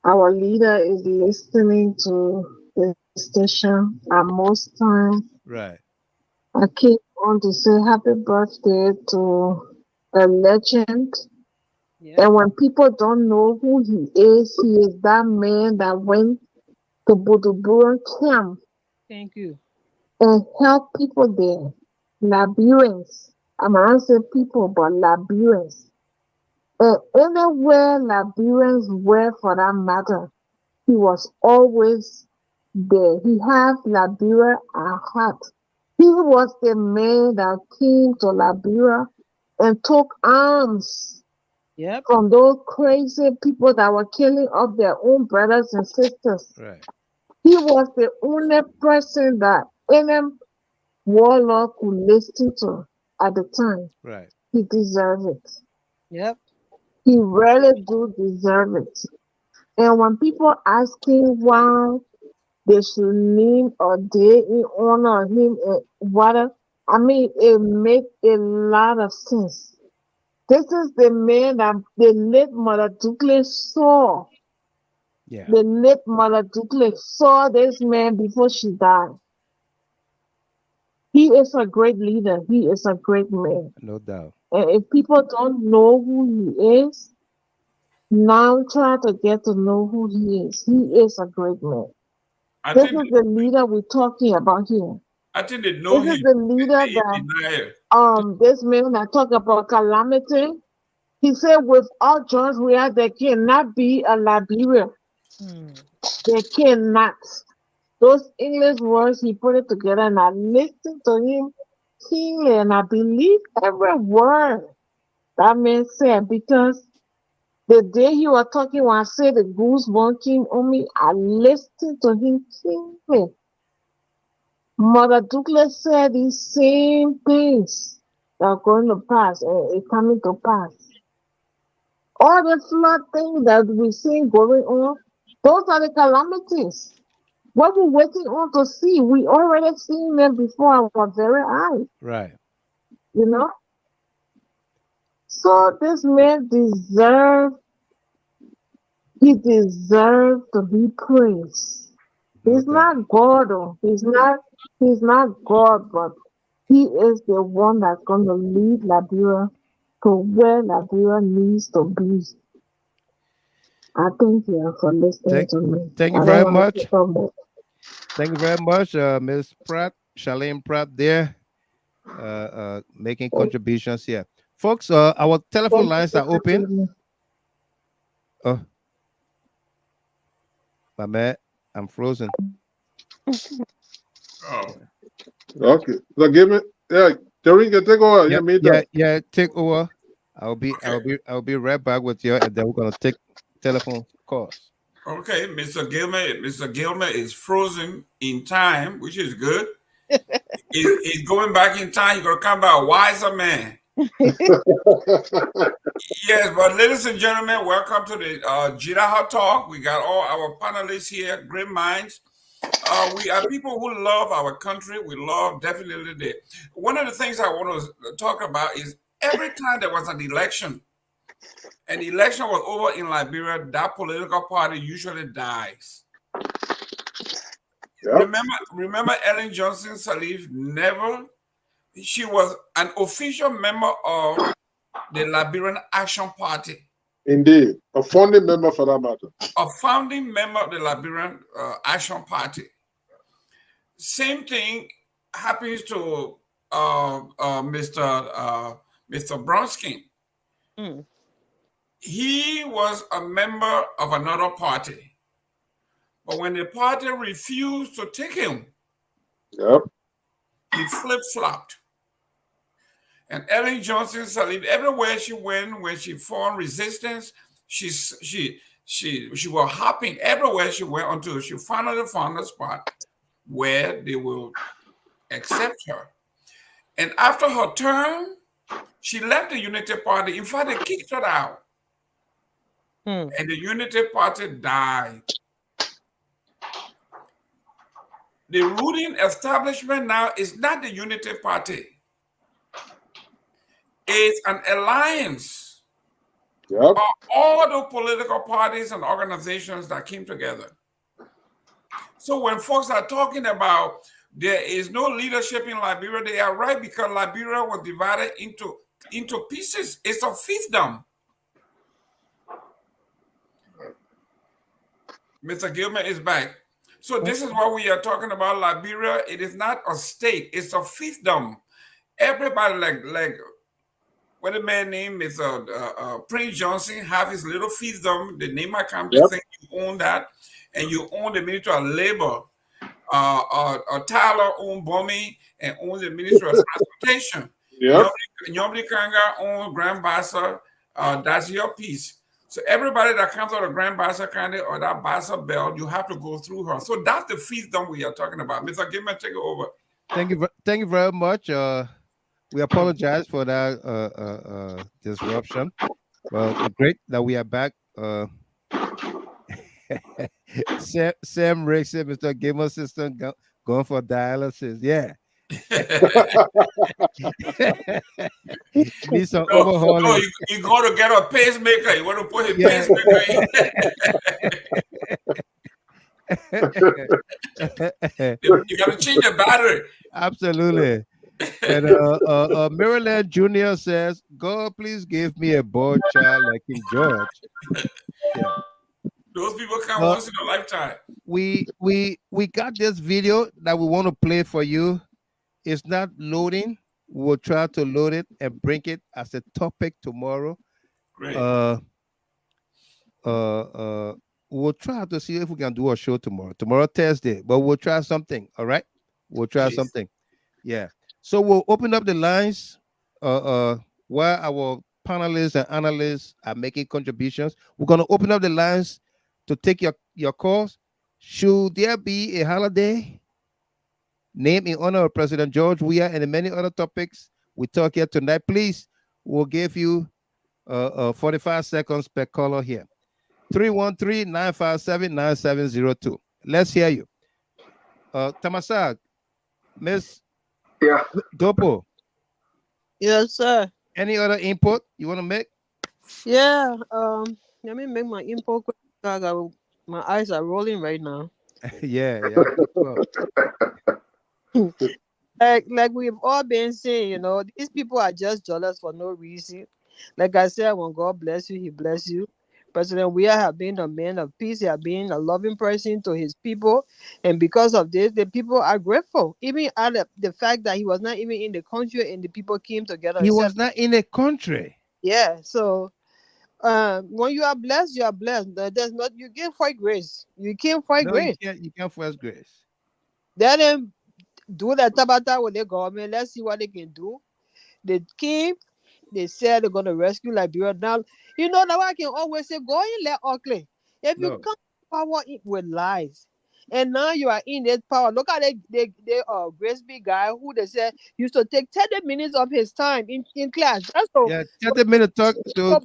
our leader is listening to the station at most times. Right. I came on to say happy birthday to a legend. Yeah. And when people don't know who he is that man that went to Buduburan camp. Thank you. And help people there. Liberians. I'm not saying people, but Liberians. And anywhere Liberians were for that matter, he was always there. He has Liberia at heart. He was the man that came to Liberia and took arms from those crazy people that were killing off their own brothers and sisters. Right. He was the only person that any warlord could listen to at the time. Right. He deserved it. Yep. He really do deserve it. And when people asking why they should name a day in honor of him and whatever, I mean, it makes a lot of sense. This is the man that the late Mother Douglas saw. Yeah. The late Mother Douglas saw this man before she died. He is a great leader. He is a great man. No doubt. And if people don't know who he is, now try to get to know who he is. He is a great man. This is the leader we're talking about here. I think they know This him. is the leader that this man that talk about calamity. He said, without George Weah, there cannot be a Liberia. They cannot. Those English words, he put it together, and I listened to him keenly, and I believe every word that man said, because the day he was talking, when I said the goosebumps came on me, I listened to him keenly. Mother Douglas said these same things that are going to pass, and it's coming to pass. All the flood things that we see going on, those are the calamities. What we're waiting on to see, we already seen them before our very eyes. Right. You know? So this man deserves to be praised. He's not God, though. He's not God, but he is the one that's going to lead Liberia to where Liberia needs to be. I thank you for listening to me. Thank you very much. Thank you very much, Ms. Pratt, Charlene Pratt there, making contributions here. Folks, our telephone lines are open. Oh, my man, I'm frozen. Oh. Okay. So give me, Jerry can take over. Yeah, take over. I'll be right back with you, and then we're gonna take telephone calls. Okay, Mr. Gilmer is frozen in time, which is good. He's going back in time. He's gonna come back a wiser man. Yes, but ladies and gentlemen, welcome to the Jiraha Talk. We got all our panelists here, great minds. We are people who love our country. We love definitely the. One of the things I want to talk about is every time there was an election was over in Liberia, that political party usually dies. Yep. Remember Ellen Johnson Sirleaf she was an official member of the Liberian Action Party. Indeed, a founding member for that matter. A founding member of the Liberian Action Party. Same thing happens to Mr. Bronskin. He was a member of another party, but when the party refused to take him, he flip-flopped. And Ellen Johnson Sirleaf, everywhere she went, when she formed resistance, she was hopping everywhere she went until she finally found a spot where they will accept her. And after her term, she left the Unity Party. In fact, they kicked her out. And the Unity Party died. The ruling establishment now is not the Unity Party. It's an alliance of all the political parties and organizations that came together. So when folks are talking about there is no leadership in Liberia, they are right, because Liberia was divided into pieces. It's a fiefdom. Mr. Gilman is back. So this is what we are talking about. Liberia, it is not a state, it's a fiefdom. Everybody like what a man named is Prince Johnson have his little fiefdom. The name I can't think, you own that, and you own the Ministry of Labor. Tyler owned Bomi and owns the Ministry of Transportation. Nyumalin Kanga owns Grand Bassa. That's your piece. So everybody that comes out of Grand Bassa County or that Bassa Belt, you have to go through her. So that's the fiefdom we are talking about. Mr. Gilman, take it over. Thank you very much. We apologize for that disruption. Well, great that we are back. Sam Rick said, Mr. Gilman system going for dialysis. Yeah. Need some overhauling. No, you got to get a pacemaker. You want to put his pacemaker in. You got to change the battery. Absolutely. And Maryland Jr. says, God, please give me a boy child like King George. Yeah. Those people come once in a lifetime. We got this video that we want to play for you. It's not loading. We'll try to load it and bring it as a topic tomorrow. Great. We'll try to see if we can do a show tomorrow. Tomorrow, Thursday, but we'll try something. All right. We'll try something. Yeah. So we'll open up the lines while our panelists and analysts are making contributions. We're going to open up the lines to take your calls. Should there be a holiday named in honor of President George Weah and many other topics we talk here tonight? Please, we'll give you 45 seconds per caller here. 313-957-9702. Let's hear you. Tamasag, Miss Dopo. Yes, sir. Any other input you want to make? Yeah. Let me make my input quick. My eyes are rolling right now. Yeah. like we've all been saying, these people are just jealous for no reason. Like I said, when God bless you, he bless you. President Weah have been a man of peace. He have been a loving person to his people. And because of this, the people are grateful. Even at the fact that he was not even in the country and the people came together. He was not in the country. Yeah. So when you are blessed, you are blessed. There's not, you can't fight grace. You can't fight grace. You can't fight grace. Let them do the tabata with the government. Let's see what they can do. They came. They said they're going to rescue Liberia. Now, now I can always say, go and let Oakley. If you come power with lies. And now you are in this power. Look at the Grace B guy who they said used to take 30 minutes of his time in class. That's so Yeah, 30 minutes talk to.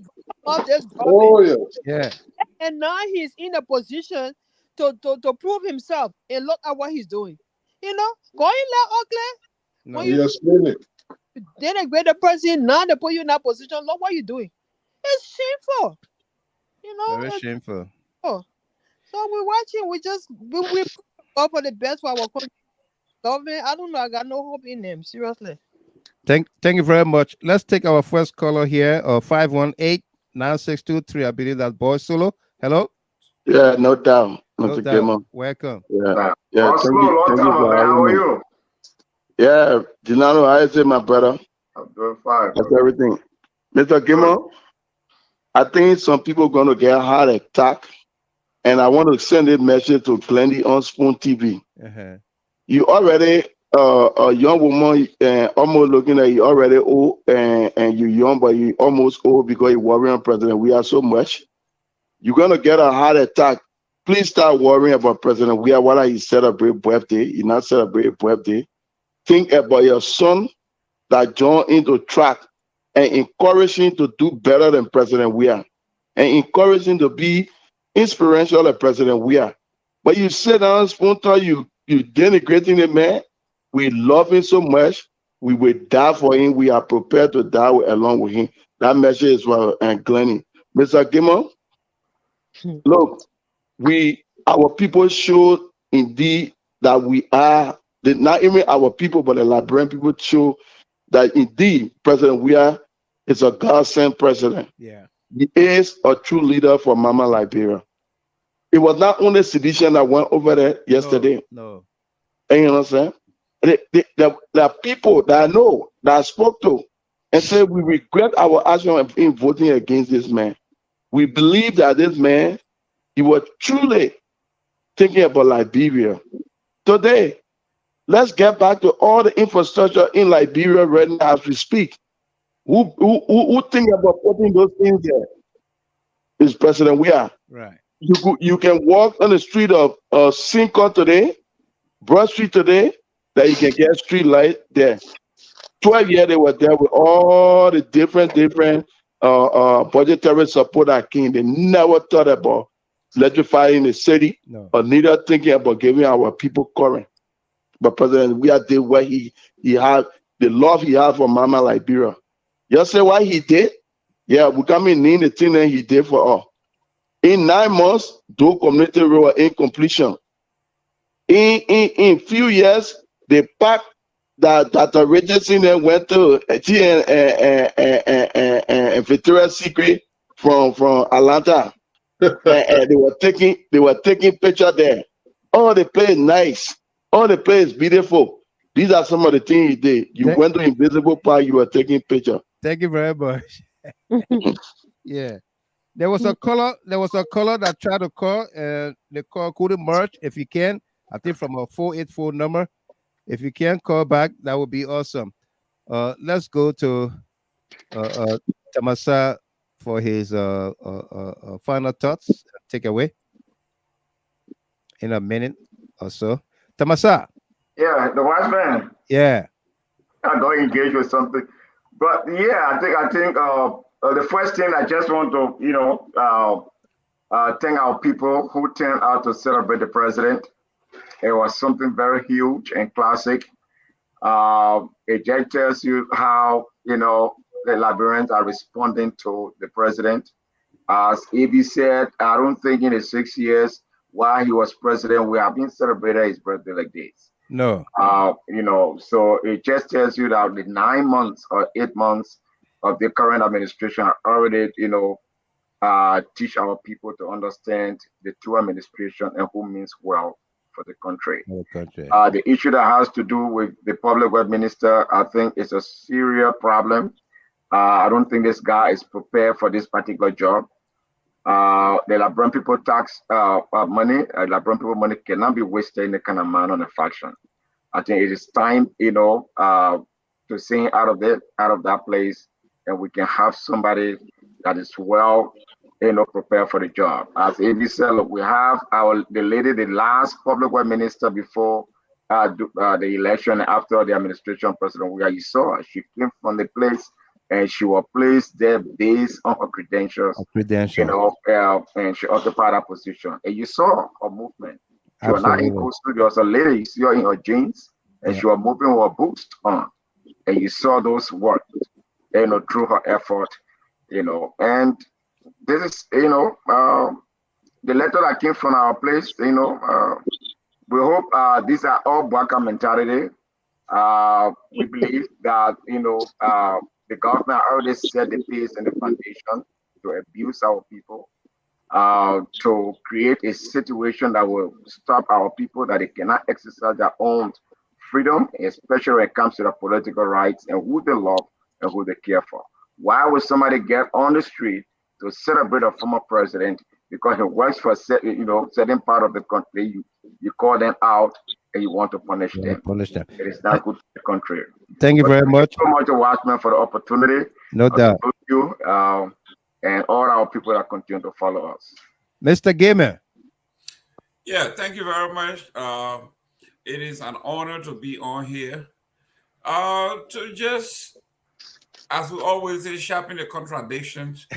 of this Oh government. yes. Yeah. And now he's in a position to prove himself. And look at what he's doing. You know, going there, Oakland. No. When you denigrate the person, now they put you in that position. Look what you're doing. It's shameful. You know, Very it's shameful. shameful. So we're watching. We hope for the best for our country. Government, I don't know. I got no hope in them. Seriously. Thank you very much. Let's take our first caller here. 518-9623. I believe that boy solo. Hello. Yeah, no doubt. No Mr. doubt. Gilman. Welcome. Yeah. Oh, Thank slow, you. long Thank you time, for man. How are having me. you? Yeah, Genaro, how is it, my brother? I'm doing fine. That's everything. Mr. Gilman, I think some people going to get a heart attack, and I want to send a message to Plenty on Spoon TV. Uh-huh. You already a young woman, almost looking at you already old, and you young, but you almost old because you're worrying President Weah so much. You're going to get a heart attack. Please start worrying about President Weah while he celebrate birthday. He not celebrate birthday. Think about your son that joined into track and encourage him to do better than President Weah and encourage him to be inspirational like President Weah. But you sit down, Spoon, you denigrating the man. We love him so much. We will die for him. We are prepared to die along with him. That message is well and Glenny. Mr. Gimmo, look, our people show indeed that we are not even our people, but the Liberian people show that indeed President Weah is a God-sent president. Yeah. He is a true leader for Mama Liberia. It was not only sedition that went over there yesterday. No. And you know what I'm saying? The people that I know, that I spoke to, and said, we regret our action in voting against this man. We believe that this man, he was truly thinking about Liberia. Today, let's get back to all the infrastructure in Liberia right now as we speak. Who think about putting those things there? Is President Weah. Right. You can walk on the street of Sincon today, Broad Street today, that you can get street light there. 12 years they were there with all the different budgetary support that came. They never thought about electrifying the city or neither thinking about giving our people current. But President Weah did what he had, the love he had for Mama Liberia. You say what he did? Yeah, we come in the thing that he did for us. In 9 months, those community roads were in completion. In few years, the park that the Regency went to Victoria's Secret from Atlanta. and they were taking picture there. Oh, the place is nice. Oh, the place is beautiful. These are some of the things he did. You went to Invisible Park, you were taking picture. Thank you very much. Yeah. There was a caller that tried to call, and the call couldn't merge. If you can, I think from a 484 number. If you can call back, that would be awesome. Let's go to Tamasa for his final thoughts. Take away in a minute or so. Tamasa. Yeah, the wise man. Yeah. I got engaged with something. But yeah, I think the first thing I just want to, thank our people who turned out to celebrate the president. It was something very huge and classic. It just tells you how, the Liberians are responding to the president. As AB said, I don't think in the 6 years while he was president, we have been celebrating his birthday like this. No. So it just tells you that the 9 months or 8 months of the current administration are already, teach our people to understand the true administration and who means well for the country. The issue that has to do with the public work minister, I think is a serious problem. I don't think this guy is prepared for this particular job. The Liberian people tax money, Liberian people money cannot be wasted in the kind of manner and faction. I think it is time, to sing out of that place, and we can have somebody that is well prepare for the job. As AB said, look, we have the last public work minister before the election, after the administration, President Weah. You saw her. She came from the place and she was placed there based on her credentials. And she occupied that position. And you saw her movement. She was not in costume. There was a lady, you see her in her jeans, and she was moving with her boots on. And you saw those work, through her effort, and this is, the letter that came from our place, we hope these are all Bwaka mentality. We believe that, the government already set the pace and the foundation to abuse our people, to create a situation that will stop our people, that they cannot exercise their own freedom, especially when it comes to the political rights and who they love and who they care for. Why would somebody get on the street to celebrate a former president because he works for certain part of the country? You call them out and you want to punish them. It is not good for the country. Thank you very much. Thank you so much, Watchman, for the opportunity. No doubt. Thank you, and all our people that continue to follow us. Mr. Gamer. Yeah, thank you very much. It is an honor to be on here. To just, as we always say, sharpen the contradictions.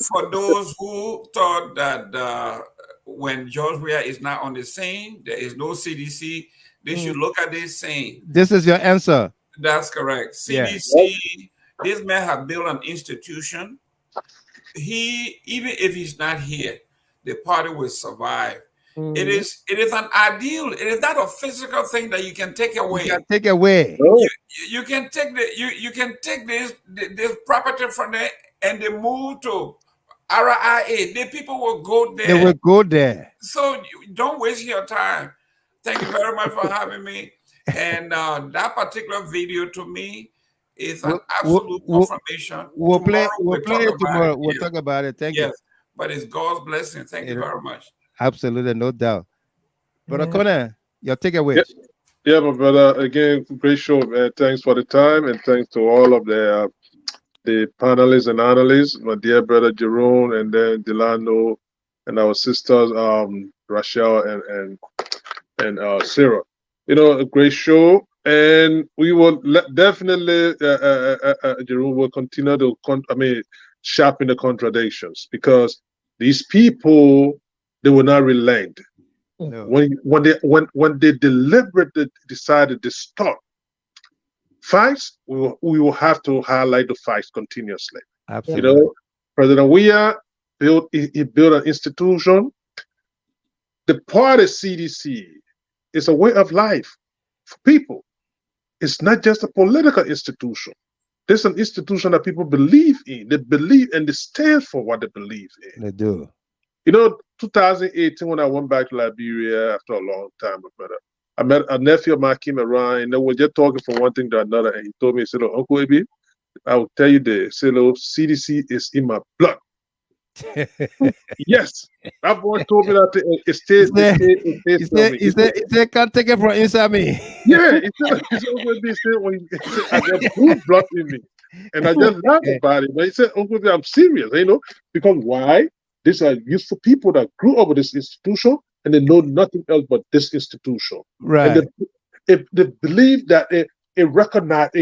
for those who thought that when George Weah is not on the scene, there is no CDC, they should look at this saying. This is your answer. That's correct. CDC, this man has built an institution. Even if he's not here, the party will survive. It is an ideal. It is not a physical thing that you can take away. You can take away. You can take you can take this property from there and they move to RIA. The people will go there. They will go there. So don't waste your time. Thank you very much for having me. And that particular video to me is an absolute confirmation. We'll play it tomorrow. We'll talk about it. Thank you. But it's God's blessing. Thank you very much. Absolutely, no doubt. Brother Connor, your takeaways. Yeah, my brother. Again, great show, man. Thanks for the time, and thanks to all of the panelists and analysts, my dear brother Jerome, and then Delano, and our sisters, Rachel and Sarah. A great show, and we will definitely, Jerome will continue to, sharpen the contradictions, because these people, they will not relent. No. When they deliberately decided to stop fights, we will have to highlight the fights continuously. Absolutely. President Weah built an institution. The party CDC is a way of life for people. It's not just a political institution. There's an institution that people believe in. They believe and they stand for what they believe in. They do. 2018, when I went back to Liberia after a long time, brother, I met a nephew of mine came around, and they were just talking from one thing to another, and he told me, he said, Uncle Ebi, I will tell you this, CDC is in my blood. Yes, that boy told me that it stays. He said, can't take it from inside me. Yeah, he said, I got blue blood in me. And I just laughed about it. But he said, Uncle Ebi, I'm serious, because why? These are useful people that grew up with this institution and they know nothing else but this institution. Right. And they believe that it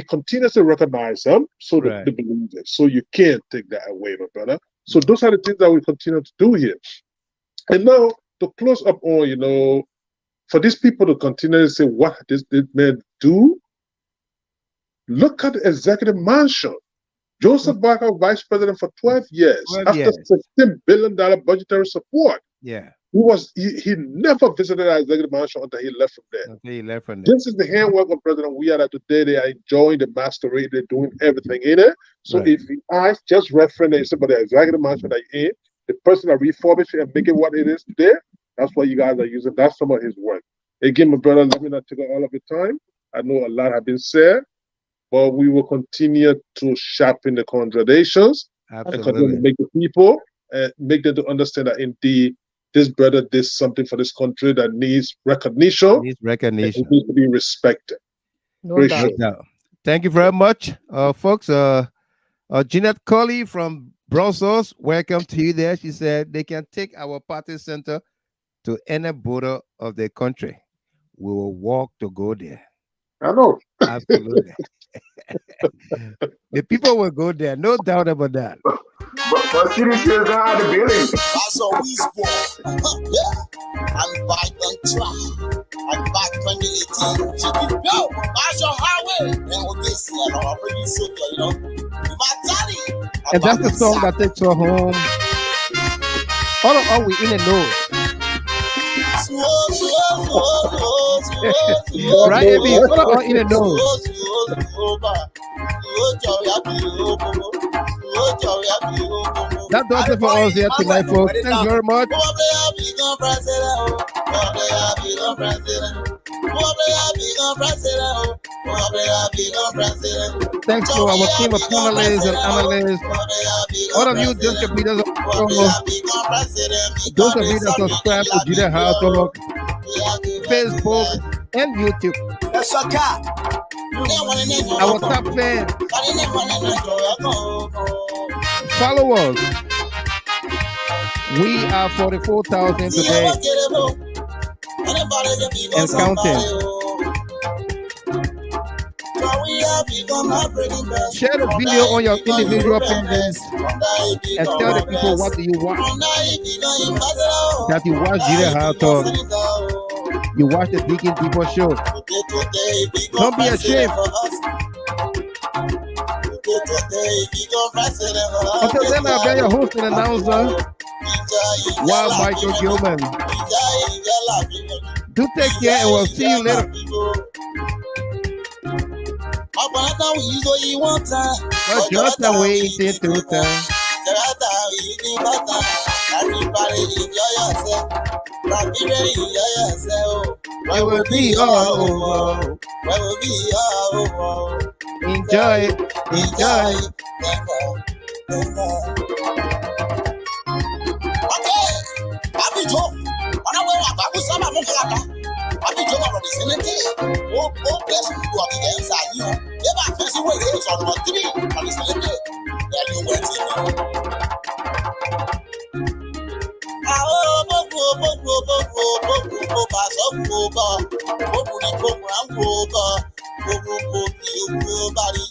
continuously recognize them, so that they believe it. So you can't take that away, my brother. So those are the things that we continue to do here. And now to close up on, for these people to continue to say what this man do, look at the executive mansion. Joseph Barker, vice president for 12 years, after $16 billion budgetary support. Yeah. He never visited our executive mansion until he left from there. This is the handwork of President Weah that today they are enjoying the masquerade, they're doing everything in it. So if you ask, just reference somebody the executive mansion that you're in, the person that refurbished it and make it what it is today, that's what you guys are using. That's some of his work. Again, my brother, let me not take all of your time. I know a lot have been said, but we will continue to sharpen the contradictions and continue to make the people, make them to understand that indeed this brother did something for this country that needs recognition. Needs to be respected. No doubt. Thank you very much, folks. Jeanette Colley from Brussels, welcome to you there. She said they can take our party center to any border of the country. We will walk to go there. I know. Absolutely. The people will go there, no doubt about that. But citizens are the building. That's how we sport. Yeah. I'm back on track. I'm back 2018. Should be go. That's your highway. And we'll get see a lot of pretty soldier, you know. And that's the song that takes her home. All we in the know. Right, Abby? All in the know. That does it for us here tonight, folks. Thanks very much. Thanks to our team of panelists and analysts. All of you distributors of those of you that subscribe to Judah House Talk, Facebook, and YouTube. Our top fans. Follow us. We are 44,000 today and counting. Share the video on your individual pages and tell the people what do you want. That you watch Judah House Talk. You watch the Deacon People show. Don't be ashamed. Until then, I'll be your host and announcer, Wild Michael Gilman. Do take care and we'll see you later. But just a waiting to time. Everybody enjoy yourself. It will be all over. It will be all over. Enjoy it. Enjoy it. Okay. Happy job. Happy job of the Senate. Oh, bless you. You are the inside you. Never fancy way is on 3 on the Senate. Then you went in. Body.